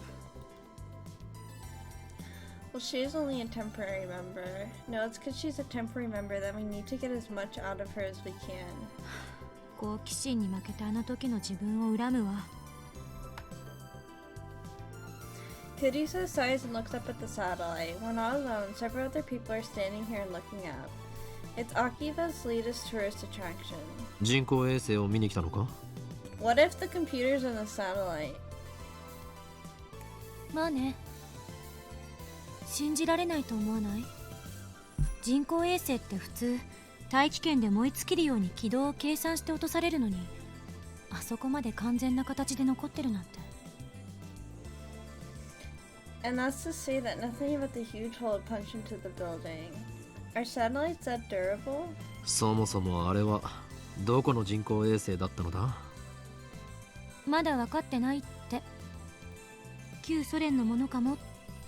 Well, she's only a temporary member. No, it's because she's a temporary member that we need to get as much out of her as we can. 好奇心に負けたあの時の自分を恨むわ。Kurisa sighs and looks up at the satellite. We're not alone. Several other people are standing here and looking up. It's Akiba's latest tourist attraction. 人工衛星を見に来たのか？ What if the computer's in the satellite? まあね。信じられないと思わない？人工衛星って普通大気圏で燃え尽きるように軌道を計算して落とされるのに、あそこまで完全な形で残ってるなんて。And that's to say that nothing but the huge hole punched into the building. Are satellites that durable? そもそもあれはどこの人工衛星だったのだ？まだ分かってないって。旧ソ連のものかもっ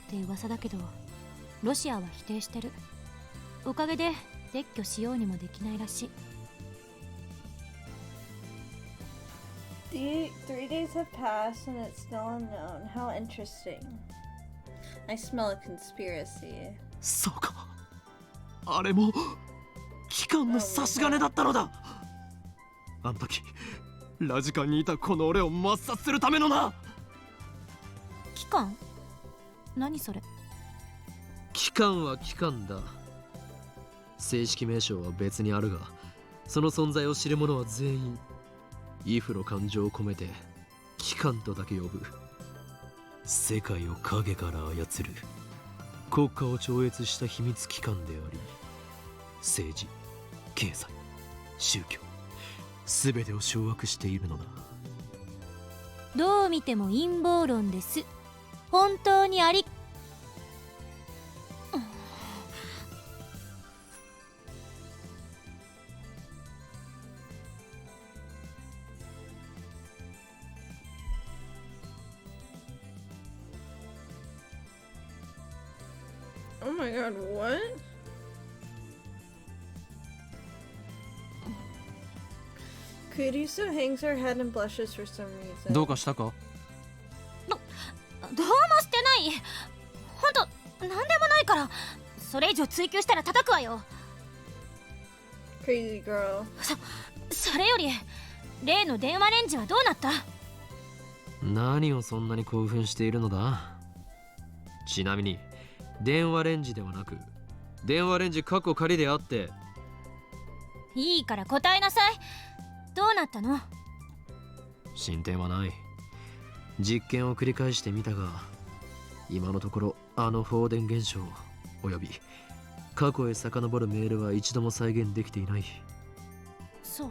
て噂だけど、ロシアは否定してる。おかげで撤去しようにもできないらしい。3 days have passed and it's still unknown. How interesting. I smell a conspiracy. そうか。あれも機関の差し金だったのだ。あの時ラジカンにいたこの俺を抹殺するためのな。機関？何それ？機関は機関だ。正式名称は別にあるが、その存在を知る者は全員イフの感情を込めて機関とだけ呼ぶ。世界を影から操る国家を超越した秘密機関であり、政治、経済、宗教、すべてを掌握しているのだ。どう見ても陰謀論です。本当にあり Oh my god, what? Kurisu hangs her head and blushes for some reason. どうかしたか？どうもしてない。ほんとなんでもないから。それ以上追求したら叩くわよ。 Crazy girl. それより例の電話レンジはどうなった？何をそんなに興奮しているのだ？ちなみに電話レンジではなく電話レンジカッコ仮であって。いいから答えなさい。どうなったの？進展はない。実験を繰り返してみたが、今のところあの放電現象および過去へ遡るメールは一度も再現できていない。そう。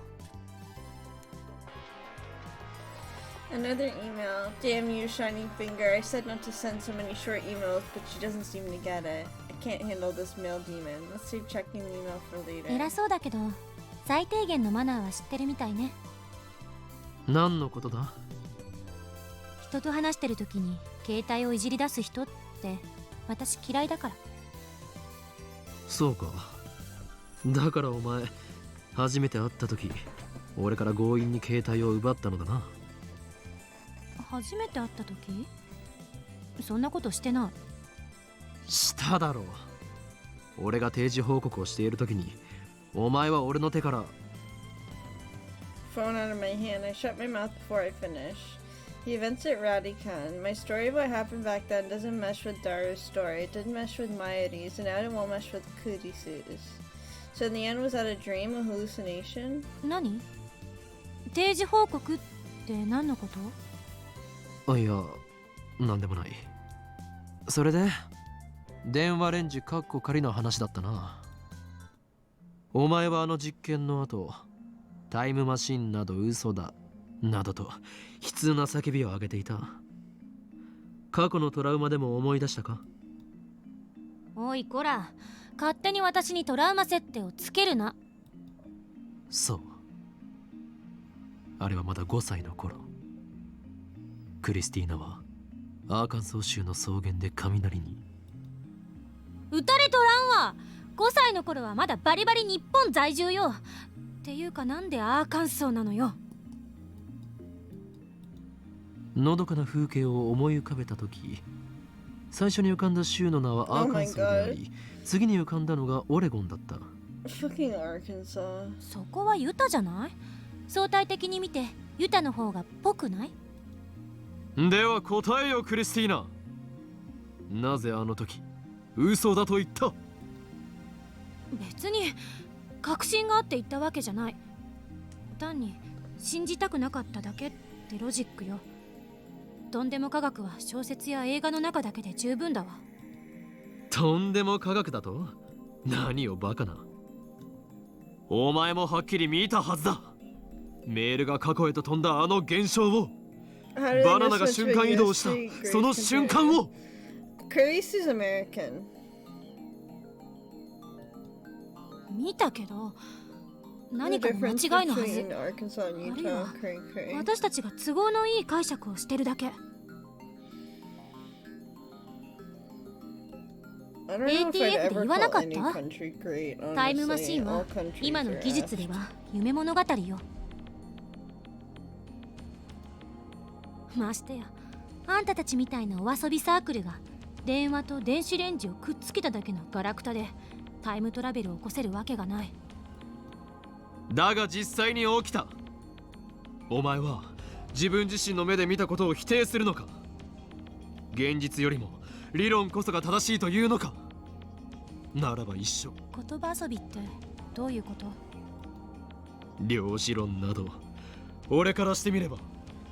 Another email. Damn you, shiny finger. I said not to send so many short emails, but she doesn't seem to get it. I can't handle this mail demon. Let's save checking the email for later. 偉そうだけど最低限のマナーは知ってるみたいね。何のことだ？人と話してる時に携帯をいじり出す人って私嫌いだから。そうか。だからお前初めて会った時俺から強引に携帯を奪ったのだな。初めて会った時？そんなことしてない。しただろう。俺が定時報告をしている時にお前は俺の手から。 Phone out of my hand. I shut my mouth before I finish. The events at Radican. My story of what happened back then doesn't mesh with Daru's story. It didn't mesh with Mayuri's, and now it won't mesh with Kurisu's. So in the end, was that a dream, a hallucination? 何？定時報告って何のこと？いや、なんでもない。それで電話レンジカッコ仮の話だったな。お前はあの実験の後、タイムマシンなど嘘だなどと悲痛な叫びを上げていた。過去のトラウマでも思い出したか？おいこら、勝手に私にトラウマ設定をつけるな。そう。あれはまだ5歳の頃。クリスティーナはアーカンソー州の草原で雷に撃たれとらんわ。5歳の頃はまだバリバリ日本在住よ。っていうかなんでアーカンソーなのよ。のどかな風景を思い浮かべた時、最初に浮かんだ州の名はアーカンソーであり、次に浮かんだのがオレゴンだった。Fucking Arkansas. そこはユタじゃない？相対的に見てユタの方がぽくない？では答えよクリスティーナ。なぜあの時嘘だと言った？別に確信があって言ったわけじゃない。単に信じたくなかっただけってロジックよ。とんでも科学は小説や映画の中だけで十分だわ。とんでも科学だと？何をバカな。お前もはっきり見たはずだ。メールが過去へと飛んだあの現象を。バナナが瞬間移動したその瞬間を。Curry's American. 見たけど何かの間違いのはず。あるいは私たちが都合のいい解釈をしてるだけ。ATF で言わなかった？タイムマシンは今の技術では夢物語よ。ましてやあんたたちみたいなお遊びサークルが電話と電子レンジをくっつけただけのガラクタでタイムトラベルを起こせるわけがない。だが実際に起きた。お前は自分自身の目で見たことを否定するのか？現実よりも理論こそが正しいというのか？ならば一緒。言葉遊びってどういうこと？量子論など俺からしてみれば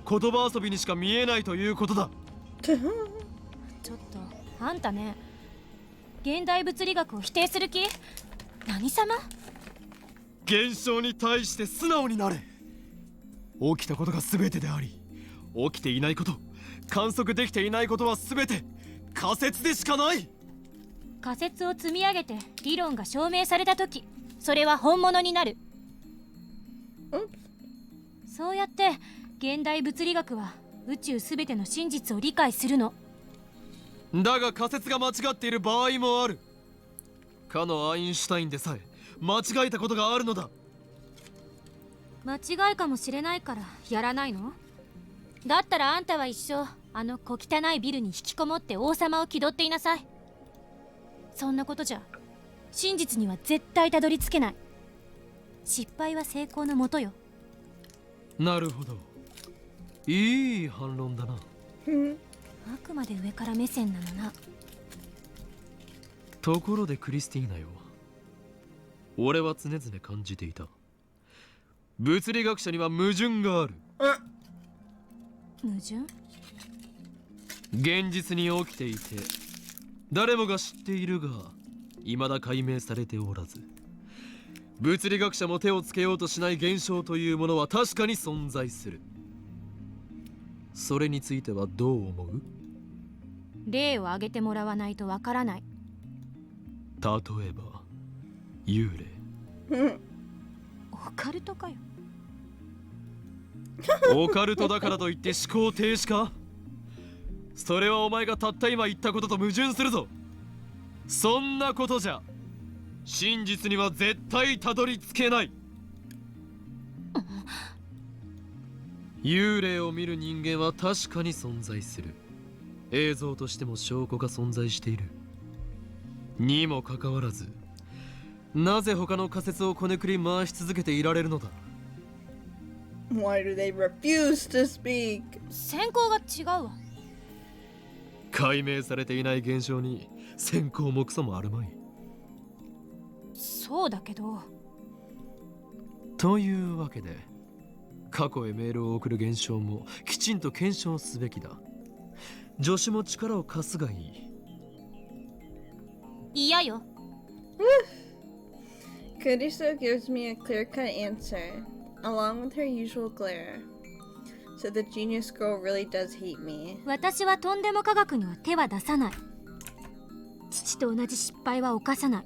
言葉遊びにしか見えないということだ。ちょっとあんたね、現代物理学を否定する気？何様？現象に対して素直になれ。起きたことが全てであり、起きていないこと、観測できていないことは全て仮説でしかない。仮説を積み上げて理論が証明されたとき、それは本物になる。そうやって現代物理学は宇宙すべての真実を理解するの。だが仮説が間違っている場合もある。かのアインシュタインでさえ間違えたことがあるのだ。間違いかもしれないからやらないの？だったらあんたは一生あの小汚いビルに引きこもって王様を気取っていなさい。そんなことじゃ真実には絶対たどり着けない。失敗は成功のもとよ。なるほど、いい反論だな。あくまで上から目線なのな。ところでクリスティーナよ、俺は常々感じていた。物理学者には矛盾がある。矛盾？現実に起きていて誰もが知っているが未だ解明されておらず、物理学者も手をつけようとしない現象というものは確かに存在する。それについてはどう思う？例を挙げてもらわないとわからない。例えば幽霊。オカルトかよ。オカルトだからといって思考停止か？それはお前がたった今言ったことと矛盾するぞ。そんなことじゃ真実には絶対たどり着けない。幽霊を見る人間は確かに存在する。映像としても証拠が存在している。にもかかわらずなぜ他の仮説をこねくり回し続けていられるのだ。 Why do they refuse to speak? 先行が違うわ。解明されていない現象に先行もクソもあるまい。そうだけど。というわけで過去へメールを送る現象もきちんと検証すべきだ。助手も力を貸すがいい。嫌よ。Kuriso gives me a clear-cut answer, along with her usual glare. So the genius girl really does hate me. 私はとんでも科学には手は出さない。父と同じ失敗は犯さない。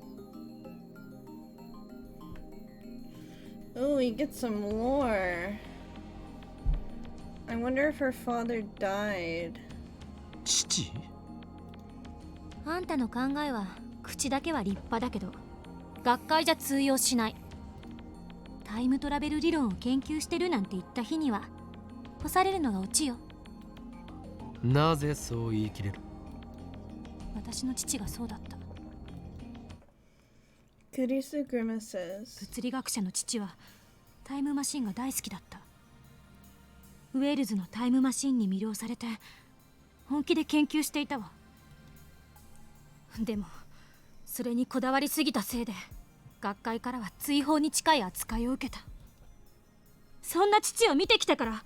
Oh, we get some lore. I wonder if her father died. 父？あんたの考えは口だけは立派だけど学会じゃ通用しない。タイムトラベル理論を研究してるなんて言った日には干されるのがオチよ。なぜそう言い切れる？私の父がそうだった。 Kuriso grimaces. 物理学者の父はタイムマシンが大好きだった。ウェールズのタイムマシンに魅了されて本気で研究していたわ。でもそれにこだわりすぎたせいで学会からは追放に近い扱いを受けた。そんな父を見てきたから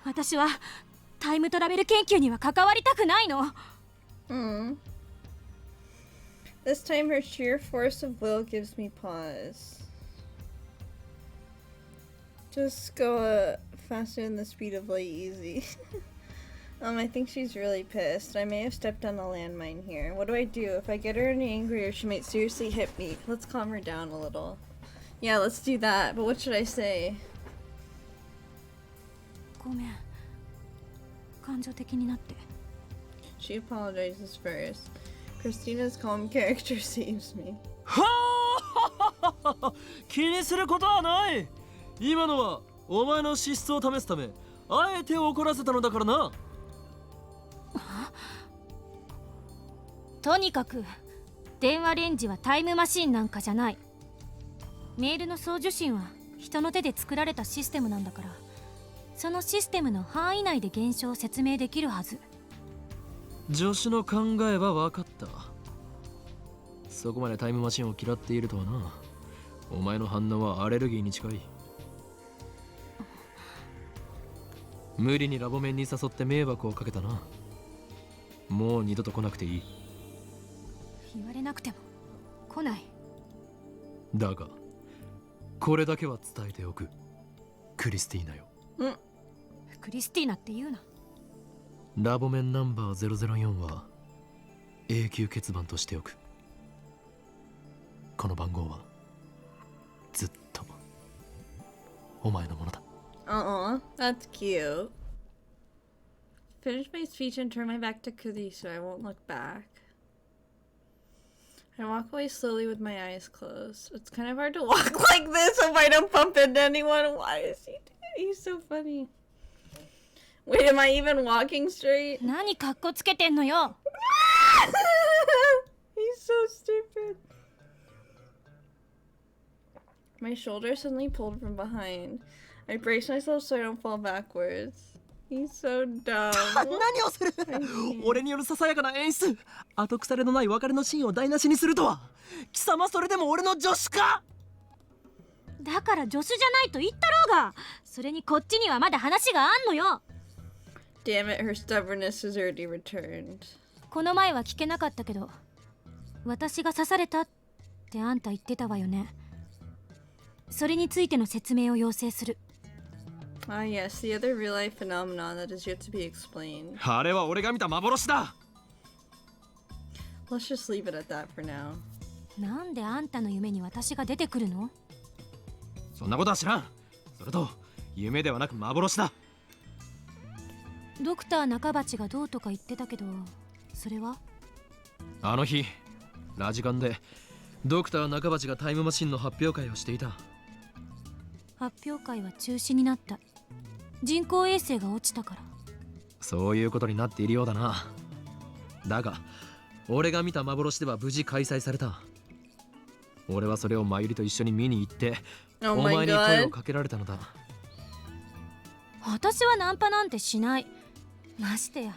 私はタイムトラベル研究には関わりたくないの。This time her sheer force of will gives me pause. Just go faster than the speed of light, easy. I think she's really pissed. I may have stepped on a landmine here. What do I do? If I get her any angrier, she might seriously hit me. Let's calm her down a little. Yeah, let's do that. But what should I say? ごめん。感情的になって。 She apologizes first. Christina's calm character saves me. はあ気にすることはない。今のはお前の資質を試すためあえて怒らせたのだからな。とにかく電話レンジはタイムマシンなんかじゃない。メールの送受信は人の手で作られたシステムなんだから、そのシステムの範囲内で現象を説明できるはず。助手の考えは分かった。そこまでタイムマシンを嫌っているとはな。お前の反応はアレルギーに近い。無理にラボ面に誘って迷惑をかけたな。もう二度と来なくていい。言われなくても来ない。だがこれだけは伝えておく。クリスティーナよ。クリスティーナって言うな。ラボ面ナンバー004は永久欠番としておく。この番号はずっとお前のものだ。That's cute. Finish my speech and turn my back to Kuriso. I won't look back. I walk away slowly with my eyes closed. It's kind of hard to walk like this if I don't bump into anyone. Why is he? He's so funny. Wait, am I even walking straight? 何かっこつけてんのよ。He's so stupid. My shoulder suddenly pulled from behind. I brace myself so I don't fall backwards. He's so dumb. 何をする俺によるささやかな演出後腐れのない別れのシーンを台無しにするとは貴様それでも俺の助手かだから助手じゃないと言ったろうが。それにこっちにはまだ話があんのよ。Damn it, her stubbornness has already returned. この前は聞けなかったけど、私が刺されたってあんた言ってたわよね。それについての説明を要請する。Ah, yes, the other real life phenomenon that is yet to be explained. あれは俺が見た幻だ。 Let's just leave it at that for now. なんであんたの夢に私が出てくるの？そんなことは知らん。それと夢ではなく幻だ。ドクター中鉢がどうとか言ってたけど、それは？あの日ラジカンでドクター中鉢がタイムマシンの発表会をしていた。発表会は中止になった。人工衛星が落ちたから。そういうことになっているようだな。だが俺が見た幻では無事開催された。俺はそれをマユリと一緒に見に行って、Oh お my 前に声を god. かけられたのだ。私はナンパなんてしない。ましてや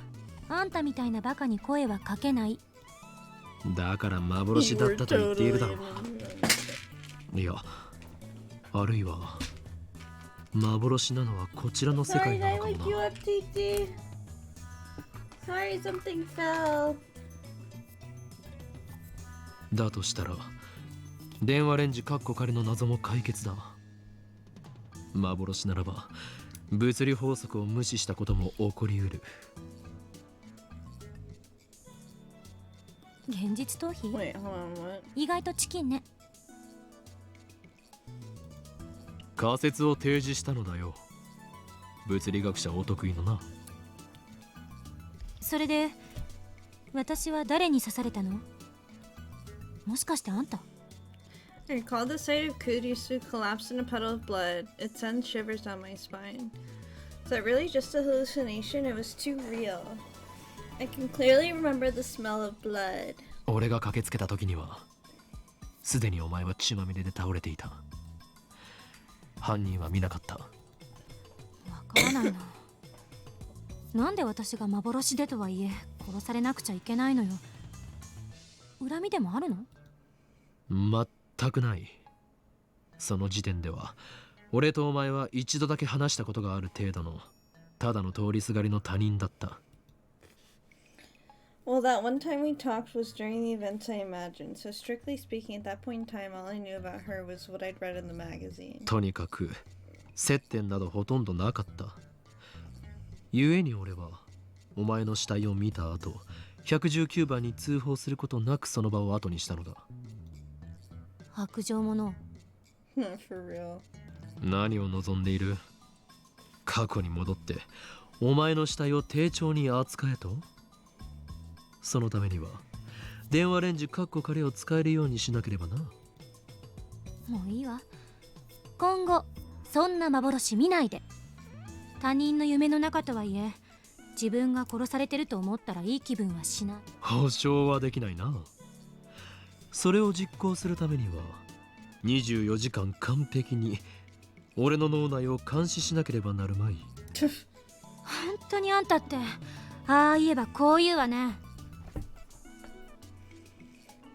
あんたみたいなバカに声はかけない。だから幻だったと言っているだろう。いや、あるいは幻なのはこちらの世界 Sorry, な I のか wake も you な。 up, TT. Sorry, something fell. だとしたら電話レンジカッコ仮の謎も解決だ。幻ならば物理法則を無視したことも起こりうる。現実逃避？ Wait, hold on, what? 意外とチキンね。仮説を提示したのだよ。物理学者お得意のな。それで私は誰に刺されたの？もしかしてあんた？ I recall the sight of Kurisu collapsed in a puddle of blood. It sends shivers down my spine. Is that really just a hallucination? It was too real. I can clearly remember the smell of blood. 俺が駆けつけた時にはすでにお前は血まみれで倒れていた。犯人は見なかった。わからないな。なんで私が幻でとはいえ殺されなくちゃいけないのよ。恨みでもあるの？全くない。その時点では俺とお前は一度だけ話したことがある程度のただの通りすがりの他人だった。Well, that one time we talked was during the events I imagined, so strictly speaking, at that point in time, all I knew about her was what I'd read in the magazine. とにかく接点などほとんどなかった。故に俺はお前の死体を見た後119番に通報することなくその場を後にしたのだ。白状者。For real. 何を望んでいる？過去に戻ってお前の死体を丁重に扱えと？そのためには電話レンジカッコ仮を使えるようにしなければな。もういいわ。今後そんな幻見ないで。他人の夢の中とはいえ自分が殺されてると思ったらいい気分はしない。保証はできないな。それを実行するためには24時間完璧に俺の脳内を監視しなければなるまい。本当にあんたってああ言えばこう言うわね。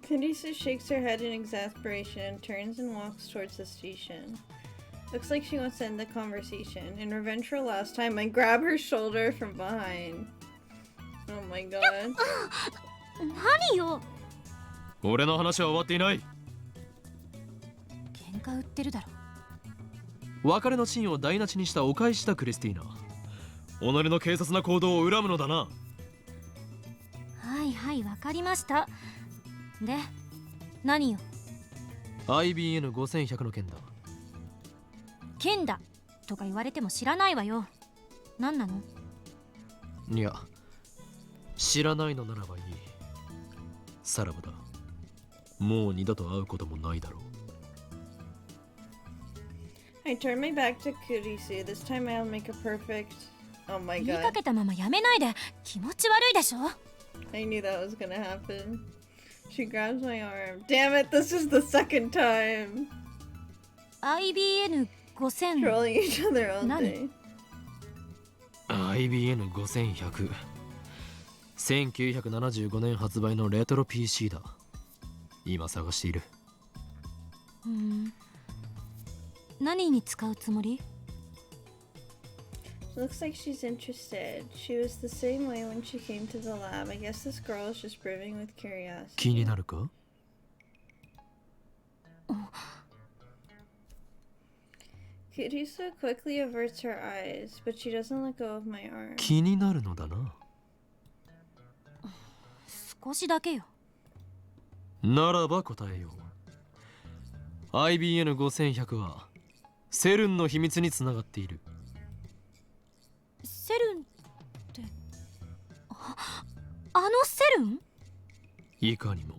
Kurisu shakes her head in exasperation and turns and walks towards the station. Looks like she wants to end the conversation. In revenge for last time, I grab her shoulder from behind. Oh my god. 何よ。俺の話は終わっていない。喧嘩売ってるだろ。別れのシーンを台無しにしたお返しだクリスティーナ。己の軽率な行動を恨むのだな。はいはいわかりました。で何よ。 IBN5100 の件だ。剣だとか言われても知らないわよ。何なの？いや知らないのならばいい。さらばだ。もう二度と会うこともないだろう。 I turned my back to Kurisu. This time I'll make a perfect. Oh my 言い god. かけたままやめないで。気持ち悪いでしょ。 I knew that was gonna happen. She grabs my arm. Damn it, this is the second time. IBN 5000 Trolling each other all day. IBN5100 1975年発売のレトロ PC だ。今探している。何に使うつもり？ Looks like she's interested. She was the same way when she came to the lab. I guess this girl is just brimming with 気 curiosity. になるか？ Kurisu quickly averts her eyes, but she doesn't let go of my arm. 気になるのだな。少しだけよ。ならば答えよう。IBN5100 はセルンの秘密につながっている。セルンって、あのセルン？いかにも。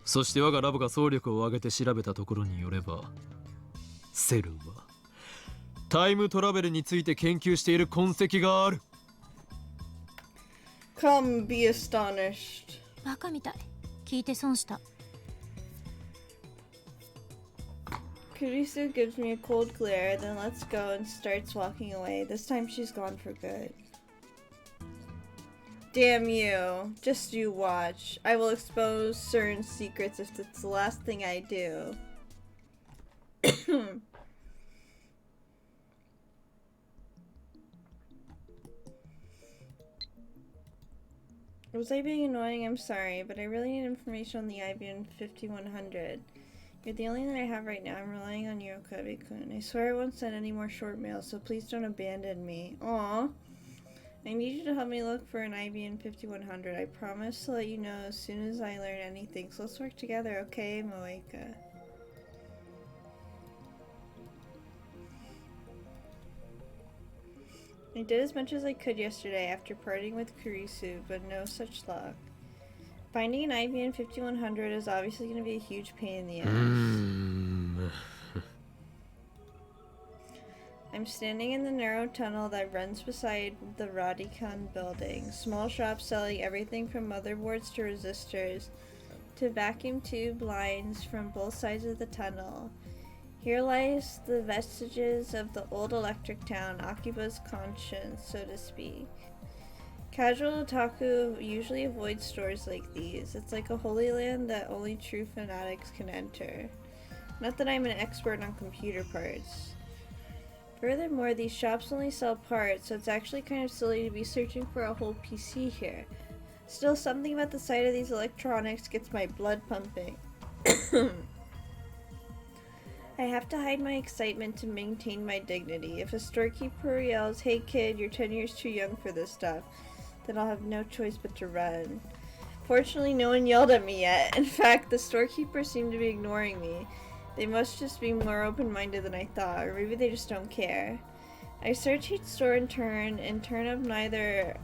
そして我がラボが総力を挙げて調べたところによれば、セルンはタイムトラベルについて研究している痕跡がある。 Come be astonished. バカみたい。聞いて損した。 Kurisu gives me a cold glare, then lets go and starts walking away. This time she's gone for good. Damn you. Just you watch. I will expose certain secrets if it's the last thing I do. Was I being annoying? I'm sorry, but I really need information on the IBM 5100. You're the only one I have right now. I'm relying on you, Okabe-kun. I swear I won't send any more short mail, so please don't abandon me. Aw. I need you to help me look for an IBM 5100. I promise to let you know as soon as I learn anything, so let's work together, okay, Moeka? I did as much as I could yesterday after parting with Kurisu, but no such luck. Finding an IBM 5100 is obviously going to be a huge pain in the ass. I'm standing in the narrow tunnel that runs beside the Radikan building. Small shops selling everything from motherboards to resistors to vacuum tube lines from both sides of the tunnel. Here lies the vestiges of the old electric town, Akiba's conscience, so to speak. Casual otaku usually avoid stores like these. It's like a holy land that only true fanatics can enter. Not that I'm an expert on computer parts. Furthermore, these shops only sell parts, so it's actually kind of silly to be searching for a whole PC here. Still, something about the sight of these electronics gets my blood pumping. I have to hide my excitement to maintain my dignity. If a storekeeper yells, "Hey kid, you're 10 years too young for this stuff," then I'll have no choice but to run. Fortunately, no one yelled at me yet. In fact, the storekeepers seem to be ignoring me. They must just be more open-minded than I thought, or maybe they just don't care. I search each store in turn and turn up neither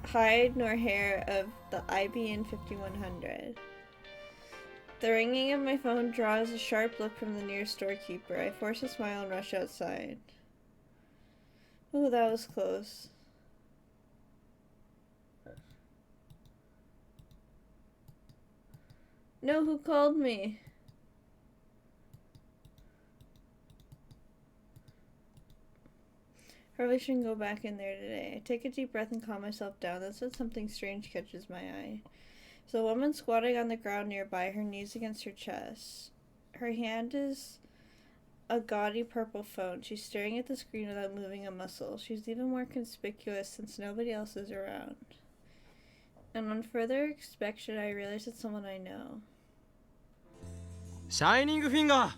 hide nor hair of the IBN 5100. The ringing of my phone draws a sharp look from the nearest storekeeper. I force a smile and rush outside. Ooh, that was close. No, who called me? Probably shouldn't go back in there today. I take a deep breath and calm myself down. That's when something strange catches my eye. There's a woman squatting on the ground nearby, her knees against her chest. Her hand is a gaudy purple phone. She's staring at the screen without moving a muscle. She's even more conspicuous since nobody else is around. And on further inspection, I realize it's someone I know. シャイニングフィンガー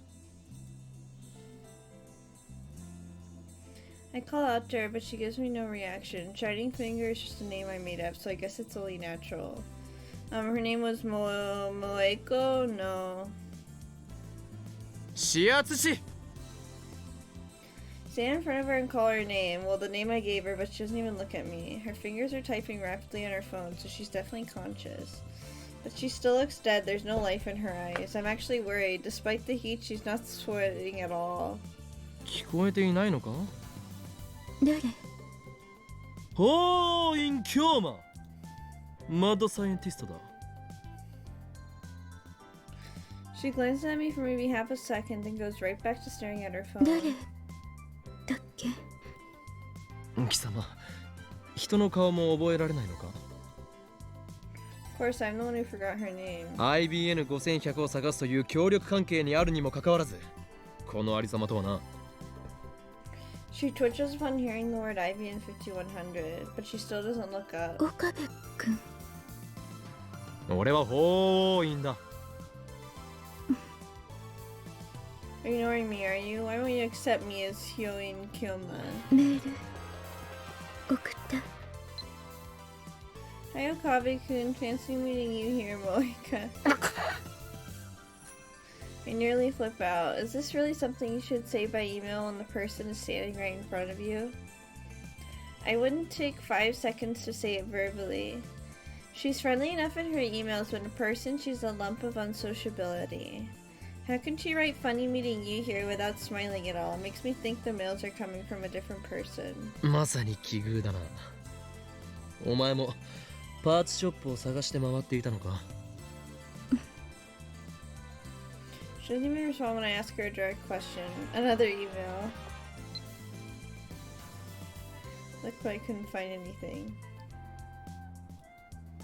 I call out to her, but she gives me no reaction. Shining Finger is just a name I made up, so I guess it's only natural. Her name was Moeko? No. 指圧し Stand in front of her and call her name. Well, the name I gave her, but she doesn't even look at me. Her fingers are typing rapidly on her phone, so she's definitely conscious. But she still looks dead. There's no life in her eyes. I'm actually worried. Despite the heat, she's not sweating at all. 聞こえていないのか？誰？ホーイン・キョーマ、マッドサイエンティストだ。She glances at me for maybe half a second, then goes right back to staring at her phone. 誰だっけ？貴様、人の顔も覚えられないのか？ Of course, I'm the one who forgot her name. IBN5100 を探すという協力関係にあるにもかかわらず、このありさまとはな。She twitches upon hearing the word IBN 5100, but she still doesn't look up. 岡部君。俺はホーインだ。Ignoring me, are you? Why won't you accept me as Hyoin Kyoma? メール送った。Hi Okabe-kun, fancy meeting you here, Moika. I nearly flip out. Is this really something you should say by email when the person is standing right in front of you? I wouldn't take 5 seconds to say it verbally. She's friendly enough in her emails, but in person she's a lump of unsociability. How can she write funny meeting you here without smiling at all? It makes me think the mails are coming from a different person. まさに奇遇だな。お前もパーツショップを探して回っていたのか？ She doesn't even respond when I ask her a direct question. Another email. Look, but I couldn't find anything.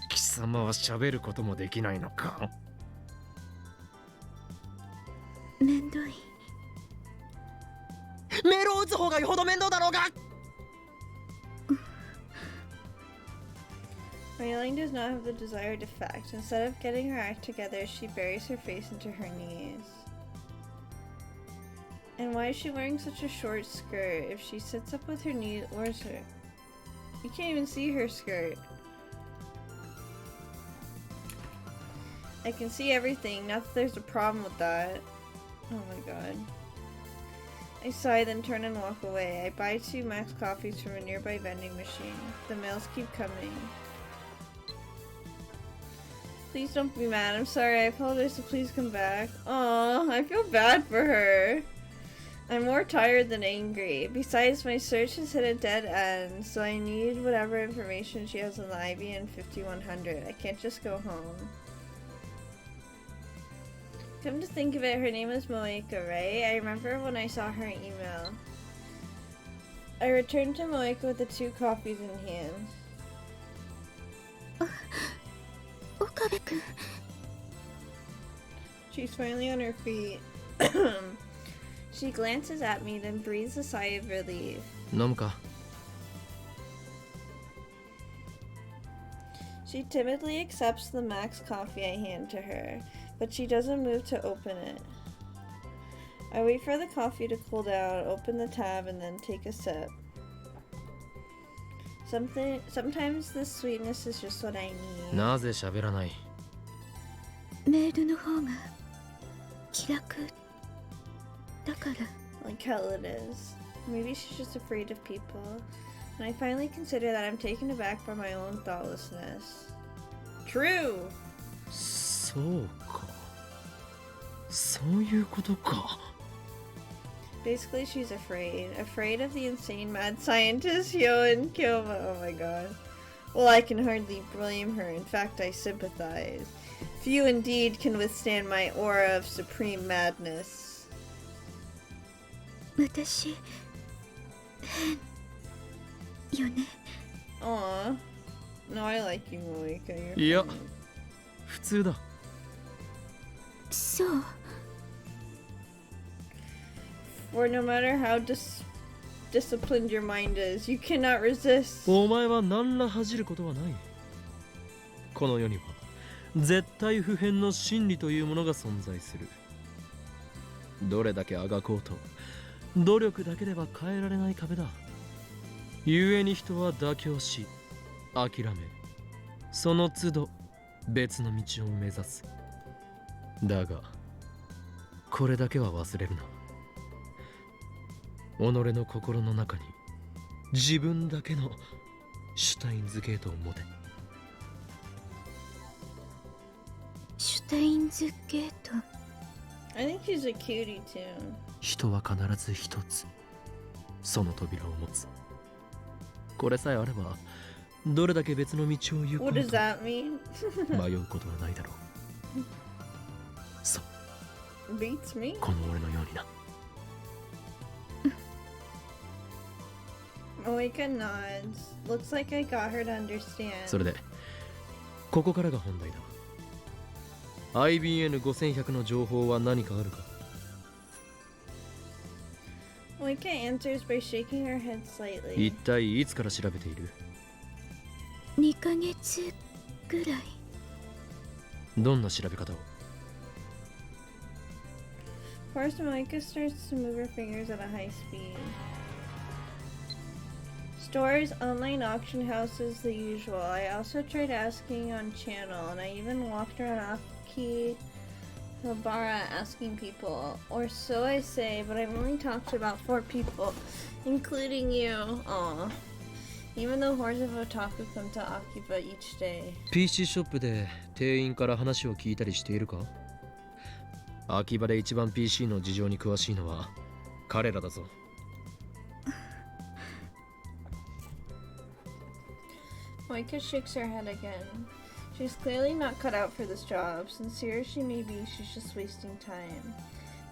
貴様は喋ることもできないのか？めんどい。メールを打つ方がよほど面倒だろうが。My yelling does not have the desired effect. Instead of getting her act together, she buries her face into her knees. And why is she wearing such a short skirt? If she sits up with her knees, where's her? You can't even see her skirt. I can see everything, not that there's a problem with that. Oh my god. I sigh, then turn and walk away. I buy 2 Max coffees from a nearby vending machine. The mails keep coming. Please don't be mad. I'm sorry. I apologize, so please come back. Aw, I feel bad for her. I'm more tired than angry. Besides, my search has hit a dead end, so I need whatever information she has on the IBN 5100. I can't just go home. Come to think of it, her name is Moeka, right? I remember when I saw her email. I returned to Moeka with the 2 coffees in hand. 岡部君。 She's finally on her feet. She glances at me, then breathes a sigh of relief. 飲むか？ She timidly accepts the Max coffee I hand to her, but she doesn't move to open it. I wait for the coffee to cool down, open the tab, and then take a sip. Sometimes this sweetness is just what I need. なぜ喋らない？メールの方が気楽だから。 Like hell it is. Maybe she's just afraid of people. And I finally consider that I'm taken aback by my own thoughtlessness. True! そうか。そういうことか。 Basically, she's afraid. Afraid of the insane mad scientist Hyoin Kyoma. Oh my god. Well, I can hardly blame her. In fact, I sympathize. Few indeed can withstand my aura of supreme madness. 私変よね。 Aw. No, I like you, Moeka. You're いや、 funny. 普通だ。そう。 For no matter how disciplined your mind is, you cannot resist. お前は何ら恥じることはない。この世には絶対不変の真理というものが存在する。どれだけあがこうと努力だけでは変えられない壁だ。故に人は妥協し諦め、その都度別の道を目指す。だがこれだけは忘れるな。己の心の中に自分だけのシュタインズゲートを持て。ンズゲート。 I think she's a cutie too. 人は必ず一つその扉を持つ。これさえあればどれだけ別の道を行こう What と does that mean? 迷うことはないだろう。そう Beats me? この俺のようにな。 Moika nods. Looks like I got her to understand. それでここからが本題だ。 IBN5100 の情報は何かあるか？ Moika answers by shaking her head slightly. 一体いつから調べている？ 2ヶ月ぐらい。 どんな調べ方を？ Of course, Moika starts to move her fingers at a high speed. Stores, online auction houses, the usual. I also tried asking on channel, and I even walked around Akihabara asking people. Or so I say, but I've only talked to about 4 people, including you. Aw. Even though hordes of otaku come to Akiba each day. PC ショップで店員から話を聞いたりしているか？秋葉で一番 PC の事情に詳しいのは彼らだぞ。 Moika shakes her head again. She's clearly not cut out for this job. Sincere as she may be, she's just wasting time.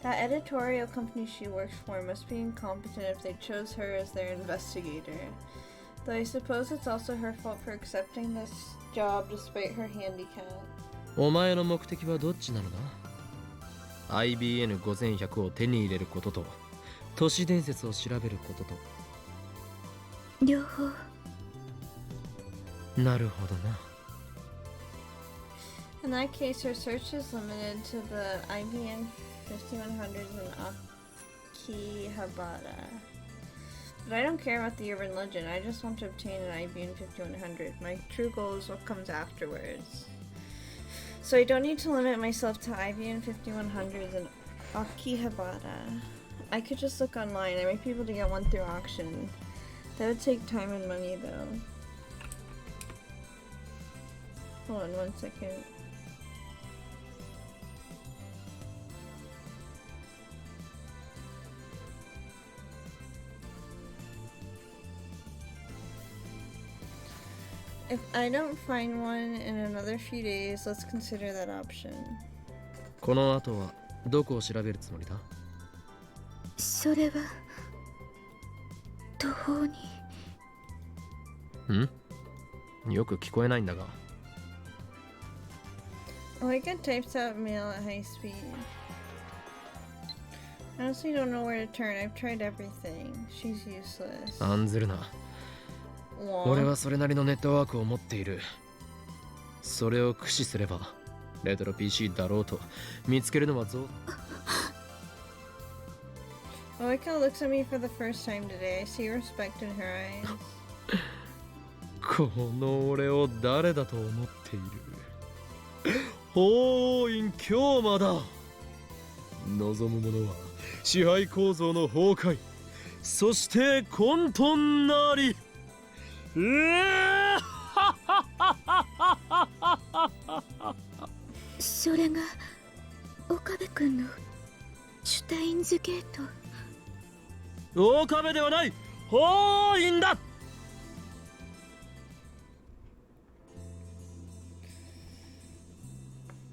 That editorial company she works for must be incompetent if they chose her as their investigator. Though I suppose it's also her fault for accepting this job despite her handicap. お前の目的はどっちなのだ？ IBN5100 を手に入れることと都市伝説を調べることと。 両方。 なるほどな。 In that case, her search is limited to the IBN 5100s in Akihabara. But I don't care about the urban legend, I just want to obtain an IBN 5100. My true goal is what comes afterwards. So I don't need to limit myself to IBN 5100s in Akihabara. I could just look online, I might be able to get one through auction. That would take time and money though. Hold on 1 second. If I don't find one in another few days, let's consider that option. この後はどこを調べるつもりだ？ それは途方に。 ん？よく聞こえないんだが。 Oika types out mail at high speed. I honestly don't know where to turn. I've tried everything. She's useless. 案ずるな。 Aw. 俺はそれなりのネットワークを持っている。それを駆使すればレトロ PC だろうと見つけるのはぞ。 Oika looks at me for the first time today. I see respect in her eyes. この俺を誰だと思っている？法院京馬だ。望む者は支配構造の崩壊、そして混沌なり。それが岡部君のシュタインズゲート。岡部ではない、法院だ。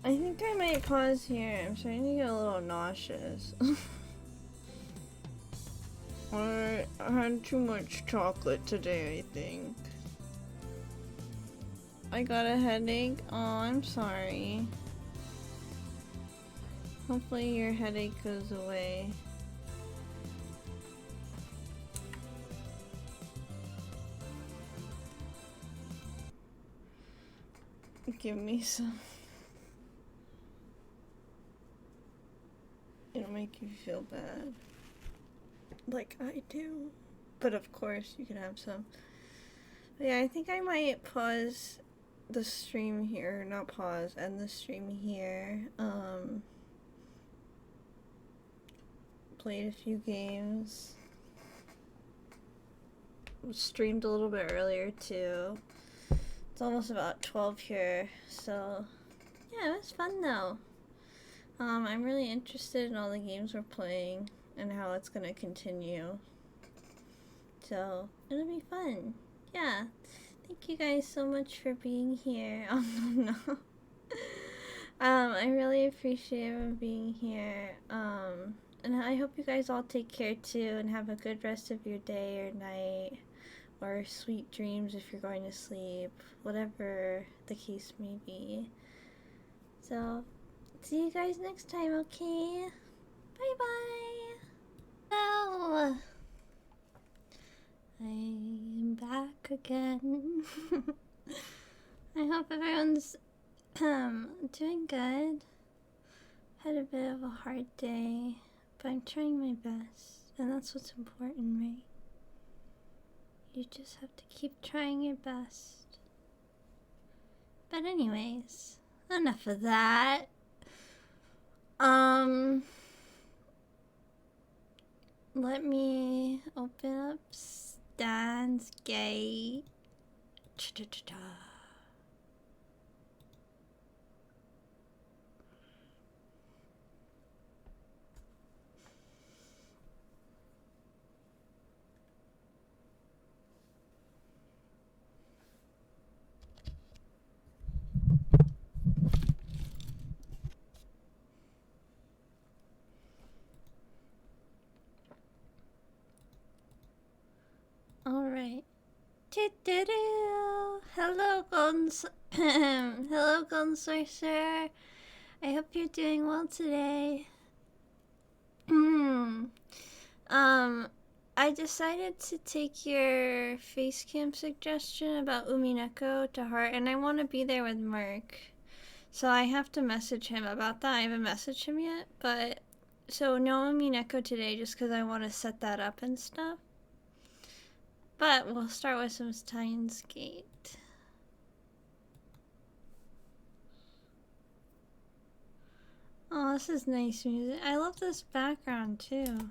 I think I might pause here. I'm starting to get a little nauseous. I had too much chocolate today, I think. I got a headache. Oh, I'm sorry. Hopefully your headache goes away. Give me some. It'll make you feel bad. Like I do. But of course, you can have some. But yeah, I think I might pause the stream here. Not pause, end the stream here. Played a few games. Streamed a little bit earlier too. It's almost about 12 here, so yeah, it was fun though. I'm really interested in all the games we're playing and how it's gonna continue. So it'll be fun. Yeah. Thank you guys so much for being here. Oh no. I really appreciate being here. And I hope you guys all take care too and have a good rest of your day or night, or sweet dreams if you're going to sleep, whatever the case may be. So, see you guys next time, okay? Bye bye! Well, I'm back again. I hope everyone's doing good. Had a bit of a hard day, but I'm trying my best, and that's what's important, right? You just have to keep trying your best. But anyways, enough of that. Let me open up Steins Gate. Cha-cha-cha-cha. Alright. Hello, hello, Gunsorcer. I hope you're doing well today. I decided to take your face cam suggestion about Umineko to heart, and I want to be there with Merc. So I have to message him about that. I haven't messaged him yet, but so no Umineko today just because I want to set that up and stuff. But we'll start with some Steins Gate. Oh, this is nice music. I love this background too.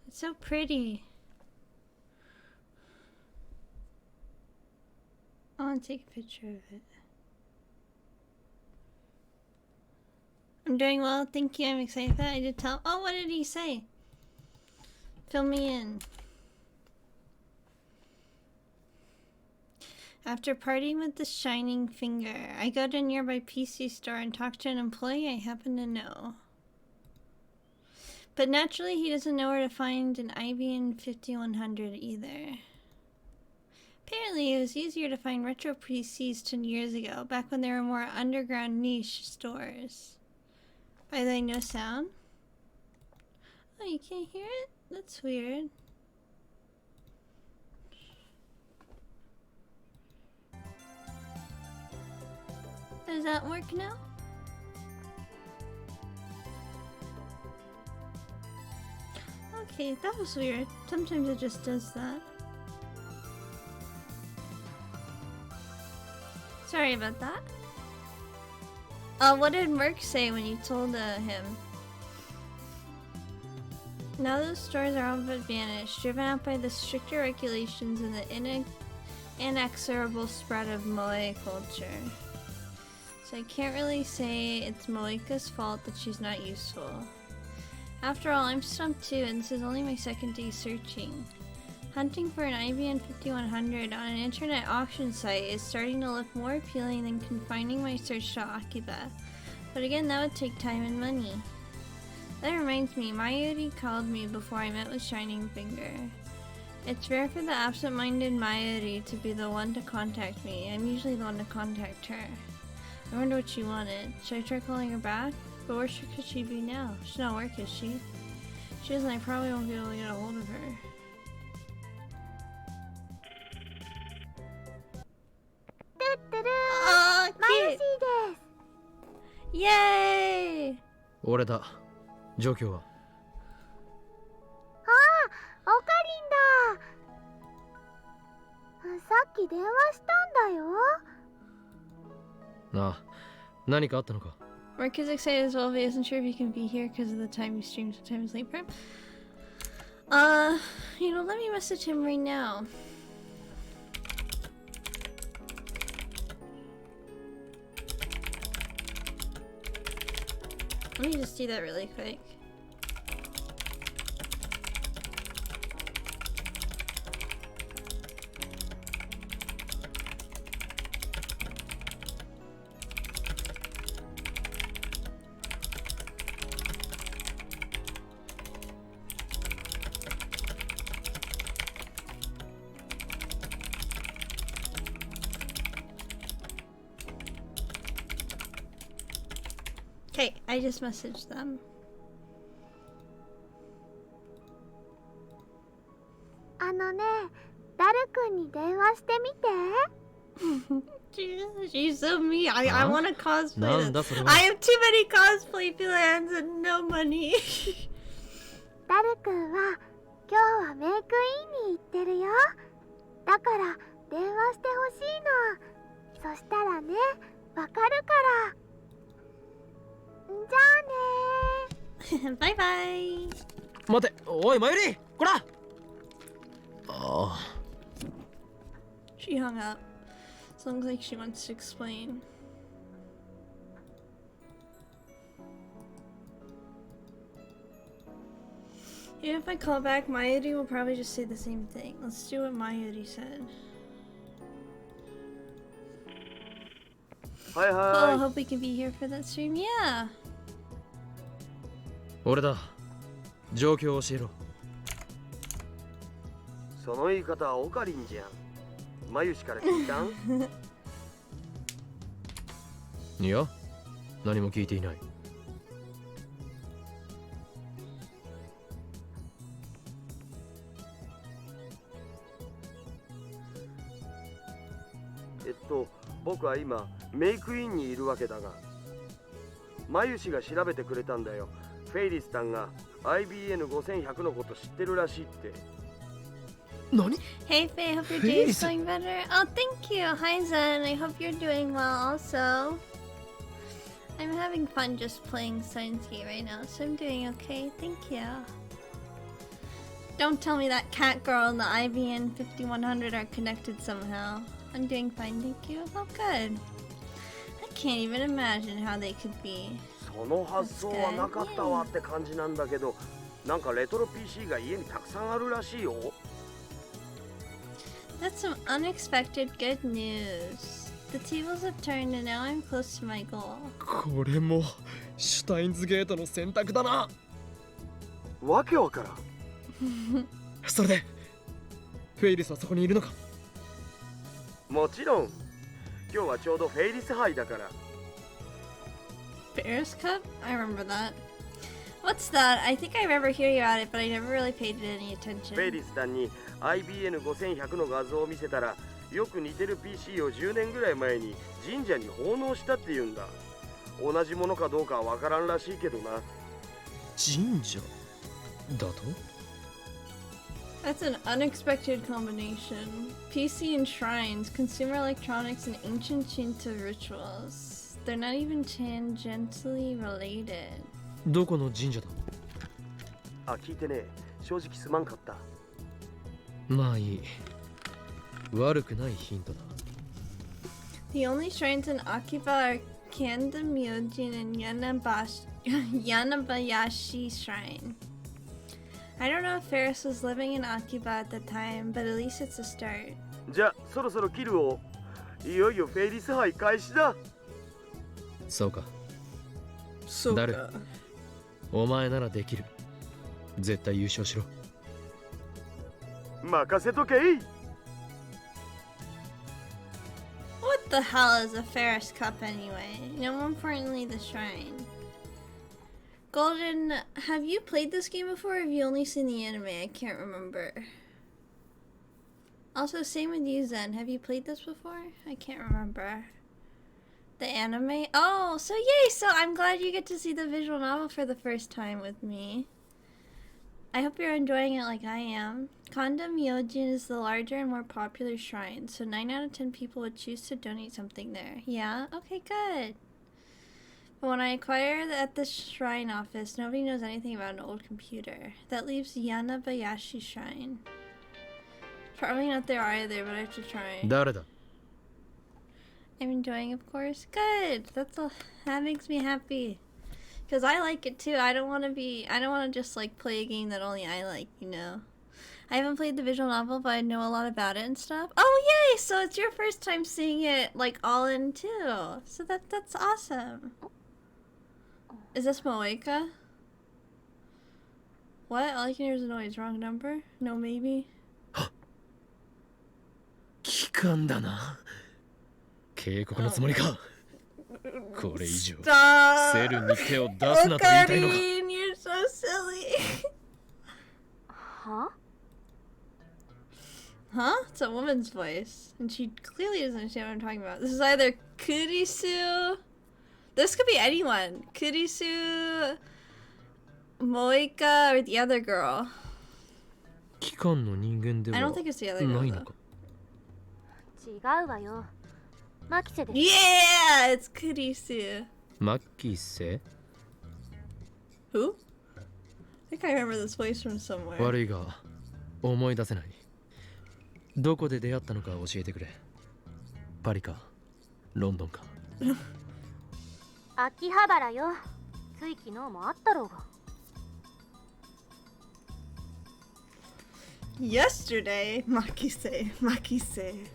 It's so pretty. I want to take a picture of it. I'm doing well, thank you. I'm excited for that. I did tell. Oh, what did he say? Fill me in. After partying with the Shining Finger, I go to a nearby PC store and talk to an employee I happen to know. But naturally, he doesn't know where to find an IBM 5100 either. Apparently, it was easier to find retro PCs 10 years ago, back when there were more underground niche stores. By the way, no sound? Oh, you can't hear it? That's weird. Does that work now? Okay, that was weird. Sometimes it just does that. Sorry about that. What did Merc say when you told him? Now those stores are all but vanished, driven out by the stricter regulations and the inexorable spread of Moe culture. So I can't really say it's Moeka's fault that she's not useful. After all, I'm stumped too, and this is only my second day searching. Hunting for an IBM 5100 on an internet auction site is starting to look more appealing than confining my search to Akiba. But again, that would take time and money. That reminds me, Mayuri called me before I met with Shining Finger. It's rare for the absent-minded Mayuri to be the one to contact me. I'm usually the one to contact her. I wonder what she wanted. Should I try calling her back? But where could she be now? She's not at work, is she? If she isn't, I probably won't be able to get a hold of her. Oh, cute! Yay! 俺だ。状況は？ああ、オカリンだ。さっき電話したんだよ。ああ、何かあったのか？ Mark is excited as well, but he isn't sure if he can be here because of the time he streams. Sometimes late for him. Let me message him right now. Let me just do that really quick. Okay, I just messaged them. あのね、ダル君に電話してみて。She's so mean. I Huh? want to cosplay なんだ this. それは。 I have too many cosplay plans and no money. ダル君は今日はメイクインに行ってるよ。だから電話してほしいの。そしたらね、わかるから。じゃあね。 Bye bye. 待て、おいマユリ、こら。ああ。 She hung up. Sounds like she wants to explain. Even if I call back, Mayuri will probably just say the same thing. Let's do what Mayuri said. はい Oh, は hope we can be here for that stream. Yeah. 俺だ。状況を教えろ。い。その言い方はオカリンじゃん。マユシから聞いたん？いや、何も聞いていない。僕は今メイクインにいるわけだが、マユシが調べてくれたんだよ。フェイリスさんが IBN5100 のこと知ってるらしいって。何？ Hey Faye, hope your day is going better. Oh, thank you. Hi Zen, I hope you're doing well also. I'm having fun just playing Steins right now, so I'm doing okay. Thank you. Don't tell me that cat girl and the IBN 5100 are connected somehow. I'm doing fine, thank you. Oh, good. I can't even imagine how they could be. その発想はなかったわって感じなんだけど、なんかレトロ PC が家にたくさんあるらしいよ。That's some unexpected good news. The tables have turned and now I'm close to my goal. これもシュタインズゲートの選択だな。わけわからん。それでフェイリスはそこにいるのか？もちろん。今日はちょうどフェイリス杯だから。Bears Cup? I remember that. What's that? I think I remember hearing about it, but I never really paid it any フェイ attention. リスさんに IBN5100 の画像を見せたら、よく似てる PC を10年ぐらい前に神社に奉納したって言うんだ。同じものかどうかはわからんらしいけどな。神社だと？ That's an unexpected combination. PC and shrines, consumer electronics, and ancient Shinto rituals. They're not even tangentially related. どこの神社だ？あ、聞いてね。正直すまんかった。まあいい。悪くないヒントだ。The only shrines in Akiba are Kanda Myojin and Yanabayashi Shrine. I don't know if Ferris was living in Akiba at the time, but at least it's a start. じゃあそろそろ切るを。いよいよフェイリス杯開始だ。そうか。 So 誰？お前ならできる。絶対優勝しろ。任せとけい。 What the hell is a Ferris Cup anyway? No, more importantly, the shrine. Golden, have you played this game before or have you only seen the anime? I can't remember. Also, same with you, Zen. Have you played this before? I can't remember. The anime? Oh, so yay! So I'm glad you get to see the visual novel for the first time with me. I hope you're enjoying it like I am. Kanda Myojin is the larger and more popular shrine, so 9 out of 10 people would choose to donate something there. Yeah? Okay, good. But when I acquire at the shrine office, nobody knows anything about an old computer. That leaves Yanabayashi Shrine. Probably not there either, but I have to try. 誰だ？ I'm enjoying, of course. Good. That makes me happy. Because I like it too. I don't want to just like play a game that only I like, you know. I haven't played the visual novel, but I know a lot about it and stuff. Oh yay! So it's your first time seeing it like all in too. So that's awesome. Is this Moeka? What? All I can hear is a noise. Wrong number? No, maybe. 期間だな。警告のつもりか。これ以上 Stop! セルに手を出すなと言いたいのか。 Ocarine, you're so silly. は Huh? It's a woman's voice. And she clearly doesn't understand what I'm talking about. This is either Kurisu. This could be anyone. Kurisu, Moeka, or the other girl. 機関の人間で I は don't think it's the other な girl いの though. か。違うわよ。マキセです。 Yeah! It's Kurisu. マッキーセ Who? I think I remember this voice from somewhere. 悪いが思い出せない。どこで出会ったのか教えてくれ。パリかロンドンか。秋葉原よ。つい昨日もあったろうが。Yesterday, Makise, Makise.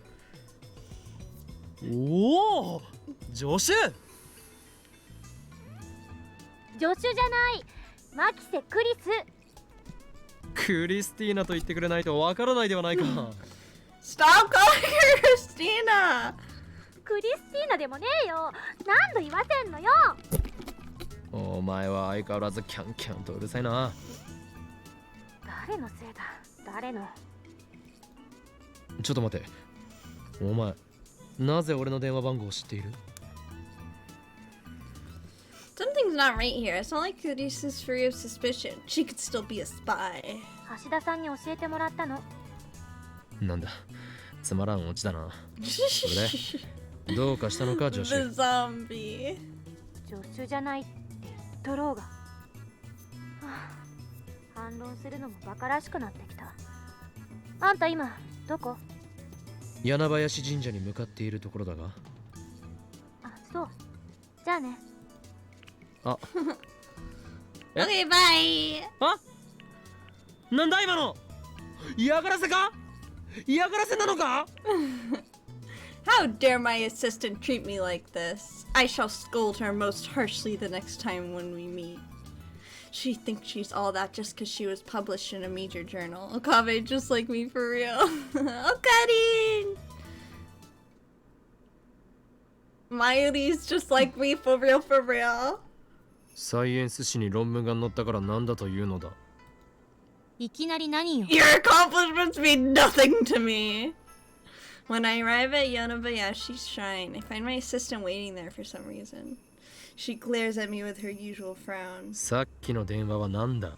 おお助手助手じゃない。マキセ・クリス。クリスティーナと言ってくれないとわからないではないか。 Stop calling her Christina! クリスティーナでもねえよ。何度言わせんのよ。お前は相変わらずキャンキャンとうるさいな。誰のせいだ。誰の。ちょっと待って。お前なぜ俺の電話番号を知っている？ Something's not right here. It's not like Kurisu's free of suspicion. She could still be a spy. 橋田さんに教えてもらったの。なんだつまらんオチだな。それでどうかしたのか助手。 The zombie. 助手じゃないって言っとろうが。はあ、反論するのもバカらしくなってきた。あんた今どこ？柳林神社に向かっているところだが。あ、そう。じゃあね。あ Okay, bye! あなんだ今の嫌がらせか嫌がらせなのか How dare my assistant treat me like this? I shall scold her most harshly the next time when we meet. She thinks she's all that just because she was published in a major journal. Okabe, just like me for real. Okarin! Mayuri's just like me for real, for real. サイエンス誌に論文が載ったからなんだというのだ。いきなり何よ。 Your accomplishments mean nothing to me. When I arrive at Yonebayashi's shrine, I find my assistant waiting there for some reason. She glares at me with her usual frown. さっきの電話はなんだ？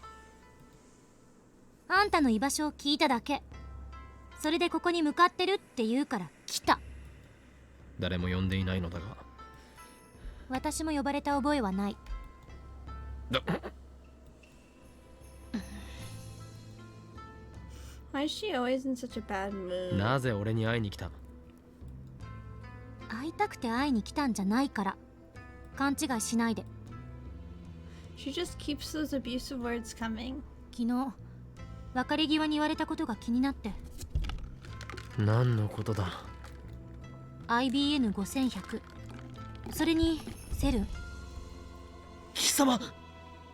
あんたの居場所を聞いただけ。それでここに向かってるって言うから来た。誰も呼んでいないのだが。私も呼ばれた覚えはない。Why is she always in such a bad mood? なぜ俺に会いに来た？会いたくて会いに来たんじゃないから。勘違いしないで。 She just keeps those abusive words coming. 昨日別れ際に言われたことが気になって。何のことだ？ IBN5100 それにセルン。貴様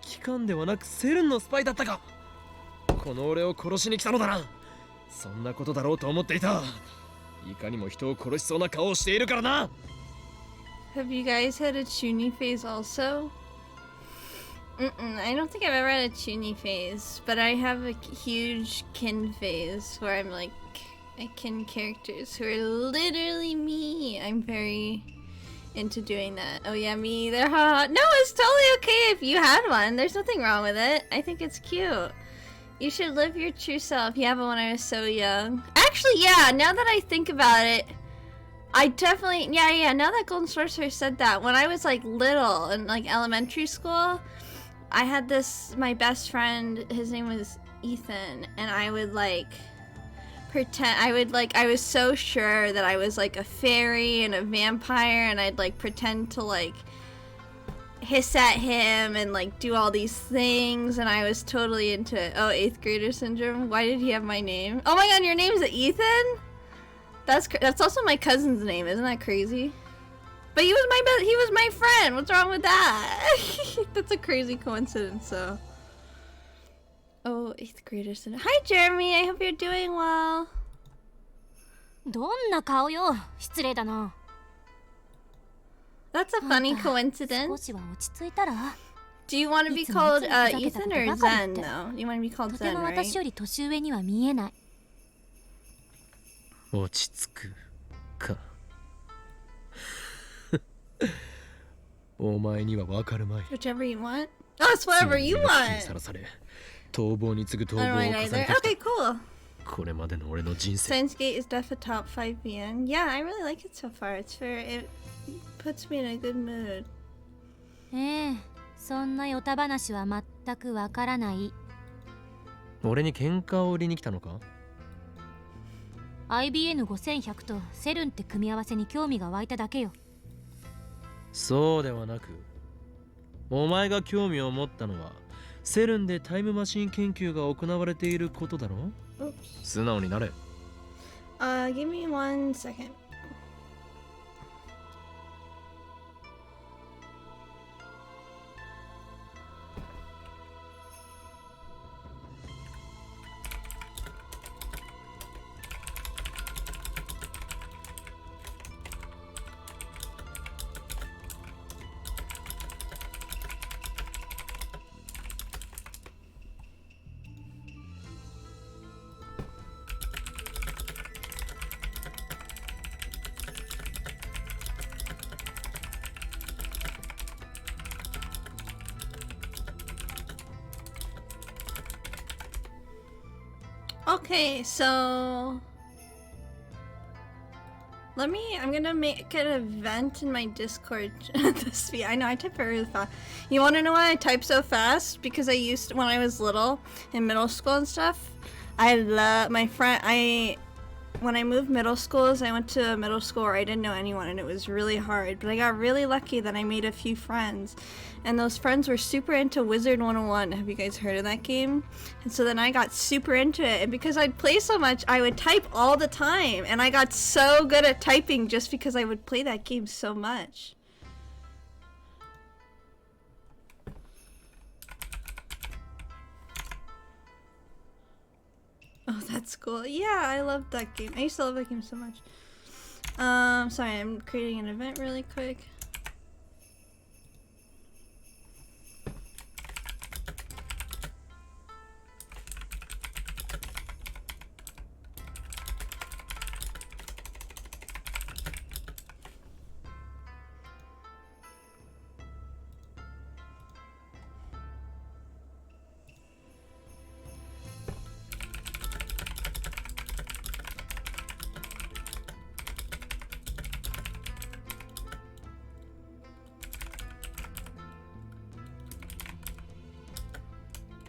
機関ではなくセルンのスパイだったか。この俺を殺しに来たのだな。そんなことだろうと思っていた。いかにも人を殺しそうな顔をしているからな。 Have you guys had a Chuni phase also? I don't think I've ever had a Chuni phase, but I have a huge kin phase where I'm like, I kin characters who are literally me. I'm very into doing that. Oh yeah, me either. Haha. No, it's totally okay if you had one. There's nothing wrong with it. I think it's cute. You should live your true self. You have one when I was so young. Actually, yeah, now that I think about it, I definitely, yeah, now that Golden Sorcerer said that, when I was like little in like elementary school, I had this, my best friend, his name was Ethan, and I would like pretend, I was so sure that I was like a fairy and a vampire, and I'd like pretend to like hiss at him and like do all these things, and I was totally into it. Oh, 8th grader syndrome. Why did he have my name? Oh my god, your name's Ethan? That's also my cousin's name. Isn't that crazy? But he was my friend. What's wrong with that? That's a crazy coincidence. So. Oh, 8th grader syndrome. Hi, Jeremy. I hope you're doing well. どんな顔よ。失礼だな。 That's a funny 少 coincidence. しは落ち着いたら。 Do you want to be いつも called ついふざけた Ethan こと or ばかり Zen 言って。 though? You want to be called とて Zen, も私 right? より年上には見えない。落ち着くか。お前には分かるまい。 Whichever you want. Oh, it's whatever you 常に命 want. さらされ、逃亡に次ぐ逃 I 亡 don't を mind 重 either. ねてき Okay, た。 cool. これまでの俺の人生。 Steins Gate is def a top 5 BN. Yeah, I really like it so far. It's fair. It puts me in a good mood. ええ、そんなヨタ話は全くわからない。俺に喧嘩を売りに来たのか？ IBN5100 とセルンって組み合わせに興味が湧いただけよ。そうではなく、お前が興味を持ったのはセルンでタイムマシン研究が行われていることだろ？ Oops. 素直になれ。Give me 1 second. Okay, so I'm gonna make an event in my Discord. I know I type really fast. You wanna know why I type so fast? Because when I was little, in middle school and stuff, when I moved middle schools, I went to a middle school where I didn't know anyone and it was really hard. But I got really lucky that I made a few friends. And those friends were super into Wizard 101. Have you guys heard of that game? And so then I got super into it. And because I'd play so much, I would type all the time. And I got so good at typing just because I would play that game so much. Oh, that's cool. Yeah, I love that game. I used to love that game so much. Sorry, I'm creating an event really quick.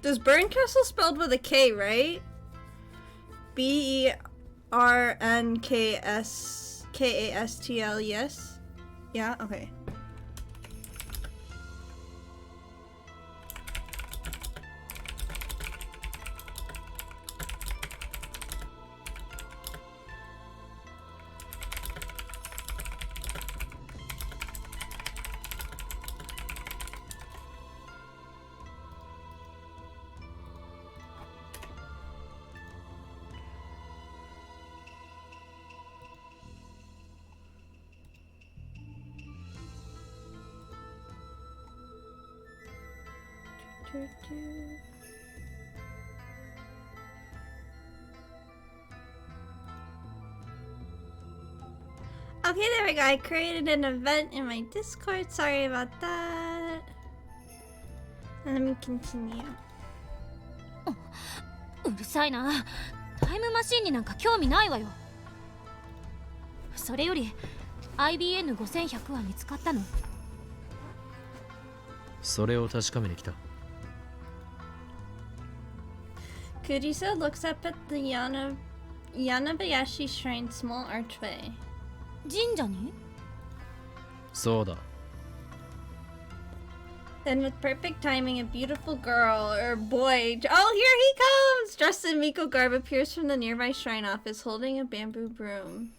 Does Bernkastel spelled with a K, right? BERNKSKASTL, yes? Yeah, okay. Okay, there we go. I created an event in my Discord. Sorry about that. Let me continue. うるさいな。タイムマシンになんか興味ないわよ。それより IBN5100 は見つかったの？それを確かめに来た。Kurisa looks up at the Yanabayashi Shrine small archway. 神社に？そうだ。Then, with perfect timing, a beautiful girl or boy. Oh, here he comes! Dressed in Miko garb, appears from the nearby shrine office, holding a bamboo broom.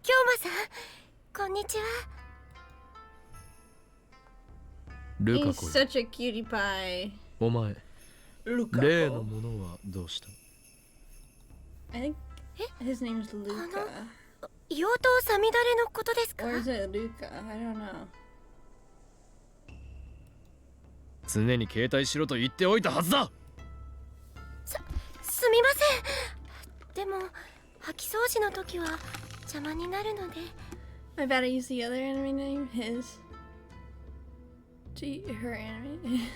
京馬さん、こんにちは。ルカ He's 子よ、 such a cutie pie. お前、例のものはどうした？ I think his name's Luca. 妖刀さみだれのことですか？ Or is it Luca? I don't know. 常に携帯しろと言っておいたはずだ。すみません。でも掃き掃除の時は邪魔になるので。 My bad, I used the other anime name. His. Her anime.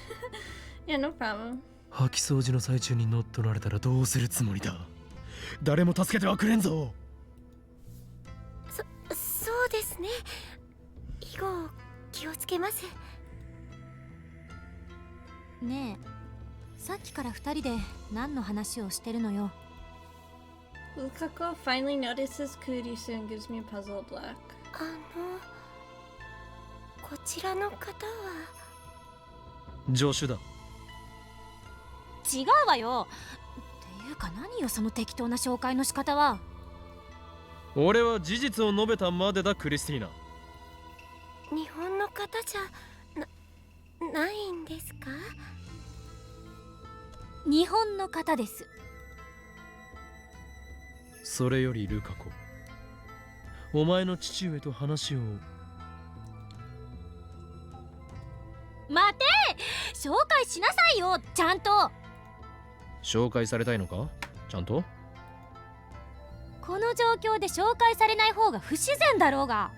Yeah, no problem. 掃き掃除の最中に乗っ取られたらどうするつもりだ？誰も助けてはくれんぞ。そうですね。以後気をつけます。ねえ、さっきから二人で何の話をしてるのよ。 Lukaku finally notices Kurisu and gives me a puzzled look. こちらの方は助手だ。違うわよ。っていうか何よその適当な紹介の仕方は。俺は事実を述べたまでだ、クリスティーナ。日本の方じゃないんですか？日本の方です。それよりルカ子、お前の父上と話を。待て、紹介しなさいよ、ちゃんと。紹介されたいのか？ちゃんと。この状況で紹介されない方が不自然だろうが。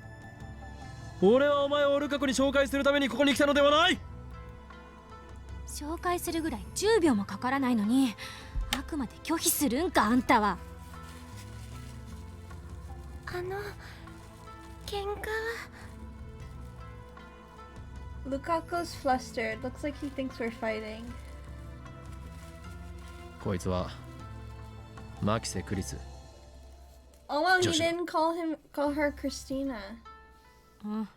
俺はお前をルカ子に紹介するためにここに来たのではない。紹介するぐらい10秒もかからないのに、あくまで拒否するんか、あんたは。喧嘩は。 Lukaku's flustered. Looks like he thinks we're fighting. こいつはマキセ・クリス。 Oh well, he Joshua. didn't call her Christina. うん、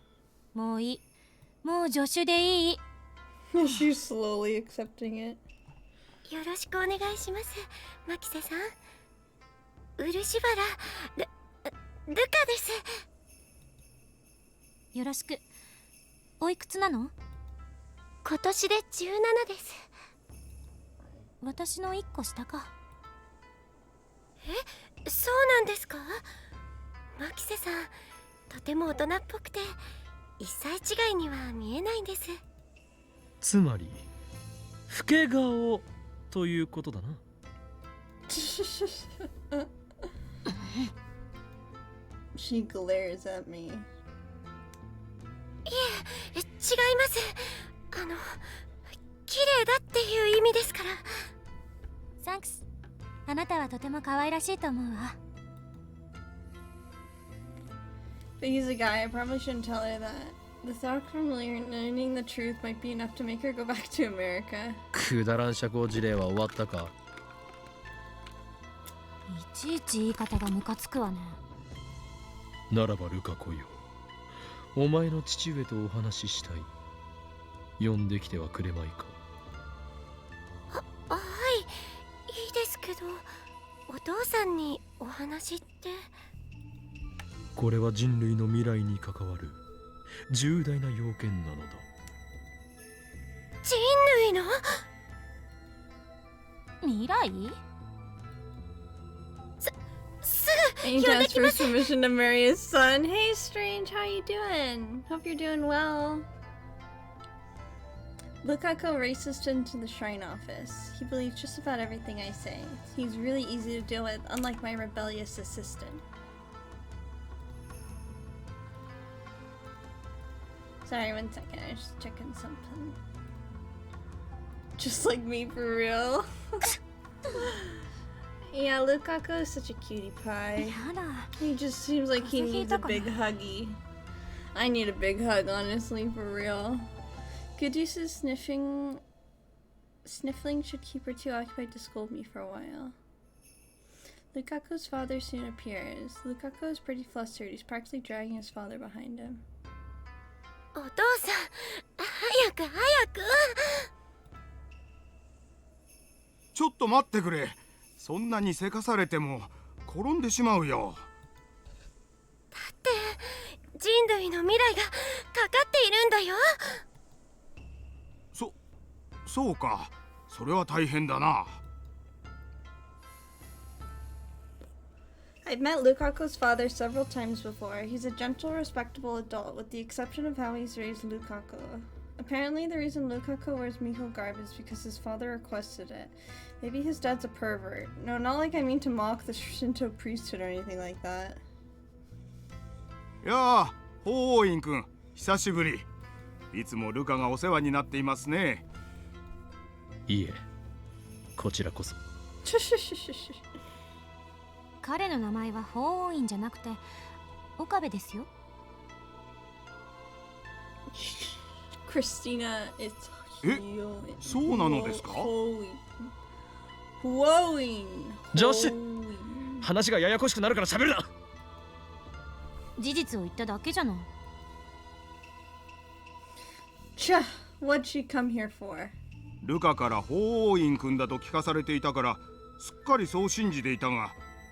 もういい。もう助手でいい。She's slowly accepting it. よろしくお願いします、マキセさん。漆原ルカです。よろしく。おいくつなの？今年で17です。私の1個下か。そうなんですか？マキセさん、とても大人っぽくて1歳違いには見えないんです。つまり老け顔ということだな。She glares at me. 違います。綺麗だっていう意味ですから。サンクス。あなたはとても可愛らしいと思うわ。But he's a guy. I probably shouldn't tell her that. The thought from learning the truth might be enough to make her go back to America. くだらん社交辞令は終わったか？いちいち言い方がムカつくわね。ならばルカ子よ、お前の父上とお話ししたい。呼んできてはくれまいか？はい、いいですけど、お父さんにお話って。これは人類の未来に関わる重大な要件なのだ。人類の未来？す And ぐ呼んで asks き for ます。 permission to marry his son. Hey, Strange, how you doing? Hope you're doing well. Lukaku races into the shrine office. He believes just about everything I say. He's really easy to deal with, unlike my rebellious assistant. Sorry, 1 second. I was just checking something. Just like me, for real. Yeah, Lukaku is such a cutie pie. やだ。 He just seems like he needs a big huggy. I need a big hug, honestly, for real. Caduceus sniffling should keep her too occupied to scold me for a while. Lukaku's father soon appears. Lukaku is pretty flustered. He's practically dragging his father behind him. お父さん、早く早く。ちょっと待ってくれ。そんなにせかされても転んでしまうよ。だって人類の未来がかかっているんだよ。そうか。それは大変だな。I've met Lukaku's father several times before. He's a gentle, respectable adult, with the exception of how he's raised Lukaku. Apparently, the reason Lukaku wears Miko garb is because his father requested it. Maybe his dad's a pervert. No, not like I mean to mock the Shinto priesthood or anything like that. やあ、ホーイン君、久しぶり。いつもルカがお世話になっていますね。いえ、こちらこそ。彼の名前は法王院じゃなくて岡部ですよ。Christina, it's そうなのですか？ジョッシュ、話がややこしくなるから喋るな。事実を言っただけじゃない。Cha, what'd she come here for? ルカからホーイン君だと聞かされていたからすっかりそう信じていたが、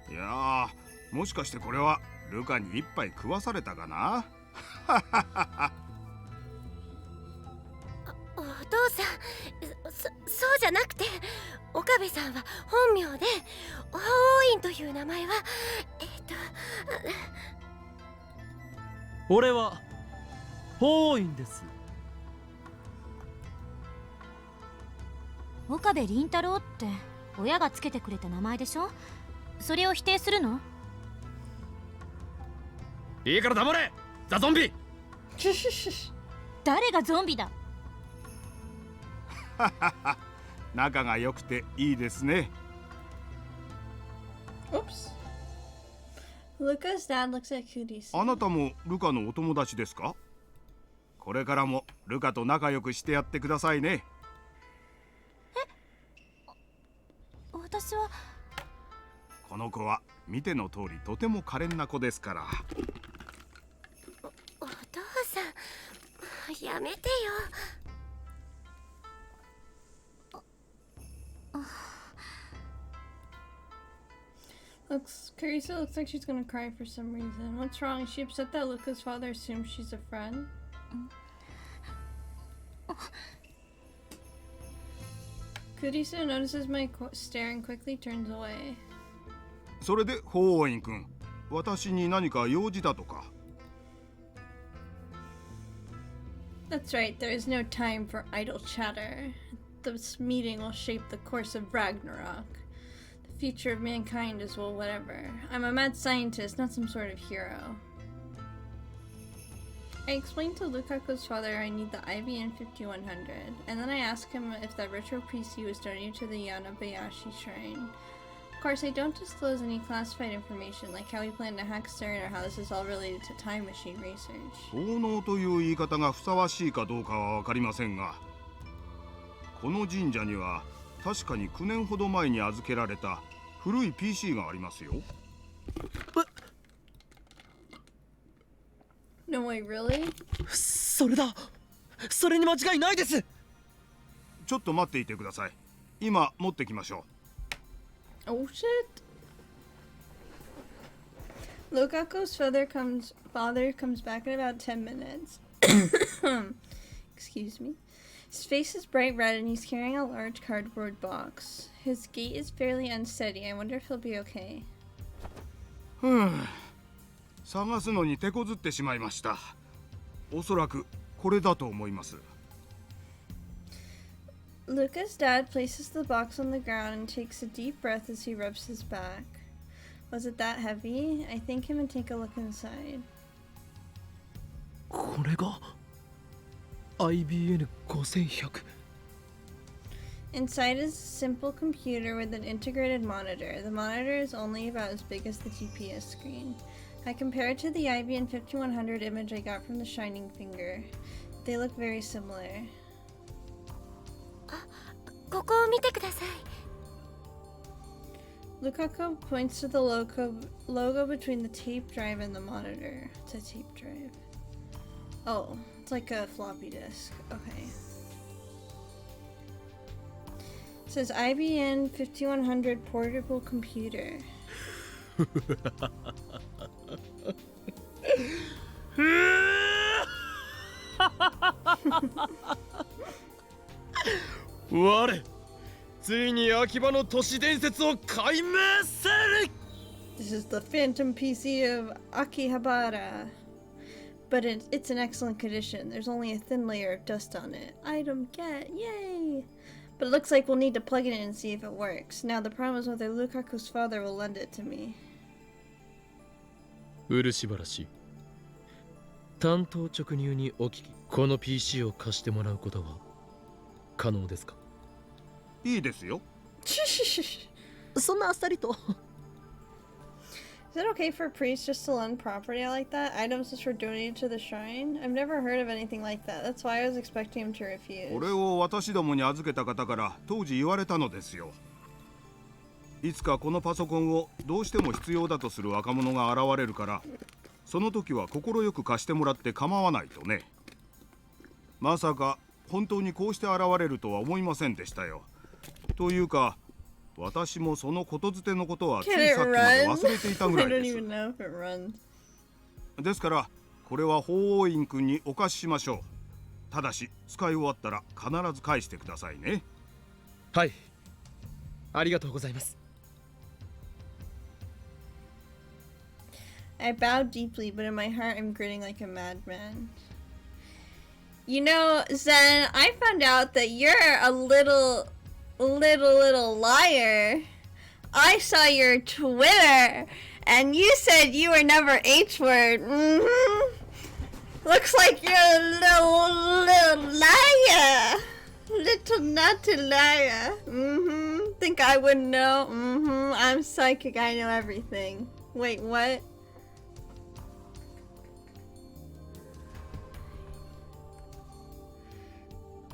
いやー、もしかしてこれはルカに一杯食わされたかな。お父さん、そうじゃなくて、岡部さんは本名で法王院という名前は俺は法院です。岡部倫太郎って親がつけてくれた名前でしょ。それを否定するの？いいから黙れ、ザゾンビ。誰がゾンビだ。仲が良くていいですね。Oops. Luca's dad looks at Cooties. あなたもルカのお友達ですか？これからもルカと仲良くしてやってくださいね。私は。この子は見ての通りとても可憐な子ですから。お父さん、やめてよ。Carissa looks like she's gonna cry for some reason. What's wrong? Is she upset that Luca's father assumes she's a friend? Carissa notices my stare and quickly turns away. それでホーイン君、私に何か用事だとか。That's right, there is no time for idle chatter. This meeting will shape the course of Ragnarok. The future of mankind is, well, whatever. I'm a mad scientist, not some sort of hero. I explained to Lukaku's father I need the IBN 5100, and then I asked him if that retro PC was donated to the Yanabayashi shrine. Of course, I don't disclose any classified information, like how we plan to hack CERN or how this is all related to time machine research. 奉納という言い方がふさわしいかどうかは分かりませんが、この神社には確かに9年ほど前に預けられた古い PC がありますよ。No way, really? それだ。それに間違いないです。ちょっと待っていてください。今持ってきましょう。Oh shit. Lukaku's father comes back in about 10 minutes. Excuse me. His face is bright red and he's carrying a large cardboard box. His gait is fairly unsteady. I wonder if he'll be okay. 探すのに手こずってしまいました。おそらくこれだと思います。Luca's dad places the box on the ground and takes a deep breath as he rubs his back. Was it that heavy? I thank him and take a look inside. これが IBN5100。 Inside is a simple computer with an integrated monitor. The monitor is only about as big as the GPS screen. I compare it to the IBN 5100 image I got from the Shining Finger. They look very similar. ここを見てください。Lukaku points to the logo between the tape drive and the monitor. It's a tape drive. Oh, It's like a floppy disk. Okay. It says IBM 5100 portable computer.我ついに秋葉の都市伝説を解明する This is the Phantom PC of Akihabara. But it's in excellent condition. There's only a thin layer of dust on it. Item get. Yay! But it looks like we'll need to plug it in and see if it works. Now the problem is whether Lukaku's father will lend it to me. 漆原担当直入にお聞き、この PC を貸してもらうことは可能ですか？いいですよ。そんなあっさりと。Is it okay for priests just to lend property like that? Items just for donating to the shrine? I've never heard of anything like that. That's why I was expecting him to refuse. これを私どもに預けた方から当時言われたのですよ。いつかこのパソコンをどうしても必要だとする若者が現れるから、その時は快く貸してもらって構わないとね。まさか本当にこうして現れるとは思いませんでしたよ。というか、私もそのことづてのことはついさっきまで忘れていたぐらいです。ですから、これは法王院君にお貸ししましょう。ただし、使い終わったら必ず返してくださいね。はい。ありがとうございます。I bow deeply, but in my heart I'm grinning like a madman. You know, Zen, I found out that you're a little liar. I saw your Twitter, and you said you were never H-word. Looks like you're a little liar. Little naughty liar. Think I wouldn't know? I'm psychic, I know everything. Wait, what?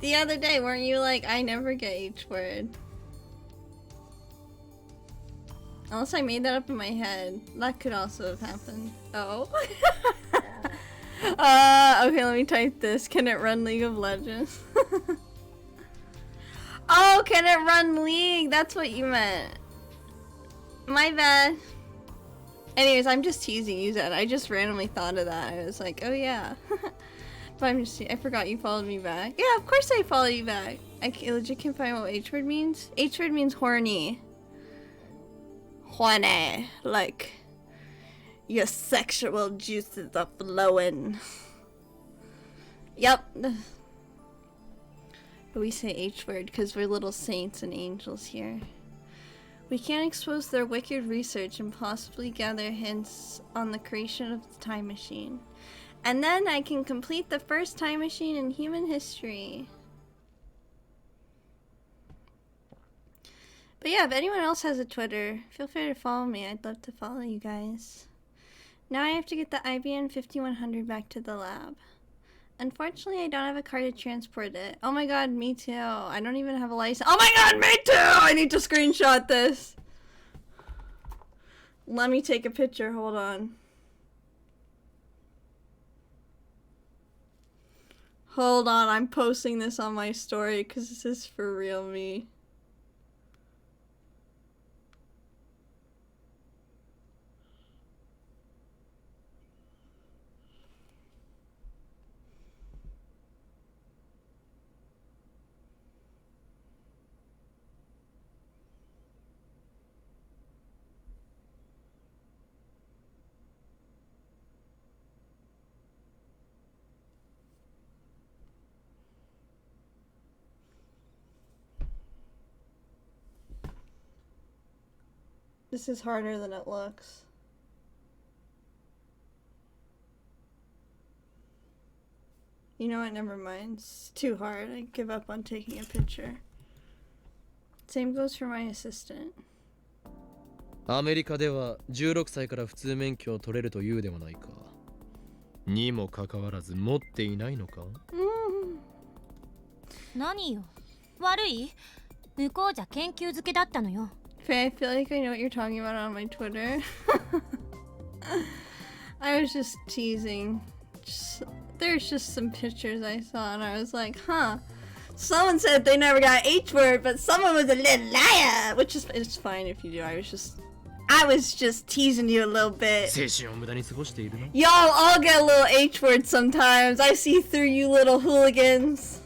The other day, weren't you like, I never get each word? Unless I made that up in my head. That could also have happened. Oh. Okay, let me type this. Can it run League of Legends? Oh, can it run League? That's what you meant. My bad. Anyways, I'm just teasing you, Zed. I just randomly thought of that. I was like, oh yeah. But I forgot you followed me back. Yeah, of course I followed you back. I legit can't find what H-word means. H-word means horny. Horny. Like, your sexual juices are flowing. Yep. But we say H-word because we're little saints and angels here. We can't expose their wicked research and possibly gather hints on the creation of the time machine. And then I can complete the first time machine in human history. But yeah, if anyone else has a Twitter, feel free to follow me. I'd love to follow you guys. Now I have to get the IBM 5100 back to the lab. Unfortunately, I don't have a car to transport it. Oh my god, me too. I don't even have a license. Oh my god, me too! I need to screenshot this. Let me take a picture. Hold on. Hold on, I'm posting this on my story because this is for real me. This is harder than it looks. You know what? Never mind. It's too hard. I give up on taking a picture. Same goes for my assistant. アメリカでは16歳から普通免許を取れるというではないか。にもかかわらず持っていないのか？何よ。悪い？向こうじゃ研究漬けだったのよ。Faye, I feel like I know what you're talking about on my Twitter. I was just teasing. There's just some pictures I saw and I was like, huh. Someone said they never got H word, but someone was a little liar, which is it's fine if you do. I was just teasing you a little bit. 青春を無駄に過ごしているの Y'all all get a little H word sometimes. I see through you little hooligans.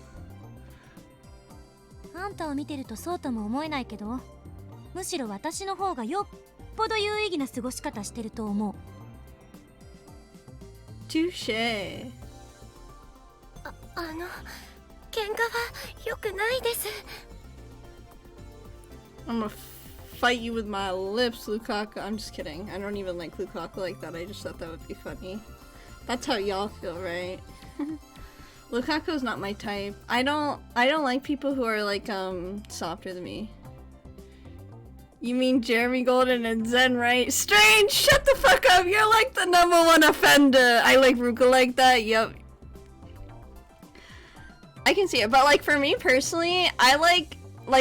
あんたを見てるとそうとも思えないけど、むしろ私の方がよっぽど有意義な過ごし方してると思う。Touché. 喧嘩は良くないです。 I'm gonna fight you with my lips, Lukaku. I'm just kidding. I don't even like Lukaku like that. I just thought that would be funny. That's how y'all feel, right? Lukaku's not my type. I don't like people who are like softer than me. You mean Jeremy Golden and Zen, right? Strange, shut the fuck up. You're like the #1 offender. I like Ruka like that. Yep. I can see it, but like for me personally, I like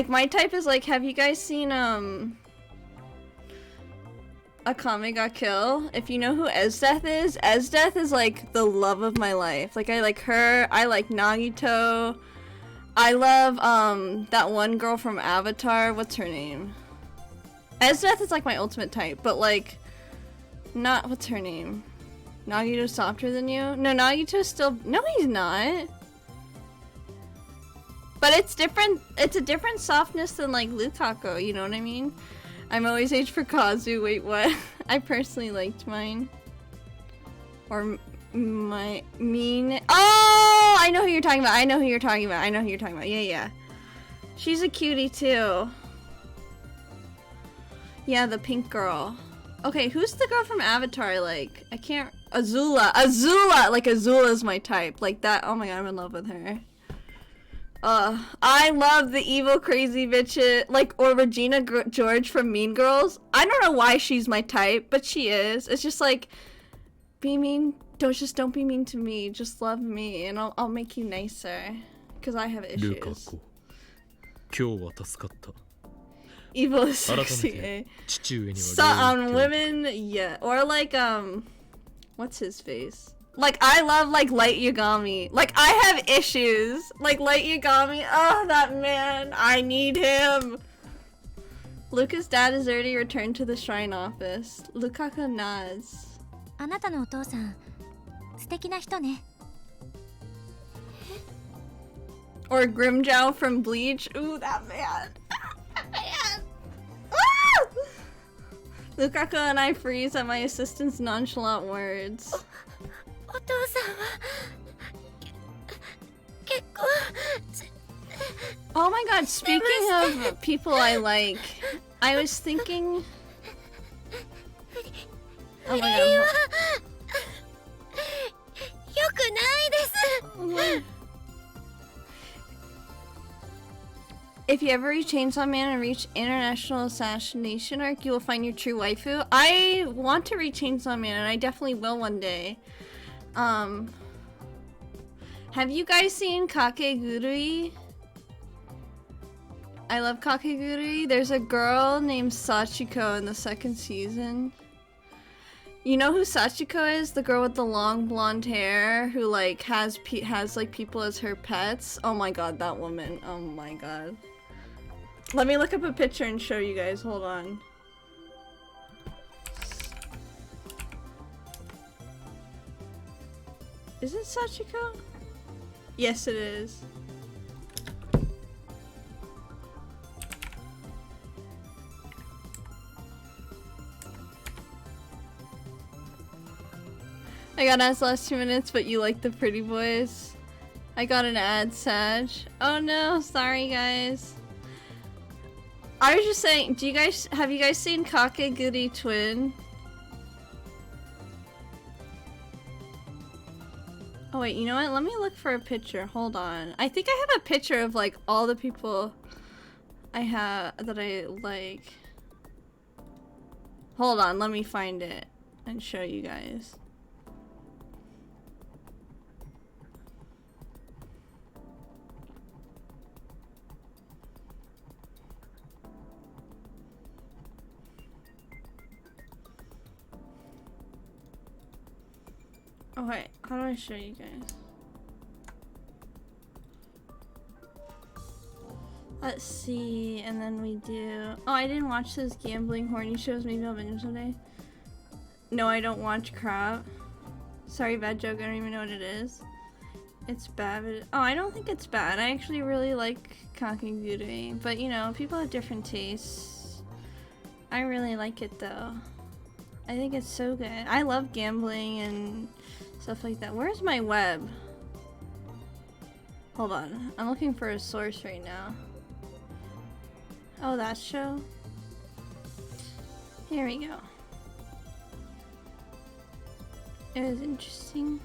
my type is like, have you guys seen Akame ga Kill? If you know who Esdeath is like the love of my life. Like I like her, I like Nagito. I love that one girl from Avatar, what's her name? Esdeath is like my ultimate type, but like not what's her name? Nagito's softer than you? No, Nagito's still no he's not. But it's different. It's a different softness than like Lukaku, you know what I mean? I'm always H for Kazu. Wait, what? I personally liked mine. Or my mean. Oh, I know who you're talking about. Yeah, yeah. She's a cutie too. Yeah, the pink girl. Okay, who's the girl from Avatar? Like, I can't. Azula. Like Azula's my type. Like that. Oh my god, I'm in love with her. I love the evil crazy bitches, like, or Regina George from Mean Girls. I don't know why she's my type, but she is. It's just like, be mean, don't be mean to me, just love me, and I'll make you nicer, because I have issues. Lukaku, 今日は助かった。 Evil is sexy, eh? 父上には So, on women, yeah, or like, what's his face? Like, I love, like, Light Yagami. Like, I have issues. Like, Light Yagami. Oh, that man. I need him. Luka's dad has already returned to the shrine office. Lukaku nods. あなたのお父さん、素敵な人ね。 Or Grimjow from Bleach. Ooh, that man. That man. Ah! Lukaku and I freeze at my assistant's nonchalant words. お父さんは結構 Oh my god, speaking of people I like, I was thinking... Oh my god. 良くないです。 If you ever reach Chainsaw Man and reach International Assassination Arc, you will find your true waifu. I want to reach Chainsaw Man, and I definitely will one day. Have you guys seen Kakegurui? I love Kakegurui. There's a girl named Sachiko in the 2nd season. You know who Sachiko is? The girl with the long blonde hair who like has like people as her pets. Oh my god, that woman. Oh my god. Let me look up a picture and show you guys. Hold on. Is it Sachiko? Yes, it is. I got asked last 2 minutes, but you like the pretty boys. I got an ad, Sag. Oh no, sorry guys. I was just saying, have you guys seen Kakegurui Twin? Oh wait, you know what? Let me look for a picture. Hold on. I think I have a picture of like all the people I have that I like. Hold on, let me find it and show you guys. Okay, how do I show you guys? Let's see, and then we do... Oh, I didn't watch those gambling horny shows. Maybe I'll binge someday. No, I don't watch crap. Sorry, bad joke. I don't even know what it is. It's bad. Oh, I don't think it's bad. I actually really like Kakegurui. But, you know, people have different tastes. I really like it, though. I think it's so good. I love gambling and stuff like that. Where's my web? Hold on. I'm looking for a source right now. Oh, that show? Here we go. It was interesting.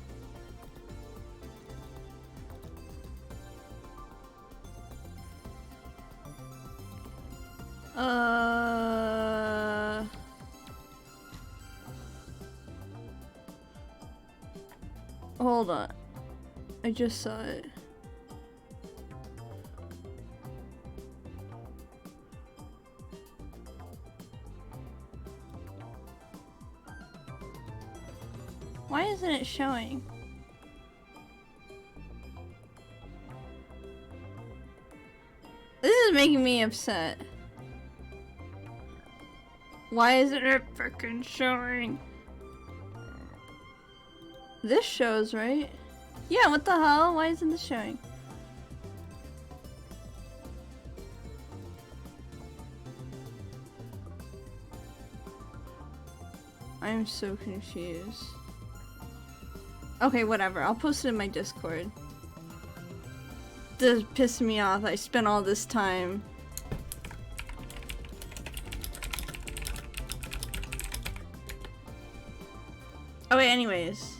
Hold on. I just saw it. Why isn't it showing? This is making me upset. Why isn't it freaking showing? This shows, right? Yeah, what the hell? Why isn't this showing? I'm so confused. Okay, whatever. I'll post it in my Discord. This pissed me off. I spent all this time. Oh wait, anyways.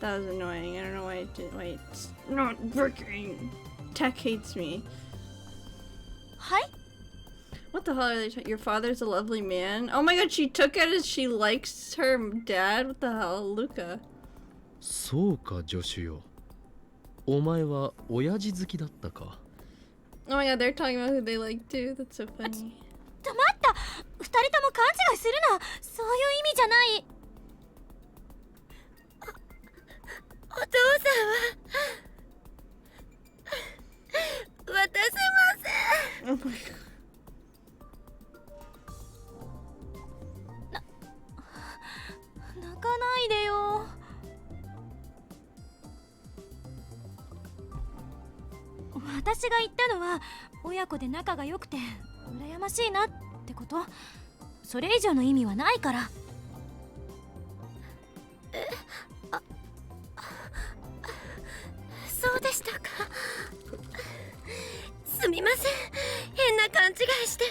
That was annoying. I don't know why it did. Wait, it's not working. Tech hates me. Hi? What the hell are they talking? Your father's a lovely man? Oh my god, she took it as she likes her dad? What the hell? Luca. そうか、ジョシュよ。お前は親父好きだったか。 Oh my god, they're talking about who they like too. That's so funny. 待った、二人とも勘違いするな。そういう意味じゃない。お父さんは渡せません。 Oh my god. 泣かないでよ。私が言ったのは親子で仲が良くて羨ましいなってこと。それ以上の意味はないから。そうでしたか。すみません、変な勘違いして。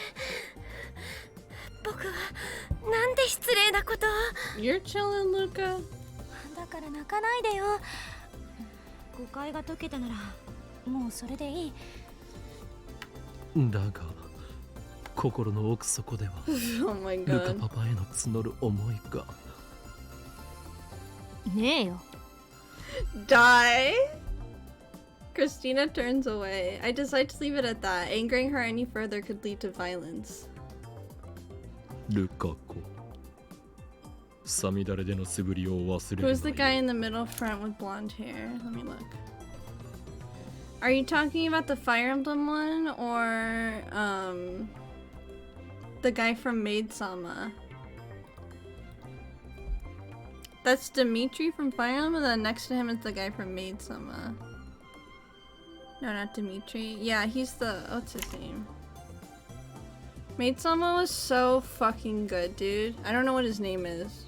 僕はなんで失礼なことを。 You're chilling, Luca. だから泣かないでよ。誤解が解けたならもうそれでいい。だが心の奥底では Oh my ルカ god. パパへの募る思いが。ねえよ。 Die? Christina turns away. I decide to leave it at that. Angering her any further could lead to violence. ルカ子。さみだれでの素振りを忘れるなよ。 Who's the guy in the middle front with blonde hair? Let me look. Are you talking about the Fire Emblem one or the guy from Maid-sama? That's Dimitri from Fire Emblem, and then next to him is the guy from Maid-sama. No, not Dimitri. Yeah, he's the... what's his name? Maid-sama was so fucking good, dude. I don't know what his name is.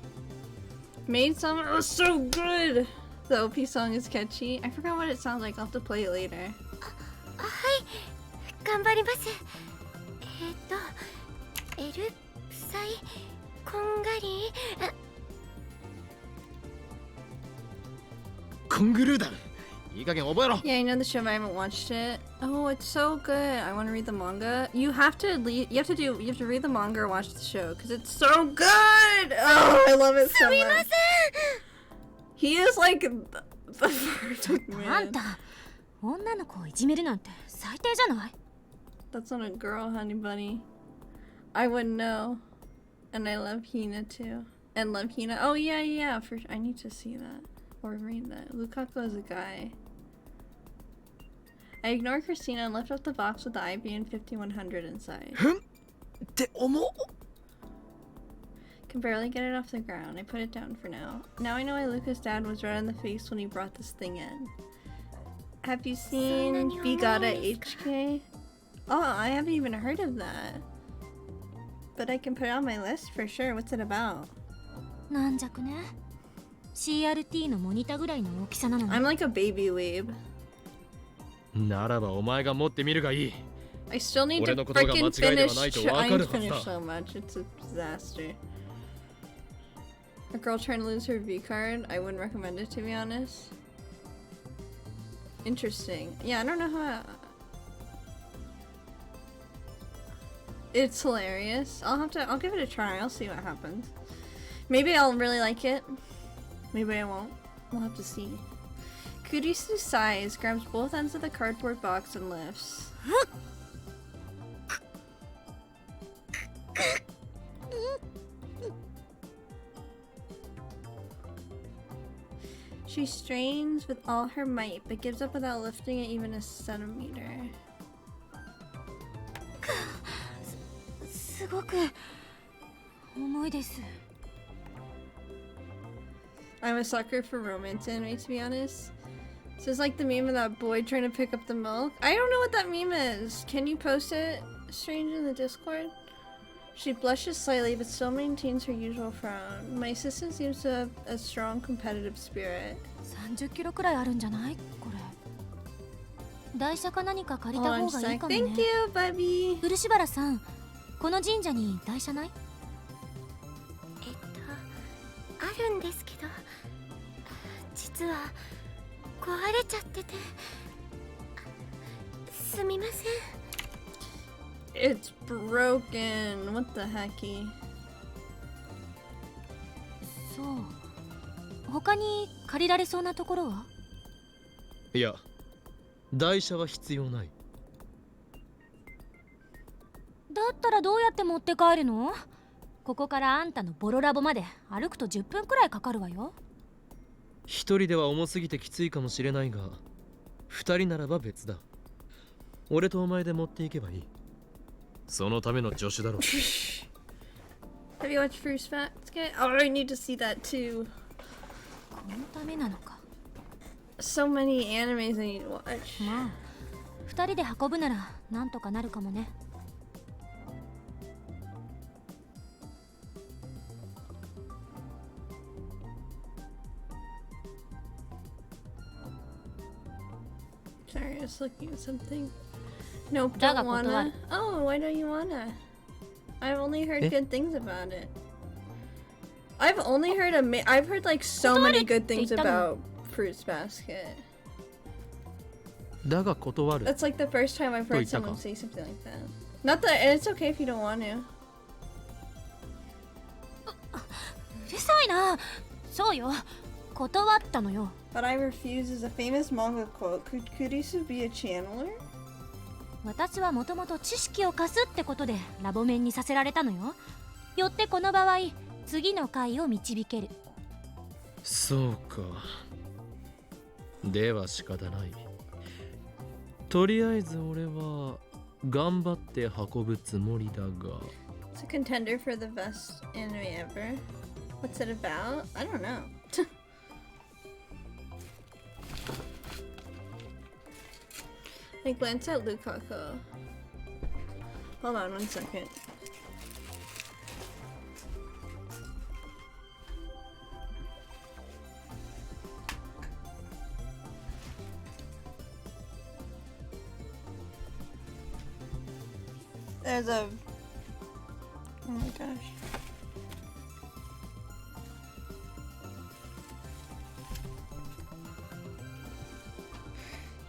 Maid-sama was so good! The OP song is catchy. I forgot what it sounds like. I'll have to play it later. はい、頑張ります。エルサイこんがり。コングルーだ。いい加減覚えろ。 Yeah, I know the show, but I haven't watched it. Oh, it's so good. I want to read the manga. You have to read the manga or watch the show because it's so good. Oh, I love it so much. He is like the perfect あん man. た、女の子をいじめるなんて最低じゃない？ That's not a girl, honey bunny. I wouldn't know. And I love Hina too. And love Hina. Oh yeah, yeah. I need to see that. before reading that. Lukaku is a guy. I ignore Christina and lift up the box with the IBN 5100 inside. Can barely get it off the ground. I put it down for now. Now I know why Luca's dad was red in the face when he brought this thing in. Have you seen Bigata HK? Oh, I haven't even heard of that. But I can put it on my list for sure. What's it about? なんじゃくね CRT のモニターぐらいの大きさなのね I'm like a baby weeb. ならばお前が持ってみるがいい。 I still need to 俺のことが間違 freaking いでは finish. ないと I わかる ain't はず finished だ。 so much. It's a disaster. A girl trying to lose her V card. I wouldn't recommend it, to be honest. Interesting. Yeah, I don't know how. It's hilarious. I'll give it a try. I'll see what happens. Maybe I'll really like it. Maybe I won't. We'll have to see. Kurisu sighs, grabs both ends of the cardboard box and lifts. She strains with all her might, but gives up without lifting it even a centimeter. すごく重いです I'm a sucker for romance anime, to be honest. So it's like the meme of that boy trying to pick up the milk. I don't know what that meme is. Can you post it, Strange, in the Discord? She blushes slightly, but still maintains her usual frown. My assistant seems to have a strong competitive spirit. 30キロくらいあるんじゃないこれ台車か何か借りた Hold on 方 a がいい sec. かもね Thank you, Bubby. 漆原さんこの神社に台車ないあるんですけど実は壊れちゃっててすみません It's broken. What the hecky? そう他に借りられそうなところはいや、台車は必要ない。だったらどうやって持って帰るのここからあんたのボロラボまで歩くと10分くらいかかるわよ一人では重すぎてきついかもしれないが、二人ならば別だ。俺とお前で持っていけばいい。そのための助手だろう。Have you watched Fruits Basket? Oh, I need to see that too. このためなのか So many animes I need to watch. まあ二人で運ぶならなんとかなるかもね Sorry, I was looking at something. Nope, Daga don't wanna. kotowaru. Oh, why don't you wanna? I've only heard good things about it. I've only heard I've heard like so many good things about Fruits Basket. だが断る。 That's like the first time I've heard someone say something like that. Not that, and it's okay if you don't want to. うるさいなそうよ断ったのよ But I refuse is a famous manga quote. Could Kurisu be a channeler? 私はもともと知識を貸すってことでラボ面にさせられたのよよってこの場合次の回を導けるそうか。では仕方ない。とりあえず俺は頑張って運ぶつもりだが。It's a contender for the best anime ever. What's it about? I don't know. I glance at Lukaku. Hold on 1 second. There's a... Oh my gosh.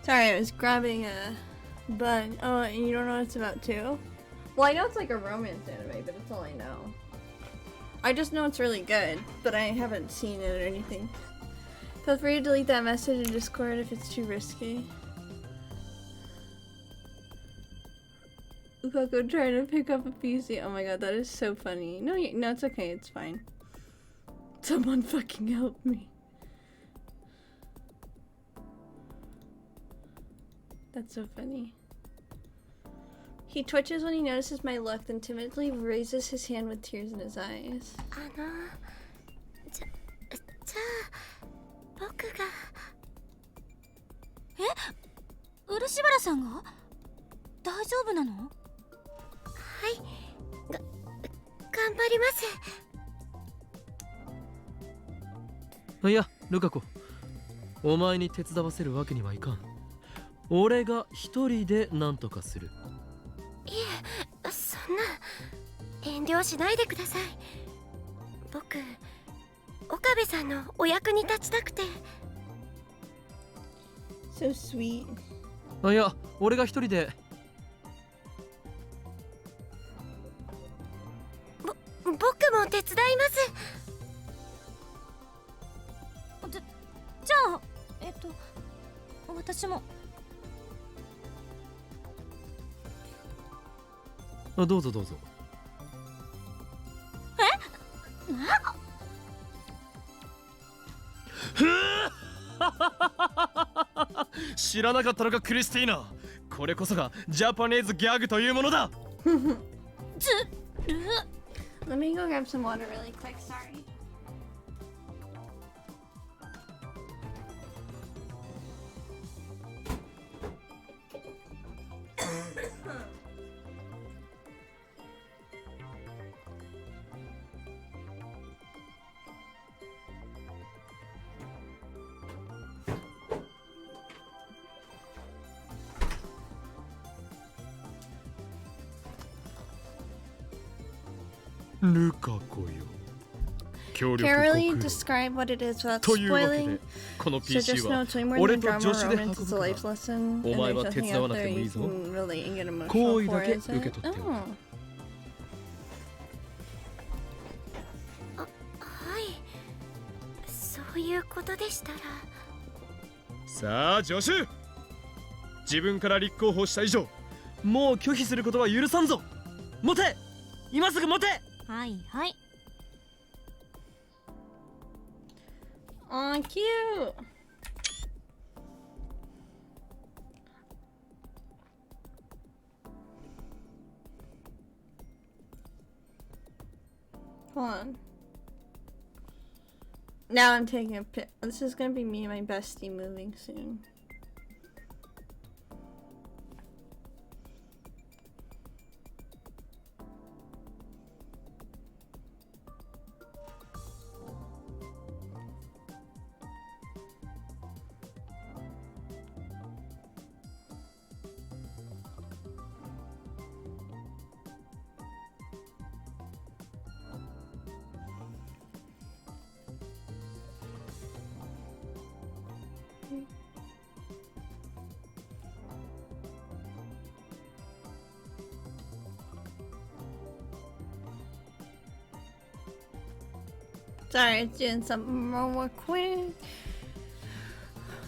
Sorry, I was grabbing a bug. Oh, and you don't know what it's about too? Well, I know it's like a romance anime, but that's all I know. I just know it's really good, but I haven't seen it or anything. Feel free to delete that message in Discord if it's too risky. Lukaku trying to pick up a PC. Oh my god, that is so funny. No, no, it's okay. It's fine. Someone fucking help me. That's so funny. He twitches when he notices my look, then timidly raises his hand with tears in his eyes. じゃあ僕が漆原さんが大丈夫なの？はい頑張ります。いや、ルカ子、お前に手伝わせるわけにはいかん。俺が一人で何とかする。いえ、そんな遠慮しないでください。僕、岡部さんのお役に立ちたくて。So sweet. いや、俺が一人で。僕も手伝います。じゃあ私も。どうぞどうぞ。知らなかったのかクリスティーナ。これこそがジャパニーズギャグというものだ。Let me go grab some water really quick, sorry.ルカ子よ。協力 Can't really 国 describe what it is without というわけで spoiling. この So PC just know は it's way more 俺 than と drama 助手で romance. 運 It's ぶ a か life ら lesson. お And 前 there's は手 nothing 伝わ out なく there てもい you いぞ。 can really get emotional 好意 for, だけ is 受け it? 取ってよ。 Oh. はい、そういうことでしたら。さあ助手、自分から立候補した以上もう拒否することは許さんぞ。持て、今すぐ持て。はいはい。Aw, cute. Hold on. Now I'm taking a pic. This is gonna be me and my bestie moving soon. Sorry, it's doing something more quick.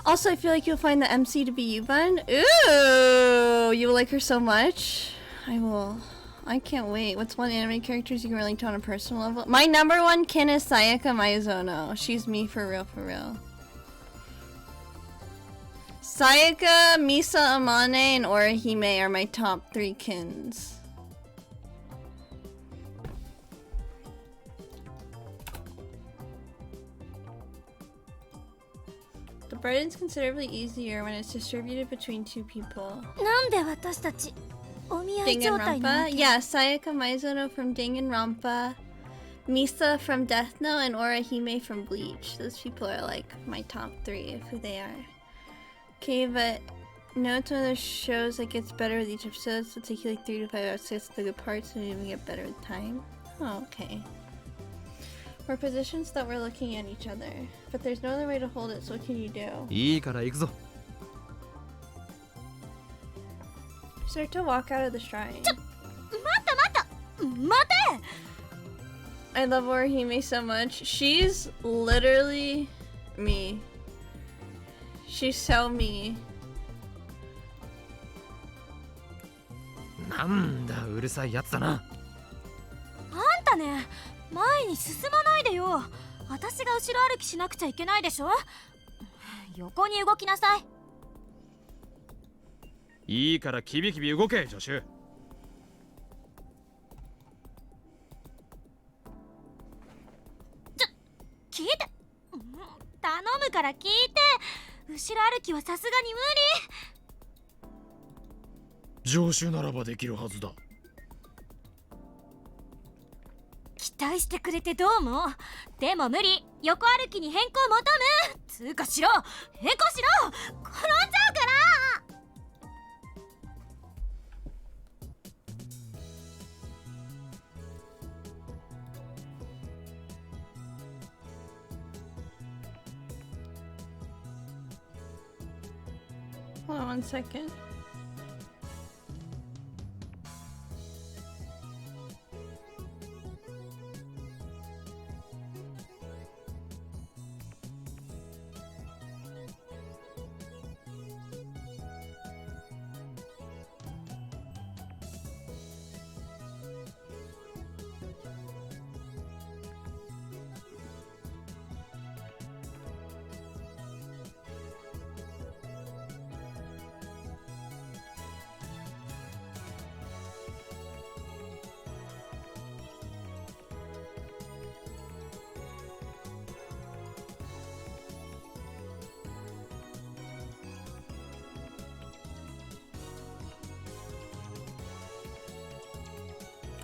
Also, I feel like you'll find the MC to be Yuban. Ooh, you like her so much. I will. I can't wait. What's one anime characters you can relate to on a personal level? My number one kin is Sayaka Maizono. She's me for real, for real. Sayaka, Misa Amane, and Orihime are my top 3 kins. The burden's considerably easier when it's distributed between 2 people. なんで私たちお見合い状態なわけ？ Yeah, Sayaka Maizono from Danganronpa, Misa from Death Note, and Orihime from Bleach. Those people are like my top 3 of who they are. Okay, but no, it's one of those shows that gets better with each episode, so it'll take you like 3 to 5 episodes to the good parts and even get better with time. Oh, okay. We're positions that we're looking at each other, but there's no other way to hold it, so what can you do? いいから行くぞ。 Start to walk out of the shrine. 待て I love Orihime so much. She's literally me. She's so me. なんだうるさいやつだな。あんたね、前に進まないでよ。私が後ろ歩きしなくちゃいけないでしょ。横に動きなさい。いいからキビキビ動け、助手。聞いて、頼むから聞いて。後ろ歩きはさすがに無理。助手ならばできるはずだ。期待してくれてどうも。でも無理。横歩きに変更求む。つうかしろ、変更しろ。転んじゃうから。Hold on one second.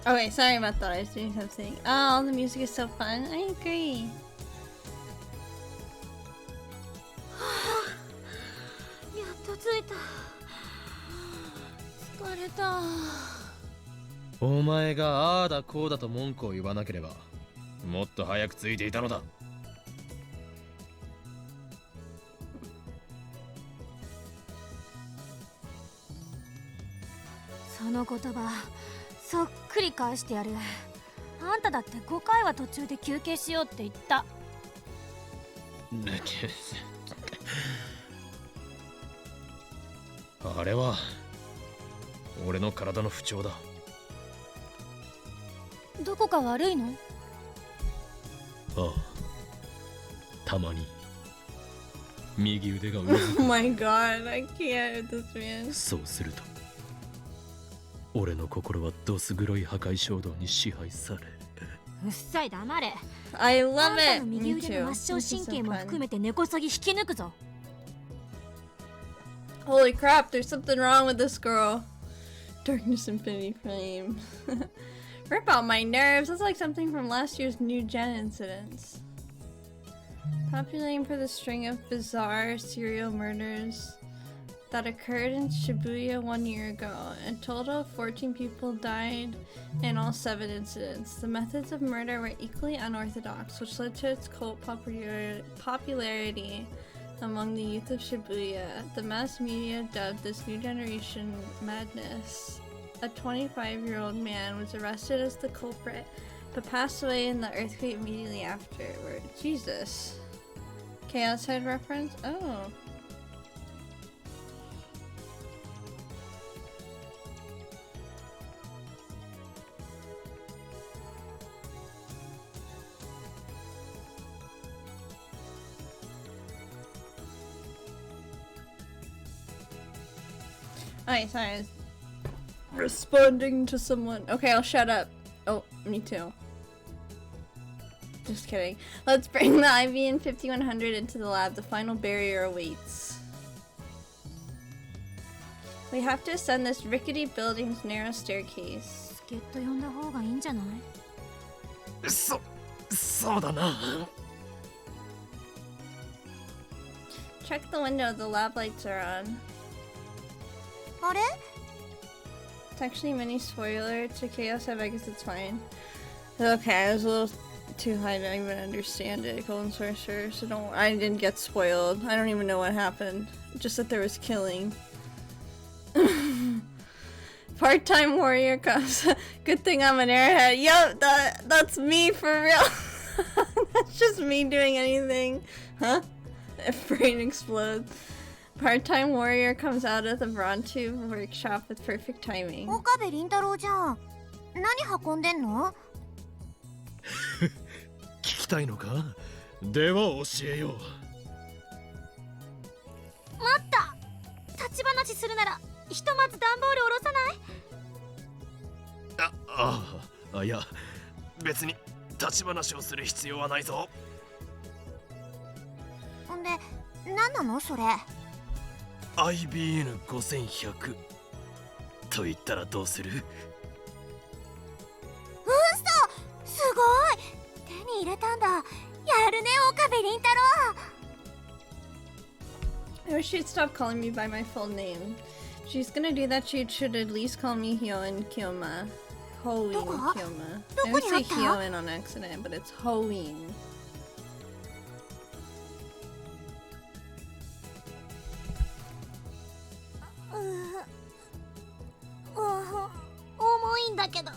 Okay, sorry about that. I was doing something. Oh, the music is so fun. I agree. やっと着いた。疲れた。お前がああだこうだと文句を言わなければ、もっと早く着いていたのだ。その言葉そっくり返してやる。あんただって5回は途中で休憩しようって言った。あれは俺の体の不調だ。どこか悪いの？ああ、たまに右腕がうずく。Oh my god, I can't with this man. そうすると俺の心はどす黒い破壊衝動に支配され。うっさい黙れ。 I あ love んた it. の右 Me 腕の too. 末梢 This is 神 so 経も fun. 含めて根こそぎ引き抜くぞ。 Holy crap, there's something wrong with this girl. Darkness Infinity Flame. Rip out my nerves. That's like something from last year's new gen incidents. Populating for the string of bizarre serial murders that occurred in Shibuya 1 year ago. A total of 14 people died in all 7 incidents. The methods of murder were equally unorthodox, which led to its cult popularity among the youth of Shibuya. The mass media dubbed this new generation madness. A 25-year-old man was arrested as the culprit, but passed away in the earthquake immediately afterward. Jesus. Chaos Head reference? Oh. Okay, sorry. I was responding to someone. Okay, I'll shut up. Oh, me too. Just kidding. Let's bring the IVN 5100 into the lab. The final barrier awaits. We have to ascend this rickety building's narrow staircase. 助っ人呼んだ方がいいんじゃない？そうだな。Check the window. The lab lights are on. あれ？ It's actually a mini spoiler to Chaos Head. I guess it's fine. Okay, I was a little too high to even understand it. Golden Sorcerer, so don't. I didn't get spoiled. I don't even know what happened. Just that there was killing. Part-time warrior comes. Good thing I'm an airhead. Yup, that's me for real. That's just me doing anything. Huh? If brain explodes. Part-time warrior comes out of the Brontu workshop with perfect timing. 岡部倫太郎じゃん。何運んでんの？聞きたいのか？では教えよう。待った。立ち話するならひとまず段ボール下ろさない？いや別に立ち話をする必要はないぞ。んで何なのそれ。 IBN5100 と言ったらどうする？すごい、手に入れたんだ。やるね岡部倫太郎。 I wish she'd stop calling me by my full name. If she's gonna do that, she should at least call me Hyoin Kyoma. Hoin Kyoma. I would say Hyoin on accident, but it's Hoin. 重いんだけど。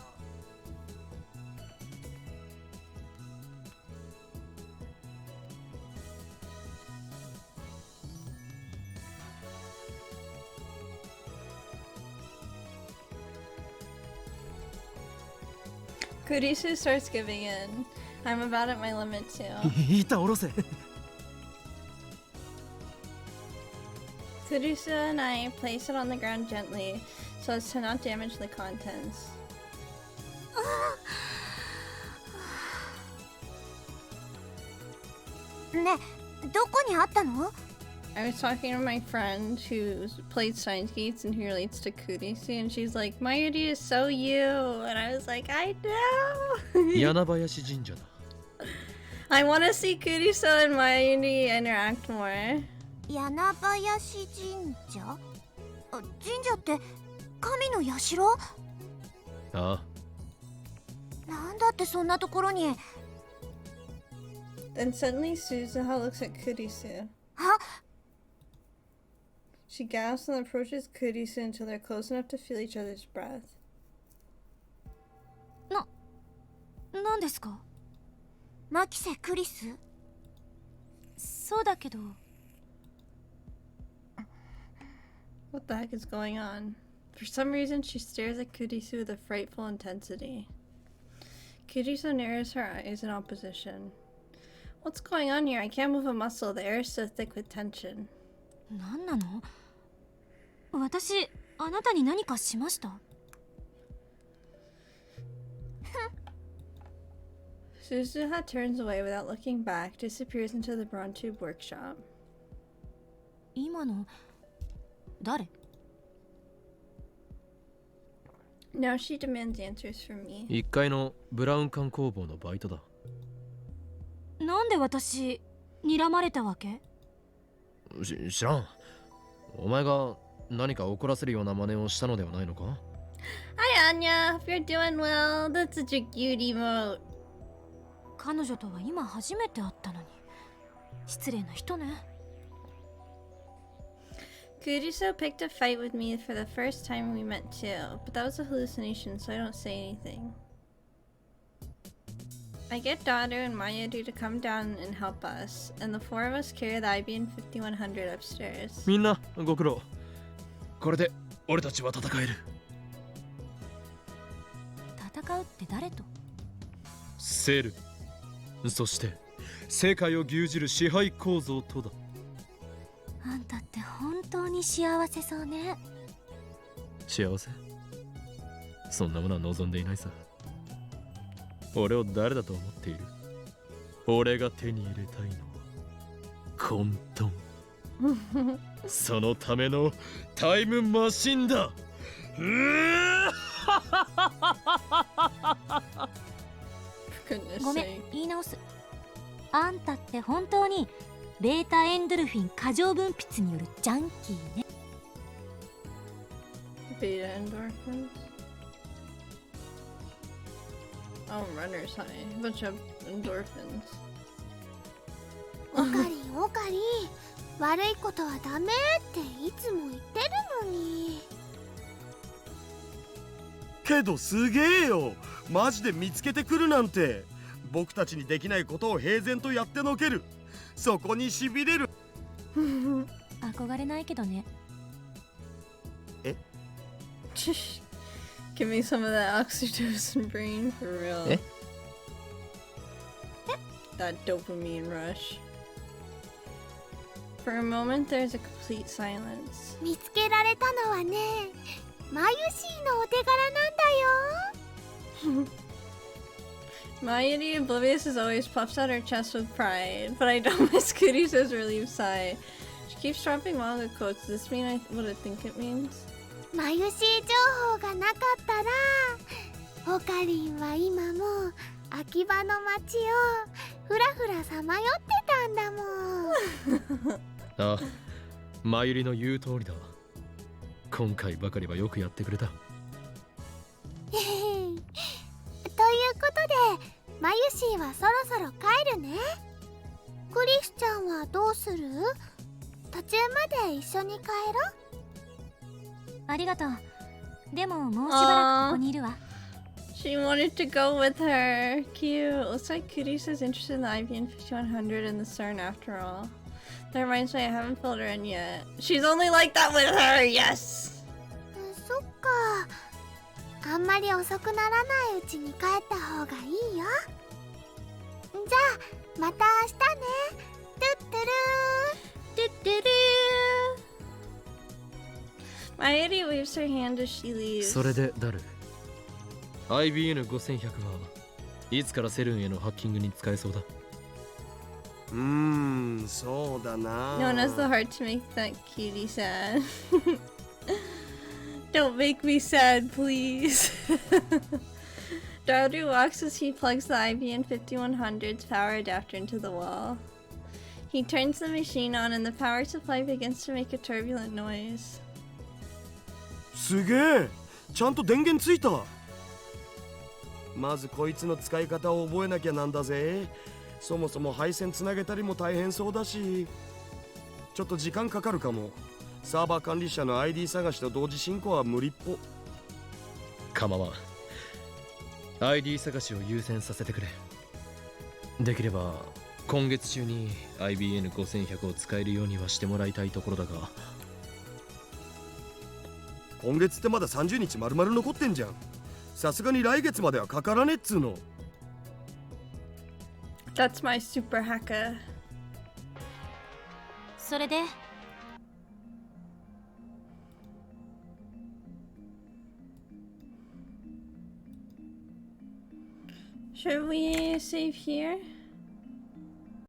Kurisu starts giving in. I'm about at my limit too. 板下ろせ。 Kurisu and I place it on the ground gently so as to not damage the contents. ね、どこにあったの？ I was talking to my friend who played Steins Gates and who relates to Kurisu, and she's like, Mayuri is so you. And I was like, I know. 柳林神社だ。 I want to see Kurisu and Mayuri interact more. 柳林神社？神社って神の社？ああ。なんだってそんなところに。 Then suddenly Suzuha looks at Kurisu. あ、 She gasps and approaches Kurisu until they're close enough to feel each other's breath. なんですか？牧瀬クリス？そうだけど。 What the heck is going on? For some reason, she stares at Kurisu with a frightful intensity. Kurisu narrows her eyes in opposition. What's going on here? I can't move a muscle. The air is so thick with tension. なんなの？私、あなたに何かしました？ Suzuha turns away without looking back, disappears into the Brontube workshop. 今の誰？ Now she demands answers from me. 1階のブラウン管工房のバイトだ。なんで私睨まれたわけ？知らん。お前が何か怒らせるような真似をしたのではないのか？ Hi Anya, hope you're doing well. That's such a cute emote. 彼女とは今初めて会ったのに失礼な人ね。 Kurisu picked a fight with me for the first time we met too, but that was a hallucination, so I don't say anything. I get Daru and Mayuri to come down and help us, and the four of us carry the IBN 5100 upstairs. みんなご苦労。これで俺たちは戦える。戦うって誰と？セル、そして世界を牛耳る支配構造とだ。あんたって本当に幸せそうね。幸せ？そんなものは望んでいないさ。俺を誰だと思っている？俺が手に入れたいのは混沌。そのためのタイムマシンだ。ごめん、言い直す。あんたって本当にベータエンドルフィン過剰分泌によるジャンキーね。 Beta endorphins? Oh, runner's high. A bunch of endorphins. オカリオカリ、悪いことはダメっていつも言ってるのに。けどすげえよ、マジで見つけてくるなんて。僕たちにできないことを平然とやってのける。そこにしびれる。憧れないけどね。え？ Give me some of that oxytocin brain for real. え？ That dopamine rush. For a moment, there's a complete silence. 見つけられたのはね、マユシーのお手柄なんだよ。 Mayuri Oblivious is always puffs out her chest with pride, but I don't miss Kurisa's relieved sigh. She keeps dropping manga quotes. Does this mean what I think it means? マユシー情報がなかったら、オカリンは今も秋葉の街をふらふらさまよってたんだもん。ああ、マユリの言う通りだわ。今回ばかりはよくやってくれた。ということで、マユシーはそろそろ帰るね。クリスちゃんはどうする？途中まで一緒に帰ろう。ありがとう。でももうしばらくここにいるわ。She wanted to go with her. Cute. Looks like Kurisa's interested in the IBN 5100 and the CERN after all. That reminds me, I haven't filled her in yet. She's only like that with her, yes! そっか。あんまり遅くならないうちに帰った方がいいよ。じゃあ、また明日ね。トゥットゥルー。トゥットゥルー。Mayuri waves her hand as she leaves. それでダル、IBN5100 はいつからセルンへのハッキングに使えそうだ？そうだな。 No one has the heart to make that cutie sad. Don't make me sad, please. Daru walks as he plugs the IBN 5100's power adapter into the wall. He turns the machine on and the power supply begins to make a turbulent noise. すげえ、ちゃんと電源ついた。まずこいつの使い方を覚えなきゃなんだぜ。そもそも配線つなげたりも大変そうだし、ちょっと時間かかるかも。サーバー管理者の ID 探しと同時進行は無理っぽ。構わん。ID 探しを優先させてくれ。できれば今月中に IBN5100 を使えるようにはしてもらいたいところだが。今月ってまだ30日丸々残ってんじゃん。さすがに来月まではかからねっつうの。That's my super hacker. それで、Should we save here?